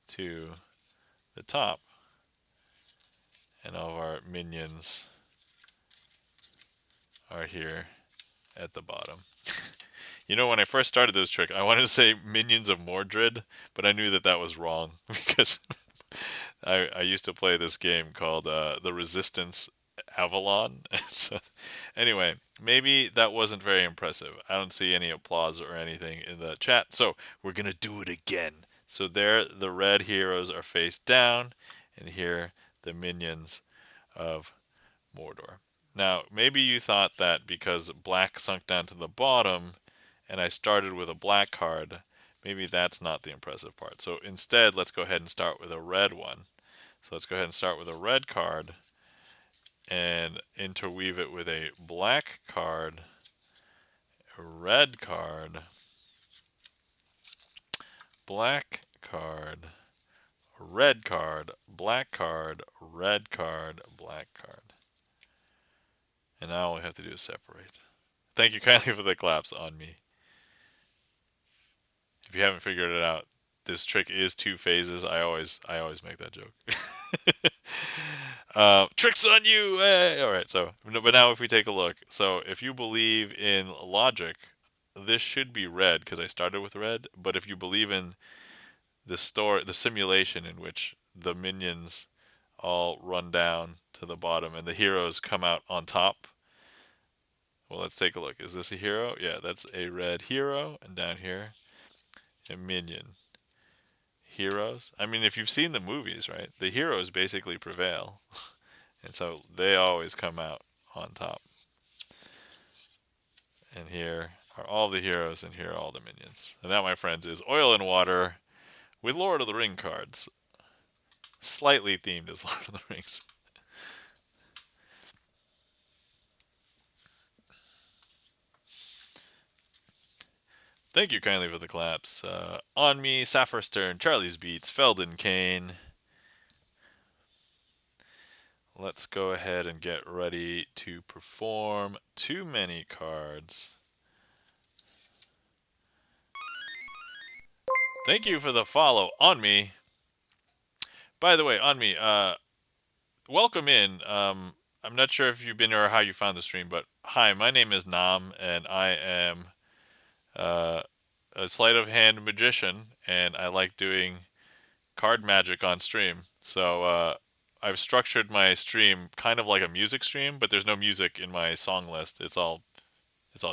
to the top. and all of our minions are here at the bottom. You know, when I first started this trick, I wanted to say minions of Mordred, but I knew that that was wrong because I used to play this game called The Resistance Avalon. So, anyway, maybe that wasn't very impressive. I don't see any applause or anything in the chat, so we're gonna do it again. So there, the red heroes are face down, and here the minions of Mordor. Now, maybe you thought that because black sunk down to the bottom and I started with a black card, maybe that's not the impressive part. So instead, let's go ahead and start with a red one. So let's go ahead and start with a red card and interweave it with a black card, a red card, black card, red card, black card, red card, black card. And now all we have to do is separate. Thank you kindly for the claps on me. If you haven't figured it out, this trick is two phases. I always make that joke. Tricks on you! Hey! All right. So, but now if we take a look, so if you believe in logic, this should be red because I started with red. But if you believe in the simulation in which the minions all run down to the bottom and the heroes come out on top. Well, let's take a look. Is this a hero? Yeah, that's a red hero. And down here, a minion. Heroes. I mean, if you've seen the movies, right? The heroes basically prevail. And so they always come out on top. And here are all the heroes, and here are all the minions. And that, my friends, is Oil and Water with Lord of the Ring cards. Slightly themed as Lord of the Rings. Thank you kindly for the claps. On Me, Sapphire Stern, Charlie's Beats, Feldon Kane. Let's go ahead and get ready to perform Too Many Cards. Thank you for the follow, On Me. By the way, On Me, welcome in. I'm not sure if you've been here or how you found the stream, but hi, my name is Nam, and I am uh, a sleight of hand magician, and I like doing card magic on stream. So I've structured my stream kind of like a music stream, but there's no music in my song list. It's all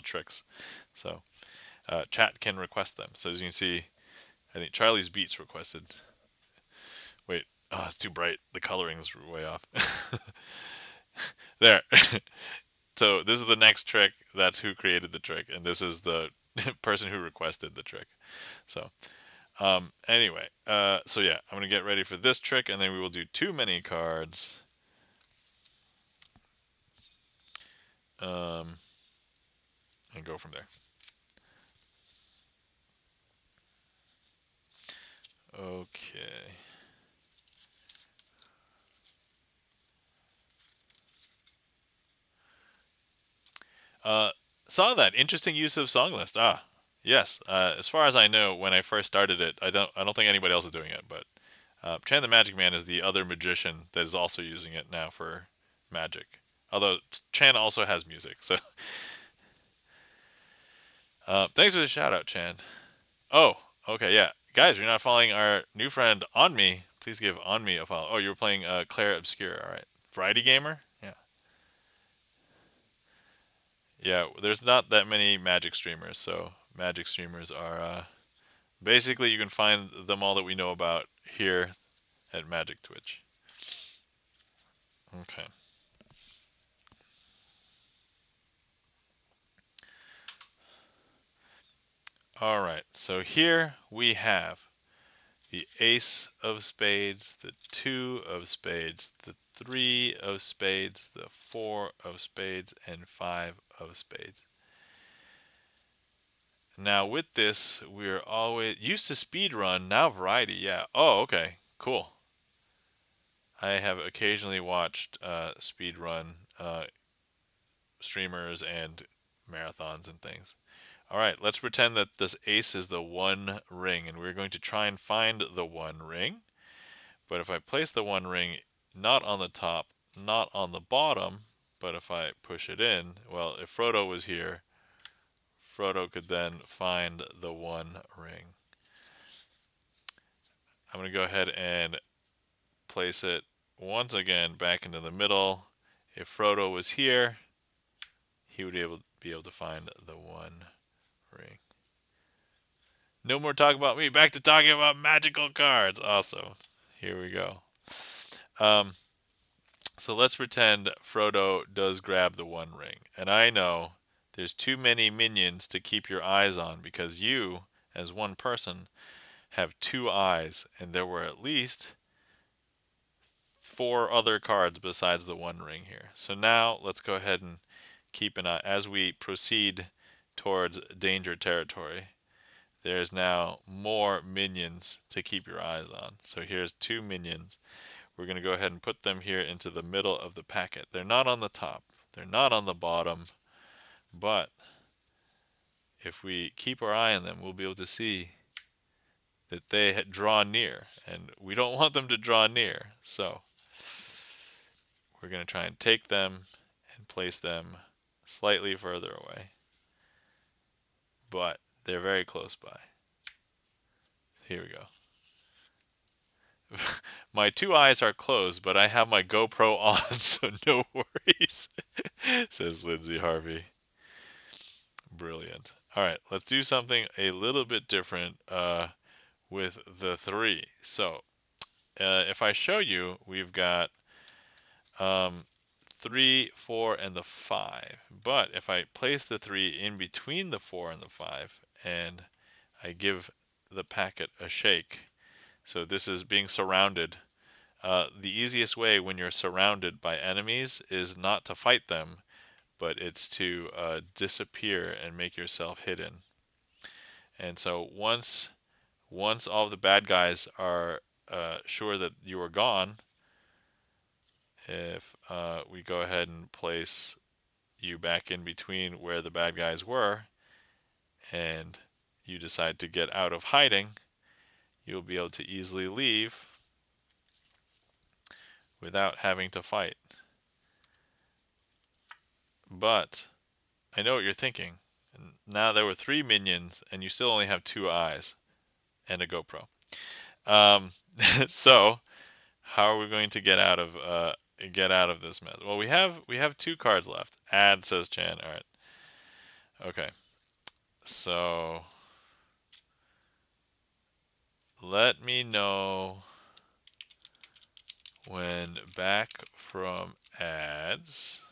tricks. So chat can request them. So as you can see, I think Charlie's Beats requested. Wait, oh, it's too bright. The coloring's way off. There. So this is the next trick. That's who created the trick, and this is the person who requested the trick. So anyway, so yeah, I'm gonna get ready for this trick, and then we will do too many cards. Um, and go from there. Okay. Uh, saw that interesting use of Songlist. Ah, yes. As far as I know, when I first started it, I don't think anybody else is doing it, but Chan the Magic Man is the other magician that is also using it now for magic. Although Chan also has music, so thanks for the shout out, Chan. Oh, okay, yeah, guys, you're not following our new friend On Me. Please give On Me a follow. Oh, you were playing Claire Obscure. All right, Variety Gamer. Yeah, yeah. There's not that many Magic streamers, so Magic streamers are basically you can find them all that we know about here at Magic Twitch. Okay. All right. So here we have the ace of spades, the two of spades, the three of spades, the four of spades, and five of spades. Now with this, we're always used to speed run, now variety. Yeah. Oh, okay. Cool. I have occasionally watched speed run streamers and marathons and things. All right, let's pretend that this ace is the one ring, and we're going to try and find the one ring. But if I place the one ring not on the top, not on the bottom, but if I push it in, well, if Frodo was here, Frodo could then find the One Ring. I'm going to go ahead and place it once again back into the middle. If Frodo was here, he would be able to find the One Ring. No more talk about me. Back to talking about magical cards. Awesome. Here we go. Um, so let's pretend Frodo does grab the One Ring. And I know there's too many minions to keep your eyes on because you, as one person, have two eyes. And there were at least four other cards besides the One Ring here. So now let's go ahead and keep an eye as we proceed towards danger territory. There's now more minions to keep your eyes on. So here's two minions. We're going to go ahead and put them here into the middle of the packet. They're not on the top. They're not on the bottom. But if we keep our eye on them, we'll be able to see that they draw near. And we don't want them to draw near. So we're going to try and take them and place them slightly further away. But they're very close by. Here we go. My two eyes are closed, but I have my GoPro on, so no worries, says Lindsay Harvey. Brilliant. All right, let's do something a little bit different with the three. So if I show you, we've got um, 3, 4, and the 5. But if I place the 3 in between the 4 and the 5, and I give the packet a shake, so this is being surrounded. The easiest way when you're surrounded by enemies is not to fight them, but it's to disappear and make yourself hidden. And so once all the bad guys are sure that you are gone, if we go ahead and place you back in between where the bad guys were, and you decide to get out of hiding, you'll be able to easily leave without having to fight. But I know what you're thinking. Now there were 3 minions, and you still only have 2 eyes and a GoPro. Um, so how are we going to get out of this mess? Well, we have 2 cards left. Add, says Chan. All right. Okay. So let me know when back from ads.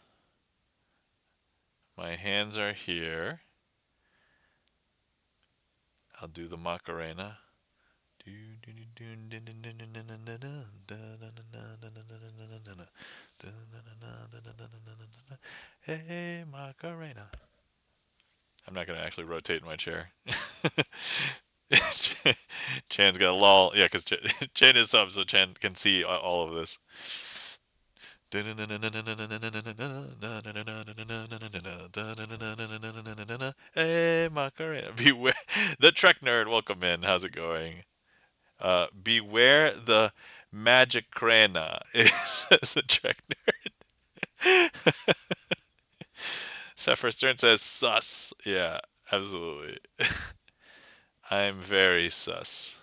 My hands are here. I'll do the Macarena. Hey, Macarena. I'm not going to actually rotate my chair. Chan's got a lull. Yeah, because Chan is sub, so Chan can see all of this. Hey, Macarena. Beware. The Trek Nerd, welcome in. How's it going? Beware the magic crana, says the Trek Nerd. Sephiroth Stern says sus. Yeah, absolutely. I'm very sus.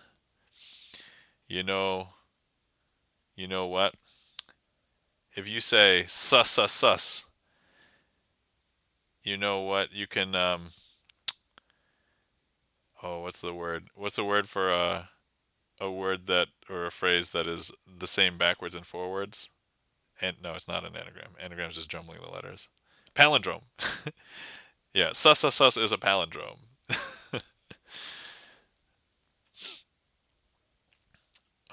You know, you know what? If you say sus sus sus, you know what? You can oh, what's the word? What's the word for a word that or a phrase that is the same backwards and forwards? And no, it's not an anagram. Anagram is just jumbling the letters. Palindrome. Yeah, sus sus sus is a palindrome.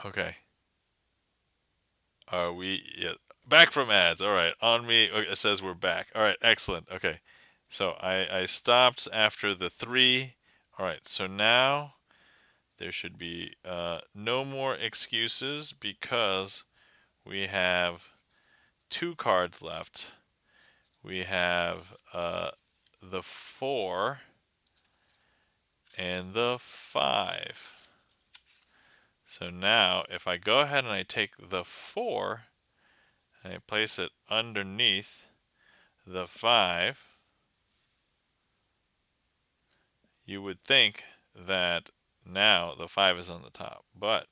Okay. Are we yeah, back from ads? All right. On me. Okay, it says we're back. All right. Excellent. Okay. So I stopped after the 3. All right. So now there should be no more excuses because we have 2 cards left. We have the 4 and the 5. So now if I go ahead and I take the 4, and I place it underneath the 5, you would think that now the 5 is on the top. But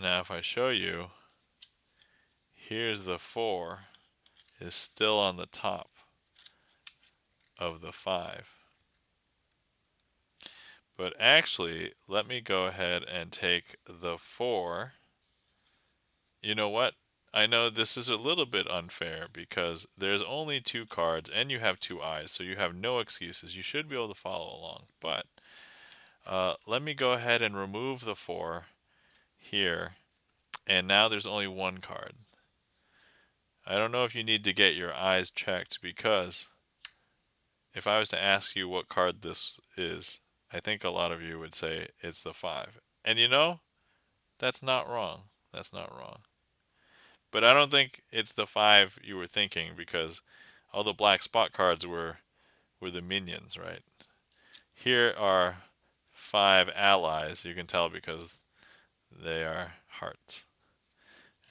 now if I show you, here's the 4 is still on the top of the 5. But actually, let me go ahead and take the 4. You know what? I know this is a little bit unfair because there's only 2 cards and you have 2 eyes, so you have no excuses. You should be able to follow along. But let me go ahead and remove the 4 here, and now there's only 1 card. I don't know if you need to get your eyes checked, because if I was to ask you what card this is, I think a lot of you would say it's the 5. And you know, that's not wrong. That's not wrong. But I don't think it's the 5 you were thinking, because all the black spot cards were the minions, right? Here are 5 allies. You can tell because they are hearts.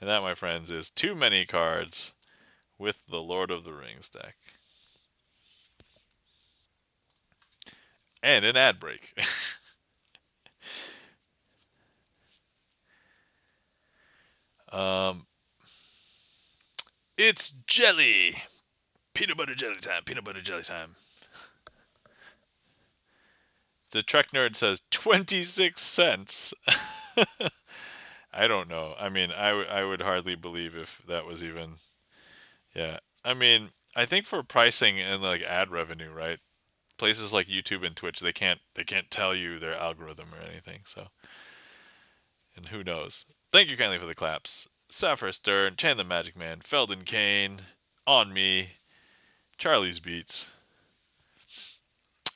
And that, my friends, is too many cards with the Lord of the Rings deck. And an ad break. um, it's jelly! Peanut butter jelly time, peanut butter jelly time. The Trek Nerd says 26 cents. I don't know. I mean, I would hardly believe if that was even. Yeah. I mean, I think for pricing and like ad revenue, right? Places like YouTube and Twitch, they can't tell you their algorithm or anything. So, and who knows? Thank you kindly for the claps. Sapphire Stern, Chan the Magic Man, Feldon Kane, On Me, Charlie's Beats.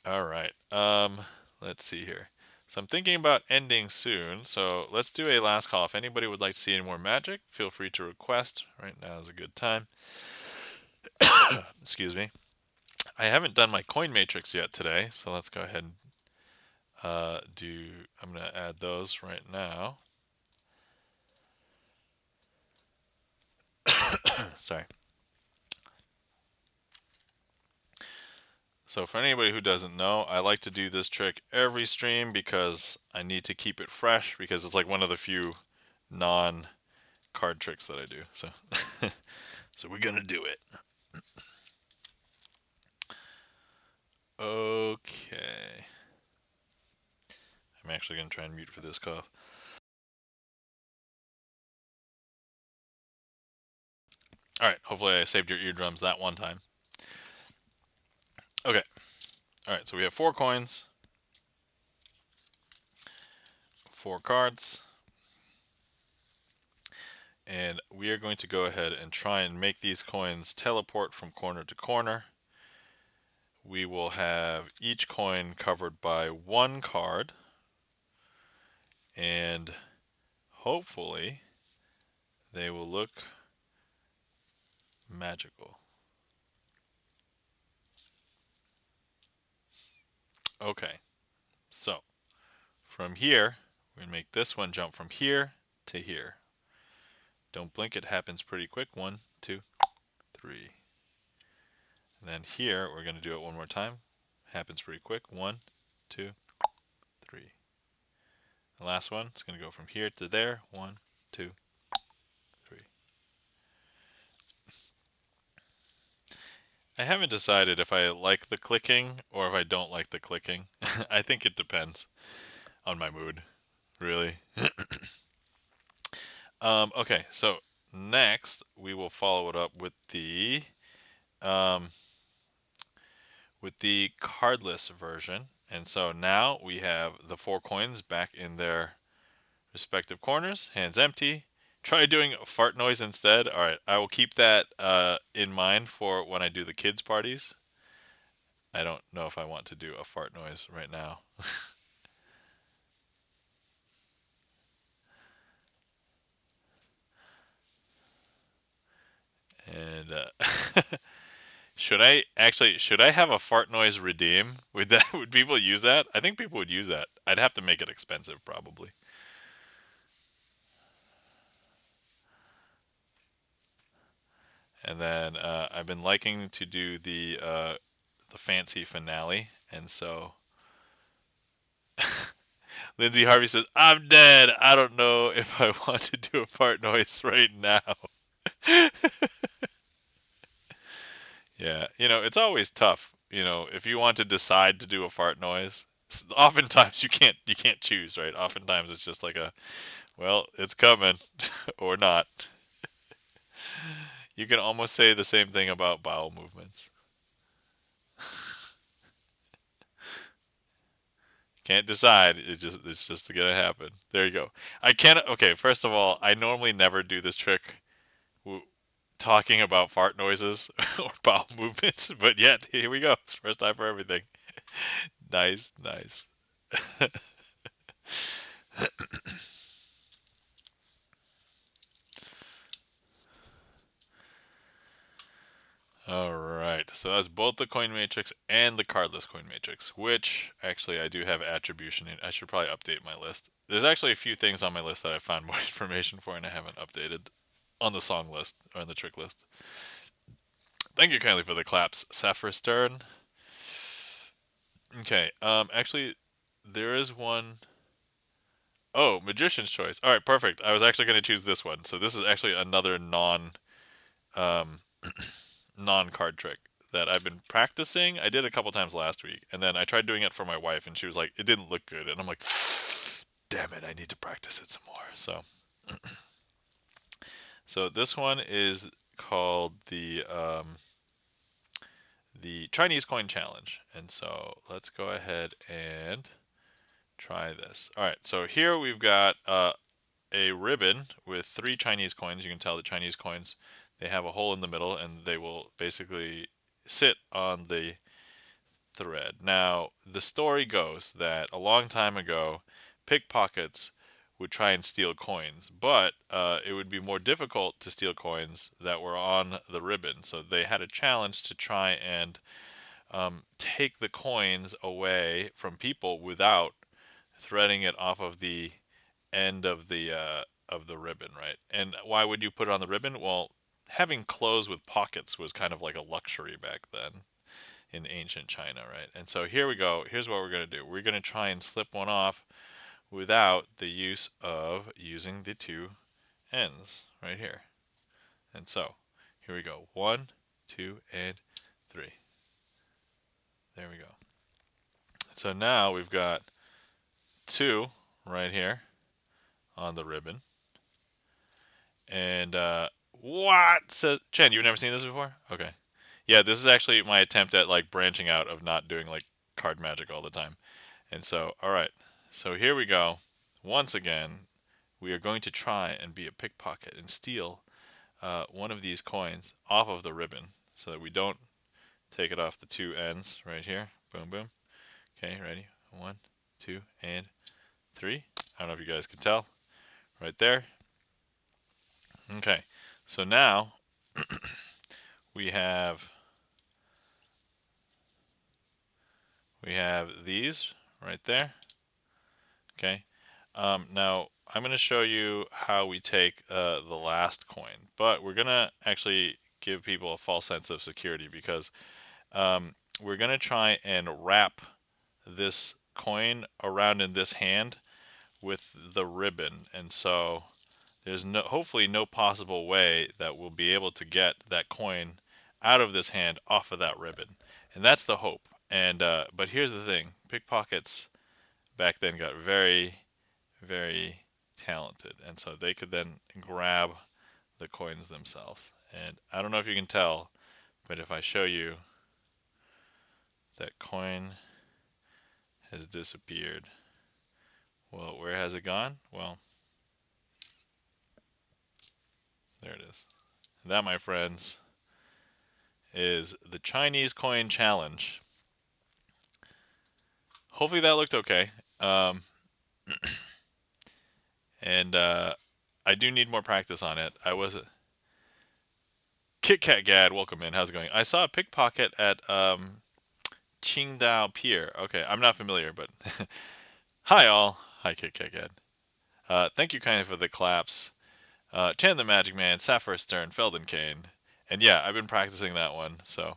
All right. Let's see here. So I'm thinking about ending soon. So let's do a last call. If anybody would like to see any more magic, feel free to request. Right now is a good time. Excuse me. I haven't done my coin matrix yet today, so let's go ahead and do. I'm going to add those right now. Sorry. So for anybody who doesn't know, I like to do this trick every stream because I need to keep it fresh, because it's like one of the few non card tricks that I do. So so we're going to do it. Okay. I'm actually going to try and mute for this cough. All right, hopefully I saved your eardrums that one time. Okay. All right, so we have 4 coins, 4 cards, and we are going to go ahead and try and make these coins teleport from corner to corner. We will have each coin covered by 1 card, and hopefully they will look magical. Okay, so from here, we're going to make this one jump from here to here. Don't blink, it happens pretty quick. 1, 2, 3. And then here, we're going to do it one more time. Happens pretty quick. 1, 2, 3. The last one, it's going to go from here to there. 1, 2, 3. I haven't decided if I like the clicking or if I don't like the clicking. I think it depends on my mood, really. Okay, so next we will follow it up um, with the cardless version. And so now we have the 4 coins back in their respective corners, hands empty. Try doing a fart noise instead. All right, I will keep that in mind for when I do the kids' parties. I don't know if I want to do a fart noise right now. And should I have a fart noise redeem? Would people use that? I think people would use that. I'd have to make it expensive probably. And then I've been liking to do the fancy finale, and so Lindsay Harvey says, "I'm dead. I don't know if I want to do a fart noise right now." Yeah, it's always tough. If you want to decide to do a fart noise, oftentimes you can't choose, right? Oftentimes it's just like well, it's coming or not. You can almost say the same thing about bowel movements. Can't decide. It's just gonna happen. There you go. I can't. Okay, first of all, I normally never do this trick w- talking about fart noises or bowel movements, but yet here we go. It's first time for everything. Nice, nice. All right. So that's both the coin matrix and the cardless coin matrix, which actually I do have attribution in. I should probably update my list. There's actually a few things on my list that I found more information for and I haven't updated on the song list or on the trick list. Thank you kindly for the claps, Sapphire Stern. Okay. Actually, there is one. Oh, Magician's Choice. All right, perfect. I was actually going to choose this one. So this is actually another um, non-card trick that I've been practicing. I did a couple times last week, and then I tried doing it for my wife, and she was like, "It didn't look good," and I'm like, "Damn it, I need to practice it some more." So this one is called the Chinese coin challenge, and so let's go ahead and try this. All right, so here we've got a ribbon with three Chinese coins. You can tell the Chinese coins, they have a hole in the middle, and they will basically sit on the thread. Now, the story goes that a long time ago, pickpockets would try and steal coins, but it would be more difficult to steal coins that were on the ribbon. So they had a challenge to try and take the coins away from people without threading it off of the end of the ribbon, right? And why would you put it on the ribbon? Well, having clothes with pockets was kind of like a luxury back then in ancient China, right? And so here we go. Here's what we're going to do. We're going to try and slip one off without the use of using the two ends right here. And so here we go. One, two, and three. There we go. So now we've got two right here on the ribbon. And what? So, Chen, you've never seen this before? Okay. Yeah, this is actually my attempt at like branching out of not doing like card magic all the time. And so, all right. So here we go. Once again, we are going to try and be a pickpocket and steal one of these coins off of the ribbon so that we don't take it off the two ends right here. Boom, boom. Okay, ready? One, two, and three. I don't know if you guys can tell. Right there. Okay. So now we have we have these right there. Okay. Now I'm going to show you how we take the last coin, but we're going to actually give people a false sense of security because we're going to try and wrap this coin around in this hand with the ribbon, and so there's hopefully no possible way that we'll be able to get that coin out of this hand off of that ribbon, and that's the hope. And but here's the thing: pickpockets back then got very, very talented, and so they could then grab the coins themselves. And I don't know if you can tell, but if I show you, that coin has disappeared. Well, where has it gone? Well, there it is. That, my friends, is the Chinese coin challenge. Hopefully that looked okay. Um, and I do need more practice on it. I was Kit Kat Gad, welcome in. How's it going? I saw a pickpocket at Qingdao Pier. Okay, I'm not familiar, but hi all. Hi Kit Kat Gad. Thank you kindly for the claps. Chan the Magic Man, Sapphire Stern, Felden Kane, And yeah, I've been practicing that one, so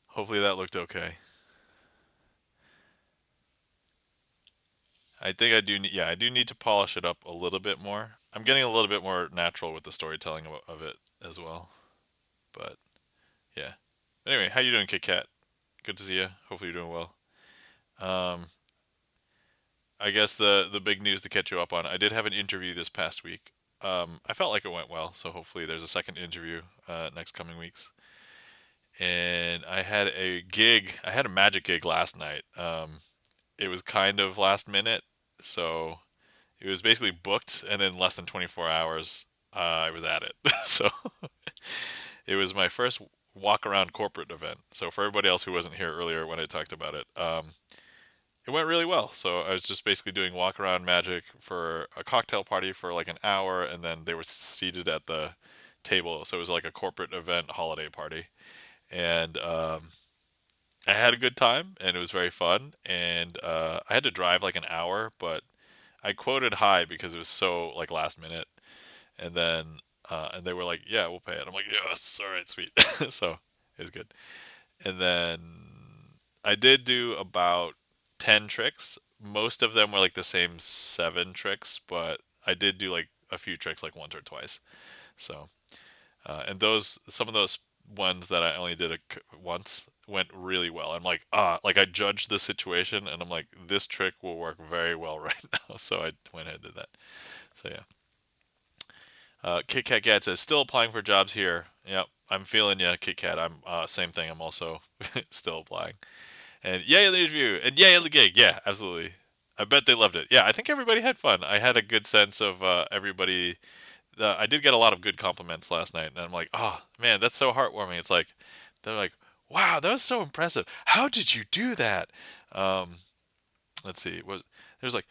hopefully that looked okay. I think I do. Yeah, I do need to polish it up a little bit more. I'm getting a little bit more natural with the storytelling of it as well. But yeah. Anyway, how you doing, Kit Kat? Good to see you. Hopefully you're doing well. Um, I guess the big news to catch you up on. I did have an interview this past week. I felt like it went well, so hopefully there's a second interview next coming weeks. And I had a gig. I had a magic gig last night. It was kind of last minute, so it was basically booked, and in less than 24 hours, I was at it. So it was my first walk around corporate event. So for everybody else who wasn't here earlier when I talked about it, it went really well. So I was just basically doing walk around magic for a cocktail party for like an hour, and then they were seated at the table. So it was like a corporate event holiday party, and I had a good time, and it was very fun. And I had to drive like an hour, but I quoted high because it was so like last minute, and then and they were like, "Yeah, we'll pay it." I'm like, "Yes, all right, sweet." So it was good. And then I did do about 10 tricks. Most of them were like the same 7 tricks, but I did do like a few tricks like once or twice. So and those some of those ones that I only did once went really well. I'm like, like I judged the situation, and I'm like, this trick will work very well right now. So I went ahead and did that. So yeah. Kit Kat Gat says, still applying for jobs here. Yep, I'm feeling you, Kit Kat. I'm same thing. I'm also still applying. And yay the interview, and yay the gig. Yeah, absolutely. I bet they loved it. Yeah, I think everybody had fun. I had a good sense of everybody. I did get a lot of good compliments last night, and I'm like, oh man, that's so heartwarming. It's like they're like, wow, that was so impressive. How did you do that? Um, let's see. Was there's like,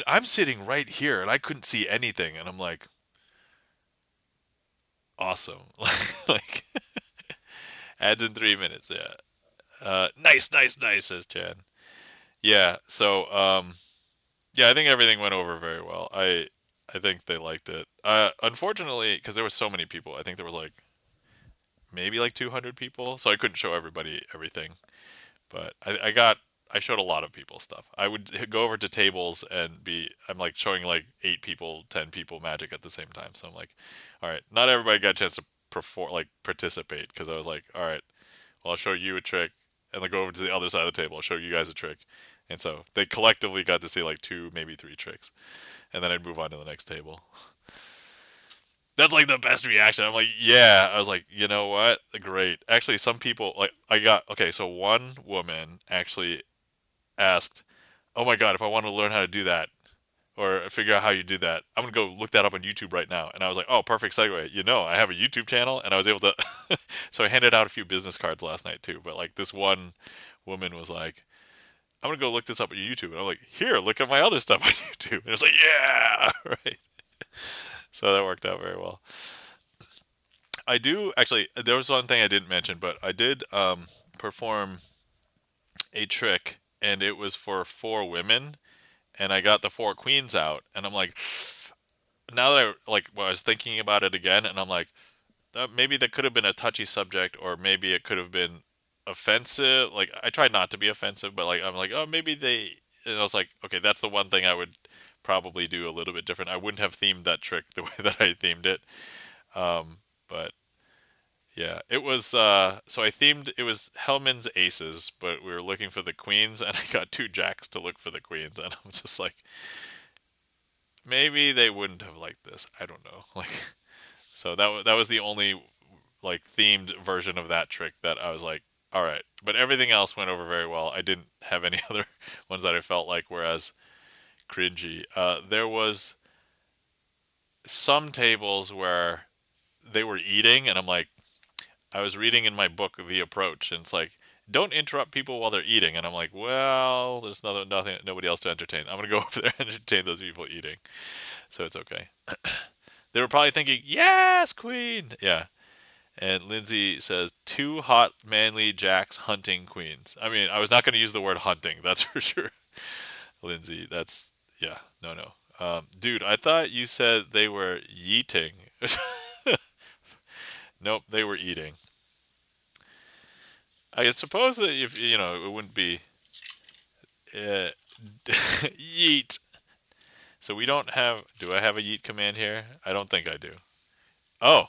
I'm sitting right here, and I couldn't see anything, and I'm like, awesome. Like ads in 3 minutes. Yeah. Nice, nice, nice, says Chan. Yeah. So, yeah, I think everything went over very well. I think they liked it. Unfortunately, because there was so many people, I think there was like maybe like 200 people, so I couldn't show everybody everything. But I showed a lot of people stuff. I would go over to tables and I'm like showing like 8 people, 10 people magic at the same time. So I'm like, all right, not everybody got a chance to perform, like participate, because I was like, all right, well, I'll show you a trick, and then go over to the other side of the table. I'll show you guys a trick, and so they collectively got to see like 2, maybe 3 tricks, and then I'd move on to the next table. That's like the best reaction. I'm like, yeah. I was like, you know what? Great. Actually, some people like I got okay. So one woman actually asked, "Oh my god, if I want to learn how to do that or figure out how you do that, I'm gonna go look that up on YouTube right now." And I was like, "Oh, perfect segue. I have a YouTube channel," and I was able to. So I handed out a few business cards last night too. But like this one woman was like, "I'm gonna go look this up on YouTube," and I'm like, "Here, look at my other stuff on YouTube." And it's like, "Yeah, right." So that worked out very well. I do actually. There was one thing I didn't mention, but I did perform a trick, and it was for 4 women, and I got the 4 queens out, and I'm like, now that I was thinking about it again, and I'm like, maybe that could have been a touchy subject, or maybe it could have been offensive. Like I tried not to be offensive, but like I'm like, oh, maybe they. And I was like, okay, that's the one thing I would probably do a little bit different. I wouldn't have themed that trick the way that I themed it. But yeah, it was. So I themed it was Hellman's aces, but we were looking for the queens, and I got 2 jacks to look for the queens, and I'm just like, maybe they wouldn't have liked this. I don't know. Like, so that was the only like themed version of that trick that I was like, all right. But everything else went over very well. I didn't have any other ones that I felt like whereas cringy. There was some tables where they were eating, and I'm like, I was reading in my book The Approach, and it's like, don't interrupt people while they're eating. And I'm like, well, there's nothing, nobody else to entertain. I'm gonna go over there and entertain those people eating, so it's okay. They were probably thinking, yes, queen. Yeah. And Lindsay says, 2 hot, manly jacks hunting queens. I mean, I was not going to use the word hunting, that's for sure. Lindsay, that's, yeah, no, no. Dude, I thought you said they were yeeting. Nope, they were eating. I suppose that if it wouldn't be uh, yeet. So we don't have. Do I have a yeet command here? I don't think I do. Oh,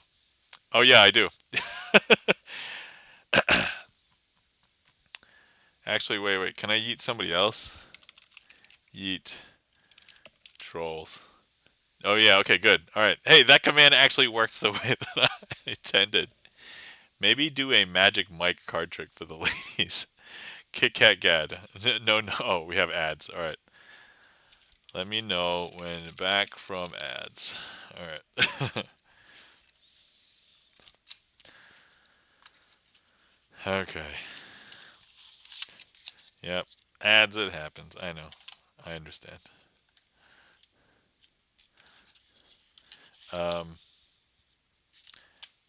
oh yeah, I do. Actually, wait. Can I yeet somebody else? Yeet trolls. Oh yeah, okay, good. All right. Hey, that command actually works the way that I intended. Maybe do a magic mic card trick for the ladies. Kit Kat Gad. No, no. Oh, we have ads. All right. Let me know when back from ads. All right. Okay. Yep. Ads, it happens. I know. I understand. Um,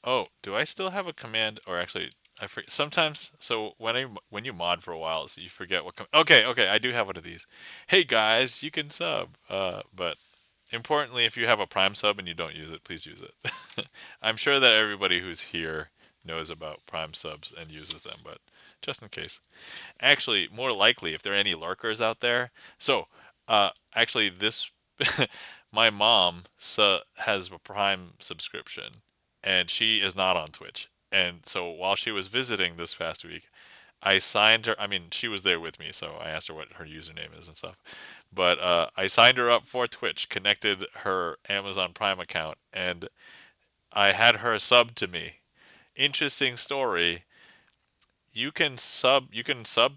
oh, do I still have a command? Or actually, I forget. Sometimes, so when you mod for a while, so you forget what. Okay, I do have one of these. Hey guys, you can sub. But importantly, if you have a Prime sub and you don't use it, please use it. I'm sure that everybody who's here knows about Prime subs and uses them, but just in case. Actually, more likely, if there are any lurkers out there. So, actually, this my mom has a Prime subscription, and she is not on Twitch. And so, while she was visiting this past week, I signed her. I mean, she was there with me, so I asked her what her username is and stuff. But I signed her up for Twitch, connected her Amazon Prime account, and I had her sub to me. Interesting story. You can sub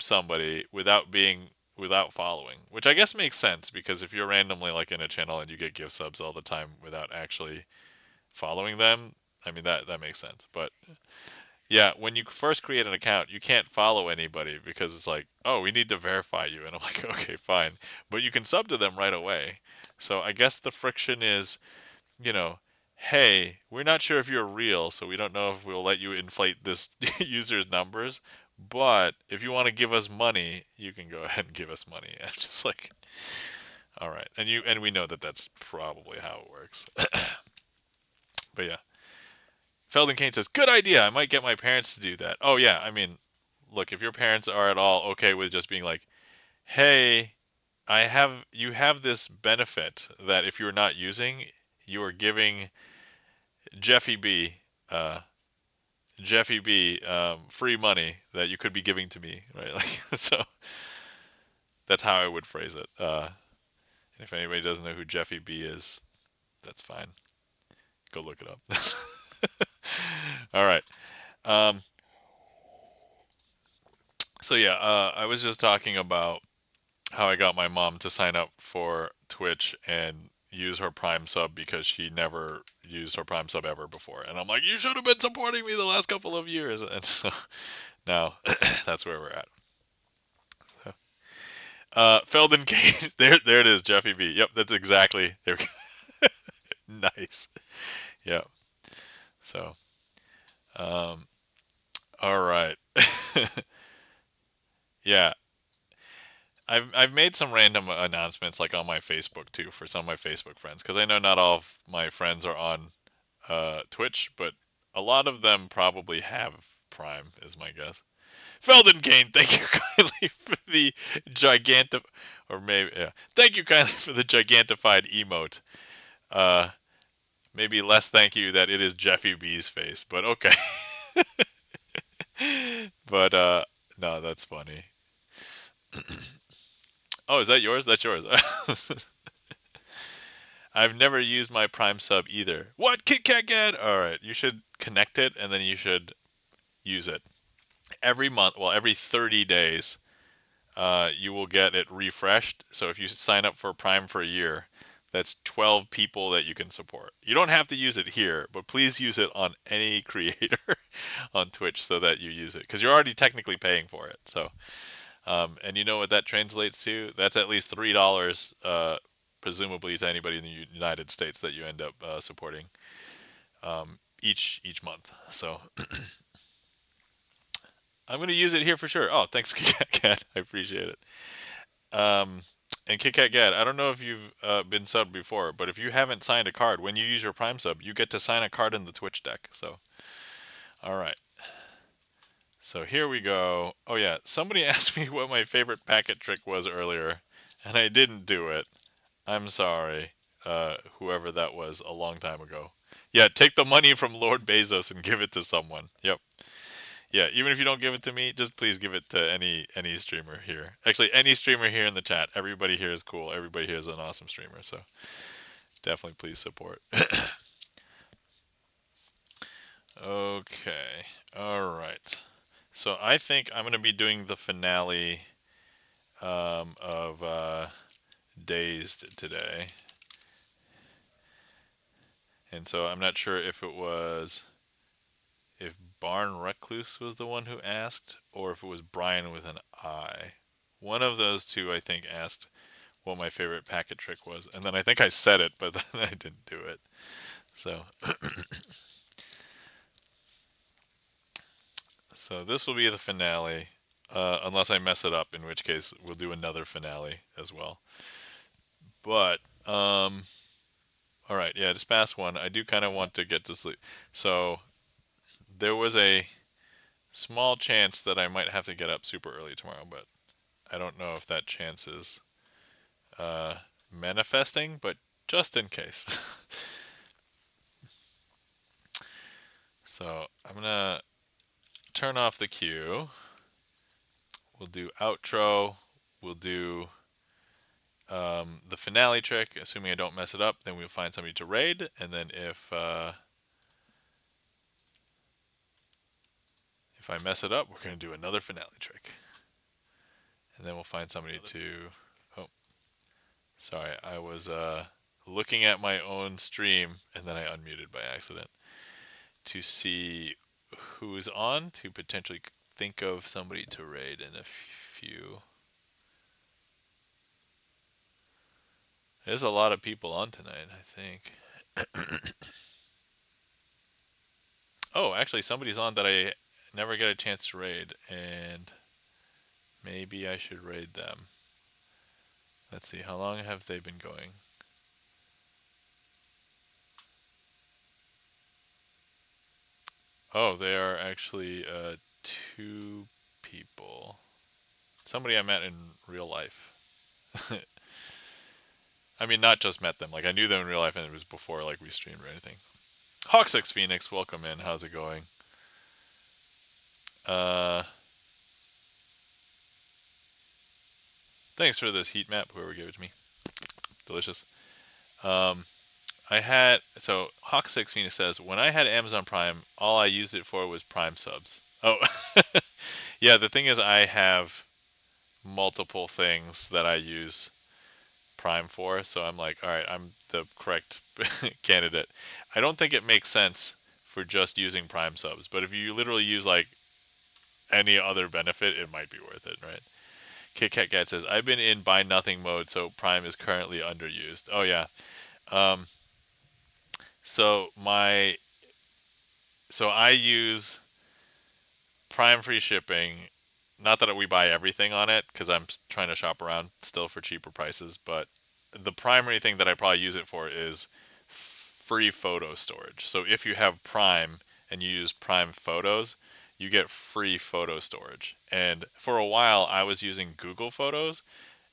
somebody without following, which I guess makes sense because if you're randomly like in a channel and you get gift subs all the time without actually following them, I mean that makes sense. But yeah, when you first create an account, you can't follow anybody because it's like, oh, we need to verify you, and I'm like, okay, fine, but you can sub to them right away. So I guess the friction is, you know, hey, we're not sure if you're real, so we don't know if we'll let you inflate this user's numbers. But if you want to give us money, you can go ahead and give us money. And just like, all right, and we know that that's probably how it works. But yeah, Felden Kane says, good idea. I might get my parents to do that. Oh yeah, I mean, look, if your parents are at all okay with just being like, hey, you have this benefit that if you're not using, you are giving Jeffy B. Uh, Jeffy B. Free money that you could be giving to me, right? Like, so that's how I would phrase it. If anybody doesn't know who Jeffy B is, that's fine. Go look it up. All right. Um, so yeah, I was just talking about how I got my mom to sign up for Twitch and use her Prime sub because she never used her Prime sub ever before. And I'm like, you should have been supporting me the last couple of years. And so now that's where we're at. Felden Kane. There it is, Jeffy B. Yep, that's exactly. There we go. Nice. Yep. So, um, all right. Yeah, I've made some random announcements like on my Facebook too for some of my Facebook friends because I know not all of my friends are on Twitch, but a lot of them probably have Prime, is my guess. Felden Kane, thank you kindly for the gigantic, or maybe yeah, thank you kindly for the gigantified emote. Uh, Maybe less thank you that it is Jeffy B's face, but okay. But no, that's funny. Oh, is that yours? That's yours. I've never used my Prime sub either. What? Kit Kat Gad? All right, you should connect it and then you should use it every month. Well, every 30 days, you will get it refreshed. So if you sign up for Prime for a year, that's 12 people that you can support. You don't have to use it here, but please use it on any creator on Twitch so that you use it because you're already technically paying for it. So, and you know what that translates to? That's at least $3, presumably to anybody in the United States that you end up supporting each month. So I'm going to use it here for sure. Oh, thanks, Cat. I appreciate it. Um, And Kit Kat Gad, I don't know if you've been subbed before, but if you haven't signed a card, when you use your Prime sub, you get to sign a card in the Twitch deck. So, all right. So here we go. Oh yeah, somebody asked me what my favorite packet trick was earlier, and I didn't do it. I'm sorry, whoever that was a long time ago. Yeah, take the money from Lord Bezos and give it to someone. Yep. Yeah, even if you don't give it to me, just please give it to any streamer here. Actually, any streamer here in the chat. Everybody here is cool. Everybody here is an awesome streamer. So definitely please support. Okay. All right. So I think I'm gonna be doing the finale of Dazed today, and so I'm not sure if Barn Recluse was the one who asked, or if it was Brian with an I. One of those two, I think, asked what my favorite packet trick was, and then I think I said it, but then I didn't do it. So, so this will be the finale, unless I mess it up, in which case we'll do another finale as well. But all right, yeah, this past one, I do kind of want to get to sleep. So there was a small chance that I might have to get up super early tomorrow, but I don't know if that chance is uh, manifesting, but just in case. So I'm gonna turn off the queue. We'll do outro. We'll do the finale trick. Assuming I don't mess it up, then we'll find somebody to raid. And then if I mess it up, we're gonna do another finale trick. And then we'll find somebody to. Oh, sorry, I was looking at my own stream and then I unmuted by accident to see who's on to potentially think of somebody to raid in a few. There's a lot of people on tonight, I think. Oh, actually, somebody's on that I never get a chance to raid, and maybe I should raid them. Let's see, how long have they been going? Oh, they are actually two people. Somebody I met in real life. I mean, not just met them. Like I knew them in real life, and it was before like we streamed or anything. Hawk6 Phoenix, welcome in. How's it going? Uh, thanks for this heat map. Whoever gave it to me, delicious. Um, I had so Hawk6 Phoenix says when I had Amazon Prime, all I used it for was Prime subs. Oh, yeah. The thing is, I have multiple things that I use Prime for, so I'm like, all right, I'm the correct candidate. I don't think it makes sense for just using Prime subs, but if you literally use like any other benefit, it might be worth it, right? KitKat says, I've been in buy nothing mode, so Prime is currently underused. Oh yeah. Um, so my so I use Prime free shipping. Not that we buy everything on it, because I'm trying to shop around still for cheaper prices, but the primary thing that I probably use it for is free photo storage. So if you have Prime and you use Prime Photos, you get free photo storage. And for a while, I was using Google Photos,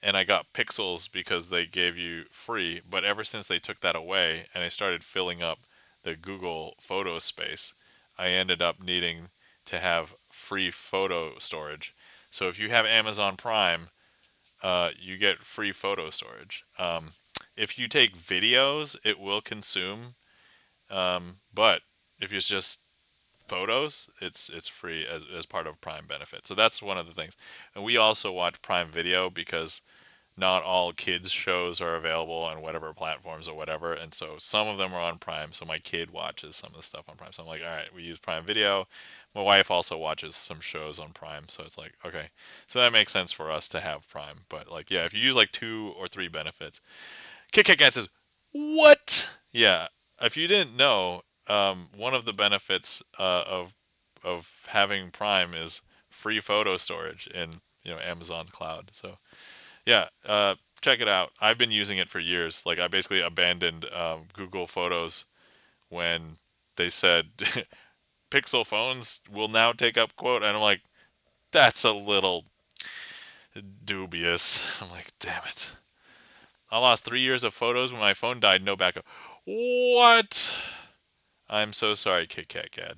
and I got Pixels because they gave you free. But ever since they took that away and I started filling up the Google photo space, I ended up needing to have free photo storage. So if you have Amazon Prime, you get free photo storage. If you take videos, it will consume, but if it's just photos, it's free as part of Prime benefit. So that's one of the things. And we also watch Prime Video because not all kids shows are available on whatever platforms or whatever, and so some of them are on Prime, so my kid watches some of the stuff on Prime, so I'm like, all right, we use Prime Video. My wife also watches some shows on Prime, so it's like, okay, so that makes sense for us to have Prime. But like, yeah, if you use like two or three benefits. KitKat says, what? Yeah, if you didn't know, one of the benefits of having Prime is free photo storage in Amazon Cloud. So yeah, check it out. I've been using it for years. Like I basically abandoned Google Photos when they said Pixel phones will now take up quote, and I'm like, that's a little dubious. I'm like, damn it. I lost 3 years of photos when my phone died. No backup. What? I'm so sorry, Kit Kat Gad.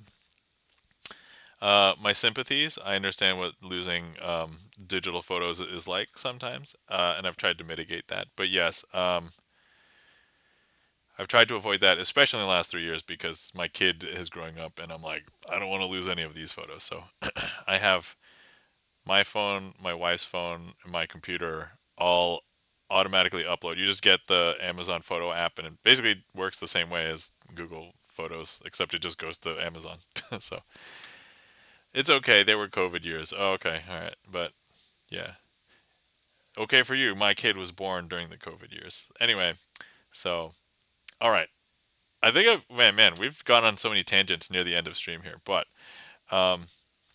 My sympathies. I understand what losing digital photos is like sometimes, and I've tried to mitigate that. But yes, I've tried to avoid that, especially in the last 3 years, because my kid is growing up, and I'm like, I don't want to lose any of these photos. So I have my phone, my wife's phone, and my computer all automatically upload. You just get the Amazon Photo app, and it basically works the same way as Google Photos, except it just goes to Amazon. So it's okay. They were COVID years. Oh, okay, all right, but yeah, okay for you. My kid was born during the COVID years. Anyway, so all right. I think man, we've gone on so many tangents near the end of stream here, but um,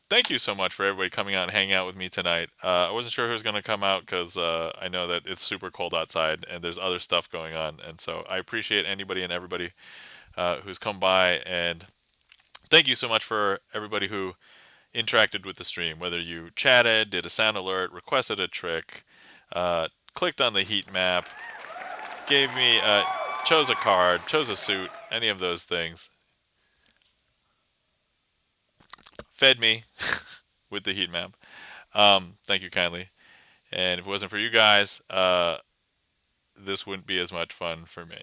thank you so much for everybody coming out and hanging out with me tonight. I wasn't sure who was going to come out because I know that it's super cold outside and there's other stuff going on, and so I appreciate anybody and everybody who's come by, and thank you so much for everybody who interacted with the stream, whether you chatted, did a sound alert, requested a trick, clicked on the heat map, gave me, chose a card, chose a suit, any of those things, fed me with the heat map. Thank you kindly. And if it wasn't for you guys, this wouldn't be as much fun for me.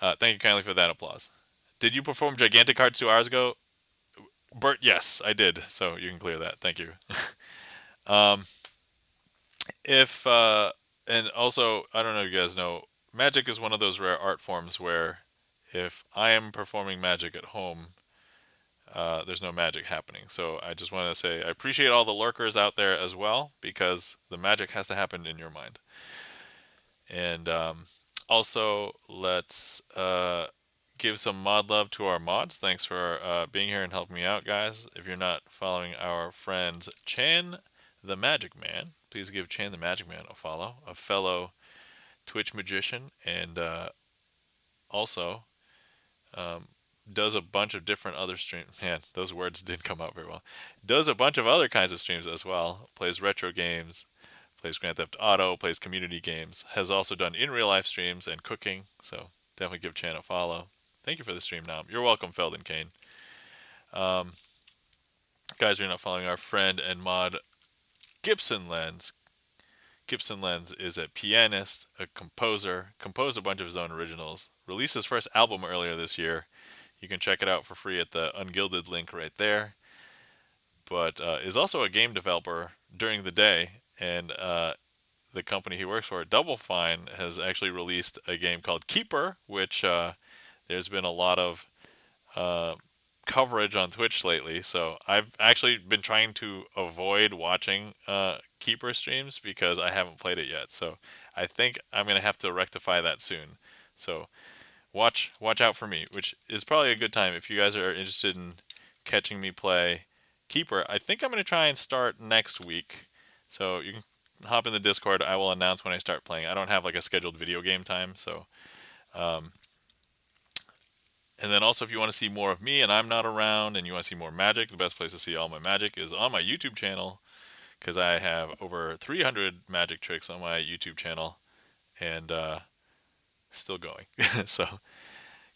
Thank you kindly for that applause. Did you perform Gigantic Hearts 2 hours ago? Bert, yes, I did. So you can clear that. Thank you. um, if and also, I don't know if you guys know, magic is one of those rare art forms where if I am performing magic at home, there's no magic happening. So I just want to say I appreciate all the lurkers out there as well because the magic has to happen in your mind. And also, let's give some mod love to our mods. Thanks for being here and helping me out, guys. If you're not following our friends Chan the Magic Man, please give Chan the Magic Man a follow, a fellow Twitch magician, and also um, does a bunch of different other streams. Man, those words didn't come out very well. Does a bunch of other kinds of streams as well. Plays retro games, plays Grand Theft Auto, plays community games. Has also done in real life streams and cooking. So definitely give Chan a follow. Thank you for the stream, Nam. You're welcome, Felden Kane. Um, guys, you're not following our friend and mod Gibson Lens. Gibson Lens is a pianist, a composer, composed a bunch of his own originals, released his first album earlier this year. You can check it out for free at the Ungilded link right there. But is also a game developer during the day, and the company he works for, Double Fine, has actually released a game called Keeper, which there's been a lot of uh, coverage on Twitch lately. So I've actually been trying to avoid watching Keeper streams because I haven't played it yet. So I think I'm gonna have to rectify that soon. So watch out for me, which is probably a good time if you guys are interested in catching me play Keeper. I think I'm gonna try and start next week. So you can hop in the Discord. I will announce when I start playing. I don't have like a scheduled video game time, so um, and then also, if you want to see more of me and I'm not around and you want to see more magic, the best place to see all my magic is on my YouTube channel because I have over 300 magic tricks on my YouTube channel and still going. So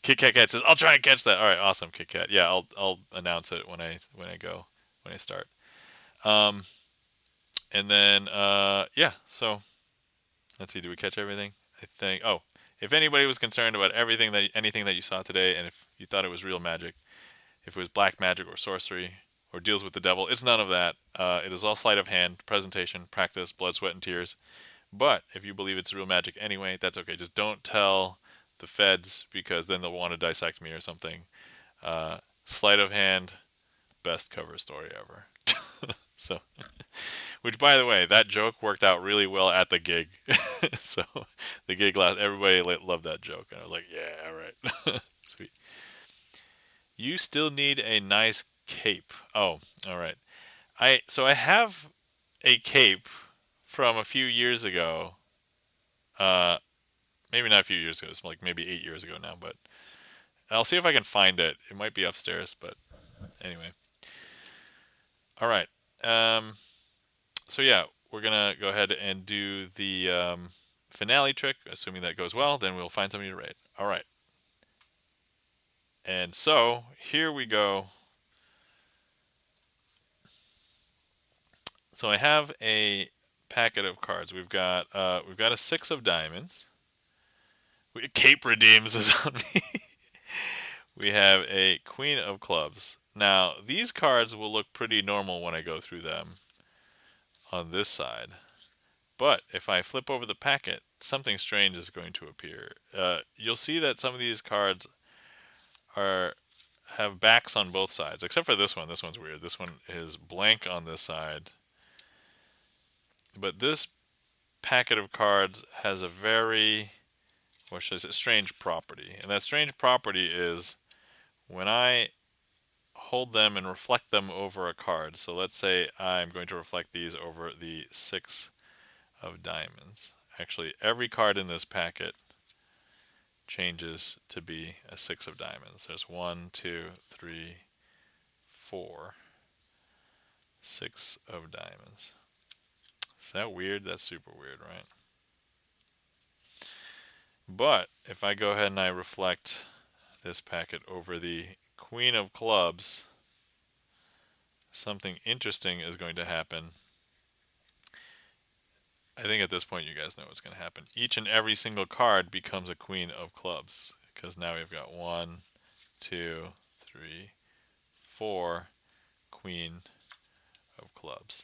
Kit Kat Cat says, "I'll try and catch that." All right, awesome, Kit Kat. Yeah, I'll announce it when I start. Um, and then yeah. So let's see. Do we catch everything? I think. Oh, if anybody was concerned about anything that you saw today, and if you thought it was real magic, if it was black magic or sorcery or deals with the devil. It's none of that. It is all sleight of hand, presentation, practice, blood, sweat, and tears. But if you believe it's real magic anyway, that's okay. Just don't tell the feds because then they'll want to dissect me or something. Sleight of hand, best cover story ever. So, which by the way, that joke worked out really well at the gig. So the gig last, everybody loved that joke, and I was like, yeah, all right, sweet. You still need a nice cape. Oh, all right. I have a cape from a few years ago Uh, maybe not a few years ago. It's like maybe 8 years ago now. But I'll see if I can find it. It might be upstairs. But anyway, all right. Um, so yeah, we're gonna go ahead and do the finale trick. Assuming that goes well, then we'll find somebody to raid. All right. And so here we go. So I have a packet of cards. We've got a 6 of diamonds. Cape redeems is on me. We have a queen of clubs. Now these cards will look pretty normal when I go through them on this side. But if I flip over the packet, something strange is going to appear. You'll see that some of these cards are have backs on both sides, except for this one. This one's weird. This one is blank on this side. But this packet of cards has a very, what should I say, strange property. And that strange property is when I hold them and reflect them over a card. So let's say I'm going to reflect these over the 6 of diamonds. Actually, every card in this packet changes to be a 6 of diamonds. There's 1, 2, 3, 4, 6 of diamonds. Is that weird? That's super weird, right? But if I go ahead and I reflect this packet over the queen of clubs, something interesting is going to happen. I think at this point you guys know what's going to happen. Each and every single card becomes a queen of clubs because now we've got 1, 2, 3, 4 queen of clubs.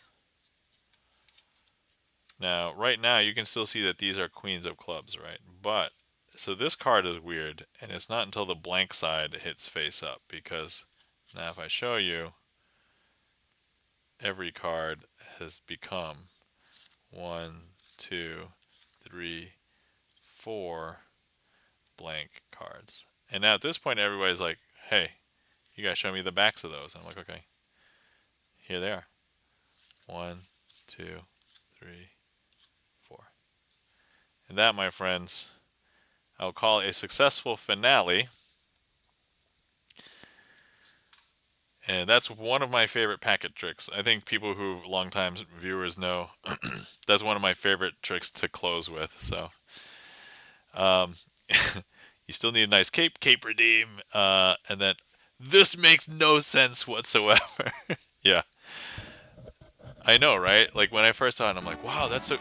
Now, right now you can still see that these are queens of clubs, right? But so this card is weird, and it's not until the blank side hits face up because now if I show you, every card has become 1, 2, 3, 4 blank cards. And now at this point, everybody's like, hey, you guys show me the backs of those. And I'm like, okay, here they are. 1, 2, 3, 4. And that, my friends, I'll call a successful finale. And that's one of my favorite packet tricks. I think people who long-time viewers know that's one of my favorite tricks to close with. So, um, you still need a nice cape redeem, and then this makes no sense whatsoever. Yeah, I know, right? Like when I first saw it, I'm like, wow, that's so.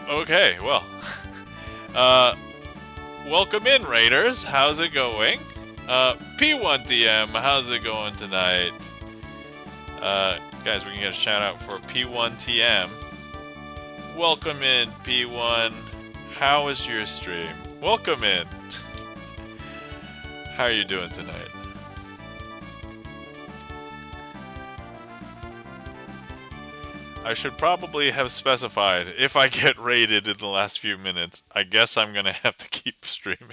Okay, well, uh, welcome in, Raiders. How's it going? P1DM, how's it going tonight? Guys, we can get a shout out for P1TM. Welcome in, P1. How was your stream? Welcome in. How are you doing tonight? I should probably have specified if I get raided in the last few minutes, I guess I'm gonna have to keep streaming.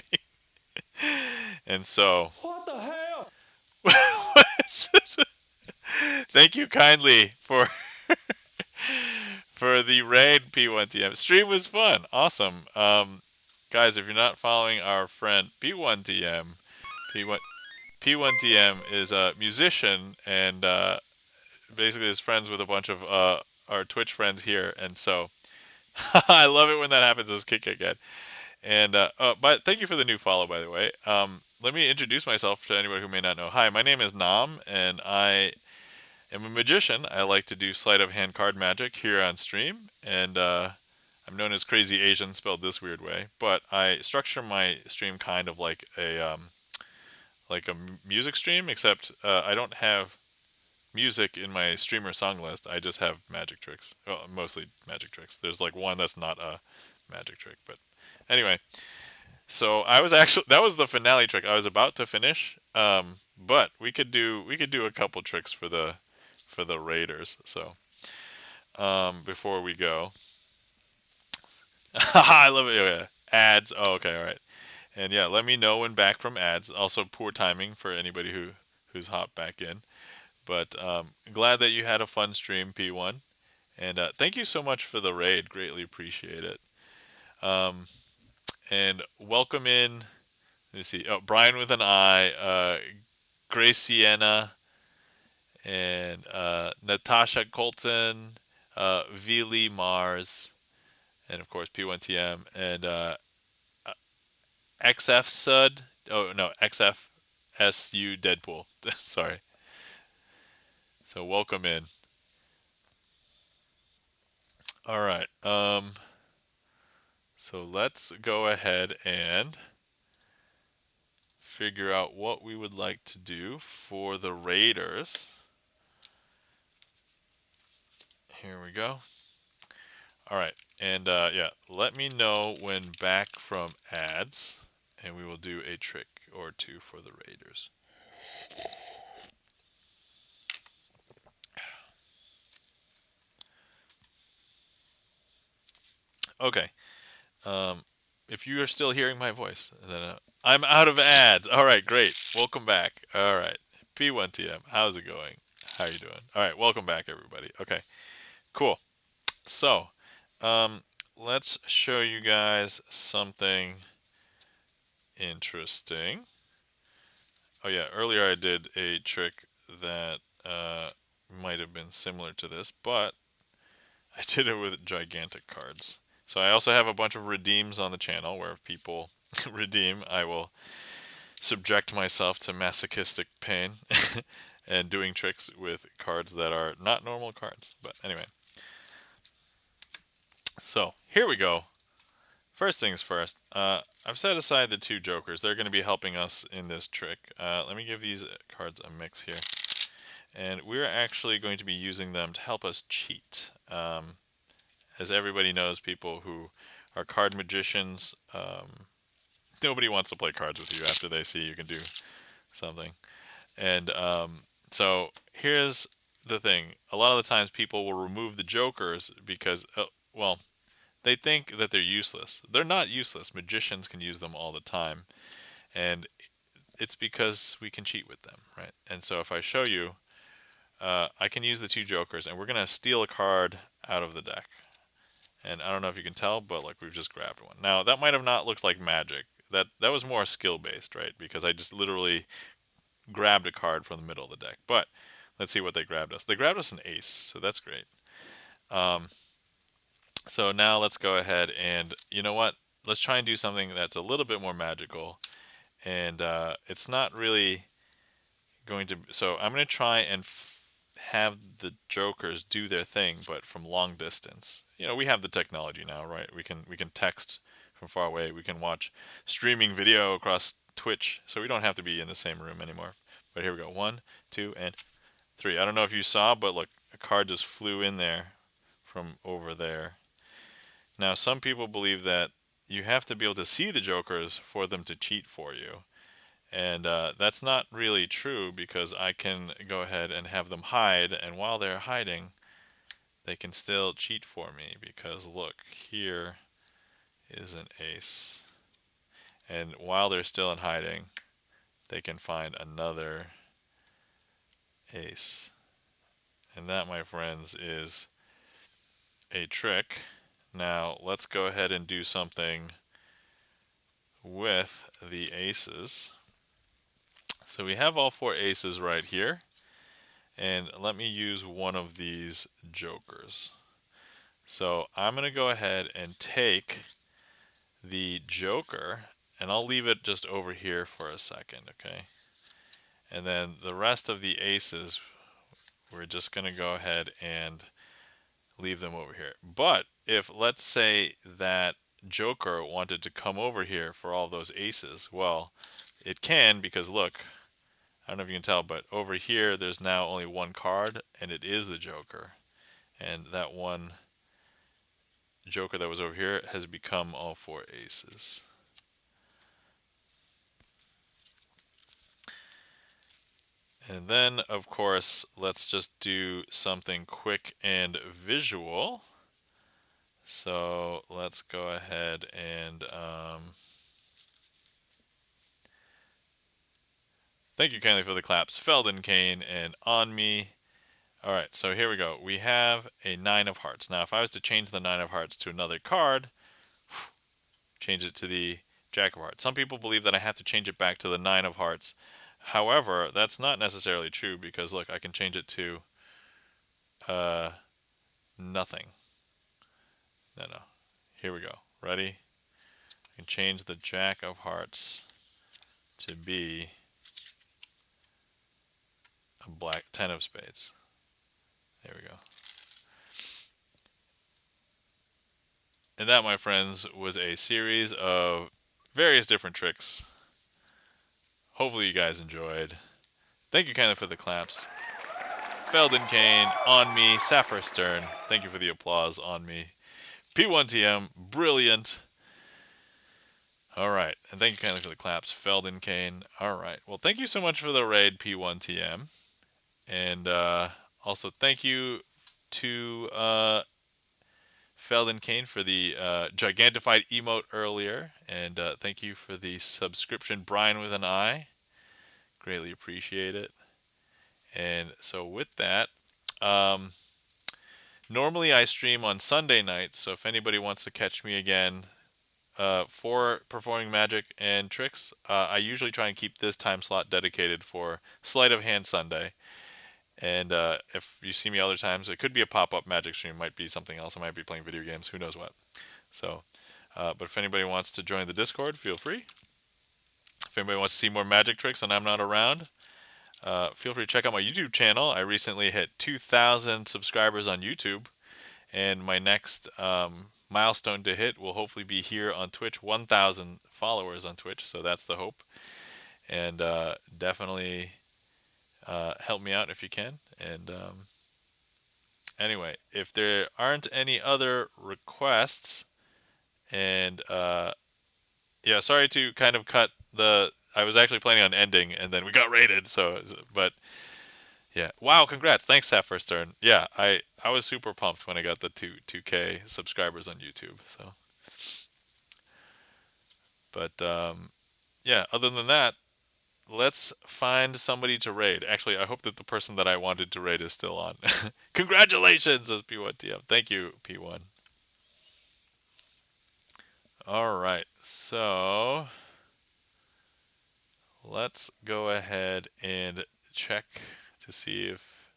And so. What the hell? Thank you kindly for the raid, P1TM. Stream was fun. Awesome. Guys, if you're not following our friend P1TM, P1, P1TM is a musician and basically is friends with a bunch of our Twitch friends here. And so I love it when that happens as Kick again. And but thank you for the new follow, by the way. Let me introduce myself to anybody who may not know. Hi, my name is Nam, and I am a magician. I like to do sleight of hand card magic here on stream, and I'm known as Crazy Asian, spelled this weird way. But I structure my stream kind of like a music stream, except I don't have music in my streamer song list. I just have magic tricks. Well, mostly magic tricks. There's like one that's not a magic trick, but anyway. So I was actually that was the finale trick I was about to finish. But we could do a couple tricks for the raiders. So before we go, I love it. Oh, yeah. Ads. Oh, okay, all right. And yeah, let me know when back from ads. Also, poor timing for anybody who's hopped back in. But glad that you had a fun stream, P1. And thank you so much for the raid. Greatly appreciate it. Um, and welcome in. Let me see. Oh, Brian with an I, Graciana, and Natasha Colton, Vili Mars, and of course P1TM, and XF Sud. Oh no, XFSU Deadpool. Sorry. So welcome in. All right. So let's go ahead and figure out what we would like to do for the Raiders. Here we go. All right. And yeah, let me know when back from ads, and we will do a trick or two for the Raiders. Okay. Um, if you are still hearing my voice, then I'm out of ads. All right, great. Welcome back. All right. P1TM, how's it going? How you doing? All right, welcome back, everybody. Okay, cool. So, um, let's show you guys something interesting. Oh yeah, earlier I did a trick that might have been similar to this, but I did it with gigantic cards. So I also have a bunch of redeems on the channel where if people redeem, I will subject myself to masochistic pain and doing tricks with cards that are not normal cards. But anyway, so here we go. First things first, I've set aside the two jokers. They're going to be helping us in this trick. Let me give these cards a mix here. And we're actually going to be using them to help us cheat. As everybody knows, people who are card magicians, nobody wants to play cards with you after they see you can do something. And so here's the thing. A lot of the times people will remove the jokers because, well, they think that they're useless. They're not useless. Magicians can use them all the time. And it's because we can cheat with them, right? And so if I show you, I can use the two jokers, and we're going to steal a card out of the deck. And I don't know if you can tell, but like we've just grabbed one. Now, that might have not looked like magic. That was more skill based, right? Because I just literally grabbed a card from the middle of the deck. But let's see what they grabbed us. They grabbed us an ace, so that's great. Um, so now let's go ahead and, you know what? Let's try and do something that's a little bit more magical. And it's not really going to. So I'm going to try and have the jokers do their thing, but from long distance. You know, we have the technology now, right? We can text from far away. We can watch streaming video across Twitch, so we don't have to be in the same room anymore. But here we go. One, two, and three. I don't know if you saw, but look, a card just flew in there from over there. Now, some people believe that you have to be able to see the jokers for them to cheat for you. And that's not really true because I can go ahead and have them hide, and while they're hiding, they can still cheat for me because look, here is an ace. And while they're still in hiding, they can find another ace. And that, my friends, is a trick. Now, let's go ahead and do something with the aces. So we have all four aces right here. And let me use one of these jokers. So I'm going to go ahead and take the joker, and I'll leave it just over here for a second, okay? And then the rest of the aces, we're just going to go ahead and leave them over here. But if, let's say, that joker wanted to come over here for all those aces, well, it can because look, I don't know if you can tell, but over here there's now only one card, and it is the joker. And that one joker that was over here has become all four aces. And then, of course, let's just do something quick and visual. So let's go ahead and thank you kindly for the claps, Felden Kane and On Me. All right, so here we go. We have a nine of hearts. Now, if I was to change the nine of hearts to another card, change it to the jack of hearts. Some people believe that I have to change it back to the nine of hearts. However, that's not necessarily true because look, I can change it to uh, nothing. No. Here we go. Ready? I can change the jack of hearts to be a black 10 of spades. There we go. And that, my friends, was a series of various different tricks. Hopefully you guys enjoyed. Thank you kindly for the claps. Feldon Kane, on me. Sapphire Stern, thank you for the applause on me. P1TM, brilliant. All right, and thank you kindly for the claps, Feldon Kane. All right, well, thank you so much for the raid, P1TM. And also, thank you to Feldon Kane for the gigantified emote earlier. And thank you for the subscription, Brian with an I. Greatly appreciate it. And so, with that, um, normally I stream on Sunday nights. So, if anybody wants to catch me again for performing magic and tricks, I usually try and keep this time slot dedicated for Sleight of Hand Sunday. And if you see me other times, it could be a pop-up magic stream, might be something else. I might be playing video games, who knows what. So, but if anybody wants to join the Discord, feel free. If anybody wants to see more magic tricks and I'm not around, feel free to check out my YouTube channel. I recently hit 2,000 subscribers on YouTube, and my next milestone to hit will hopefully be here on Twitch, 1,000 followers on Twitch. So that's the hope. And definitely help me out if you can. And anyway, if there aren't any other requests, and yeah, sorry to kind of cut the. I was actually planning on ending, and then we got raided. So, but yeah, wow, congrats, thanks, Sapphire Stern. Yeah, I was super pumped when I got the 2K subscribers on YouTube. So, but yeah, other than that, let's find somebody to raid. Actually, I hope that the person that I wanted to raid is still on. Congratulations, as P1TM. Thank you, P1. All right, so let's go ahead and check to see if.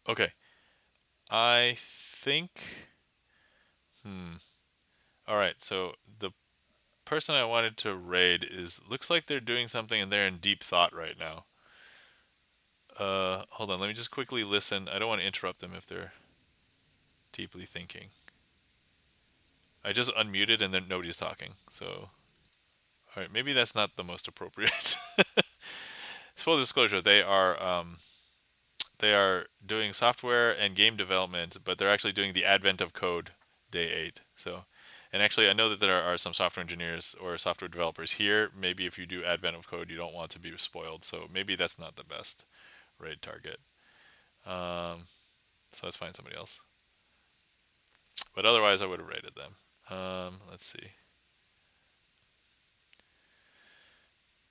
Okay, I think. Hmm. All right, so the person I wanted to raid is looks like they're doing something and they're in deep thought right now. Hold on, let me just quickly listen. I don't want to interrupt them if they're deeply thinking. I just unmuted and then nobody's talking. So, all right, maybe that's not the most appropriate. Full disclosure, they are doing software and game development, but they're actually doing the Advent of Code Day 8. So, and actually, I know that there are some software engineers or software developers here. Maybe if you do Advent of Code, you don't want to be spoiled. So maybe that's not the best raid target. Um, so let's find somebody else. But otherwise, I would have raided them. Let's see.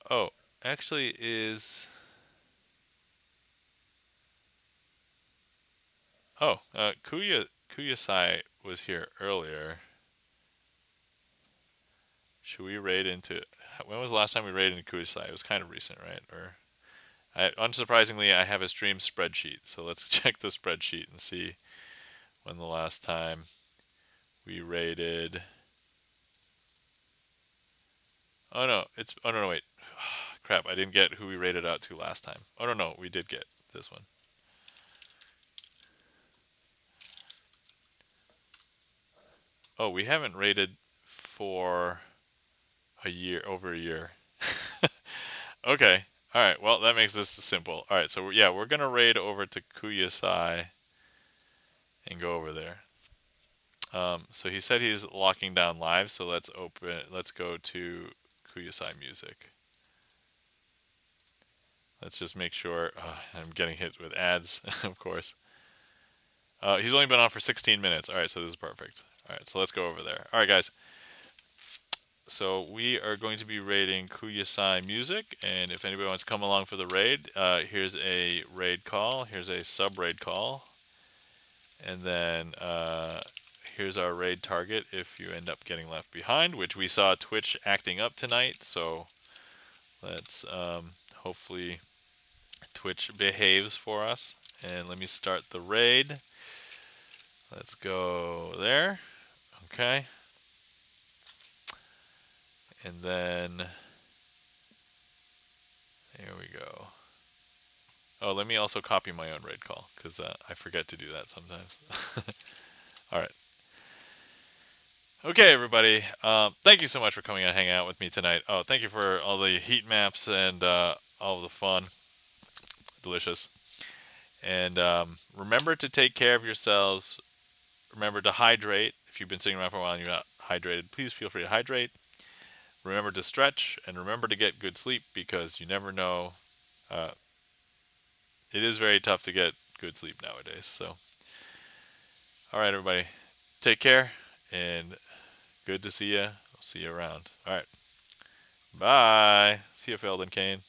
Oh, actually, is oh Kuyasai was here earlier. Should we raid into? When was the last time we raided into Kuyasai? It was kind of recent, right? Or unsurprisingly, I have a stream spreadsheet. So let's check the spreadsheet and see when the last time we raided. Oh no, it's oh no, wait. Crap, I didn't get who we raided out to last time. Oh no, we did get this one. Oh, we haven't raided for a year, over a year. Okay. All right. Well, that makes this simple. All right. So yeah, we're gonna raid over to Kuyasai and go over there. So he said he's locking down live. So let's open. Let's go to Kuyasai music. Let's just make sure. I'm getting hit with ads, of course. He's only been on for 16 minutes. All right. So this is perfect. All right. So let's go over there. All right, guys. So we are going to be raiding Kuyasai Music, and if anybody wants to come along for the raid, here's a raid call. Here's a sub raid call, and then here's our raid target if you end up getting left behind, which we saw Twitch acting up tonight. So let's hopefully Twitch behaves for us. And let me start the raid. Let's go there. Okay. And then here we go. Oh, let me also copy my own raid call because I forget to do that sometimes. All right. Okay, everybody. Thank you so much for coming and hanging out with me tonight. Oh, thank you for all the heat maps and all the fun. Delicious. And remember to take care of yourselves. Remember to hydrate. If you've been sitting around for a while and you're not hydrated, please feel free to hydrate. Remember to stretch and remember to get good sleep because you never know. Uh, it is very tough to get good sleep nowadays. So, all right, everybody. Take care and good to see you. I'll see you around. All right. Bye. See you, Felden Kane.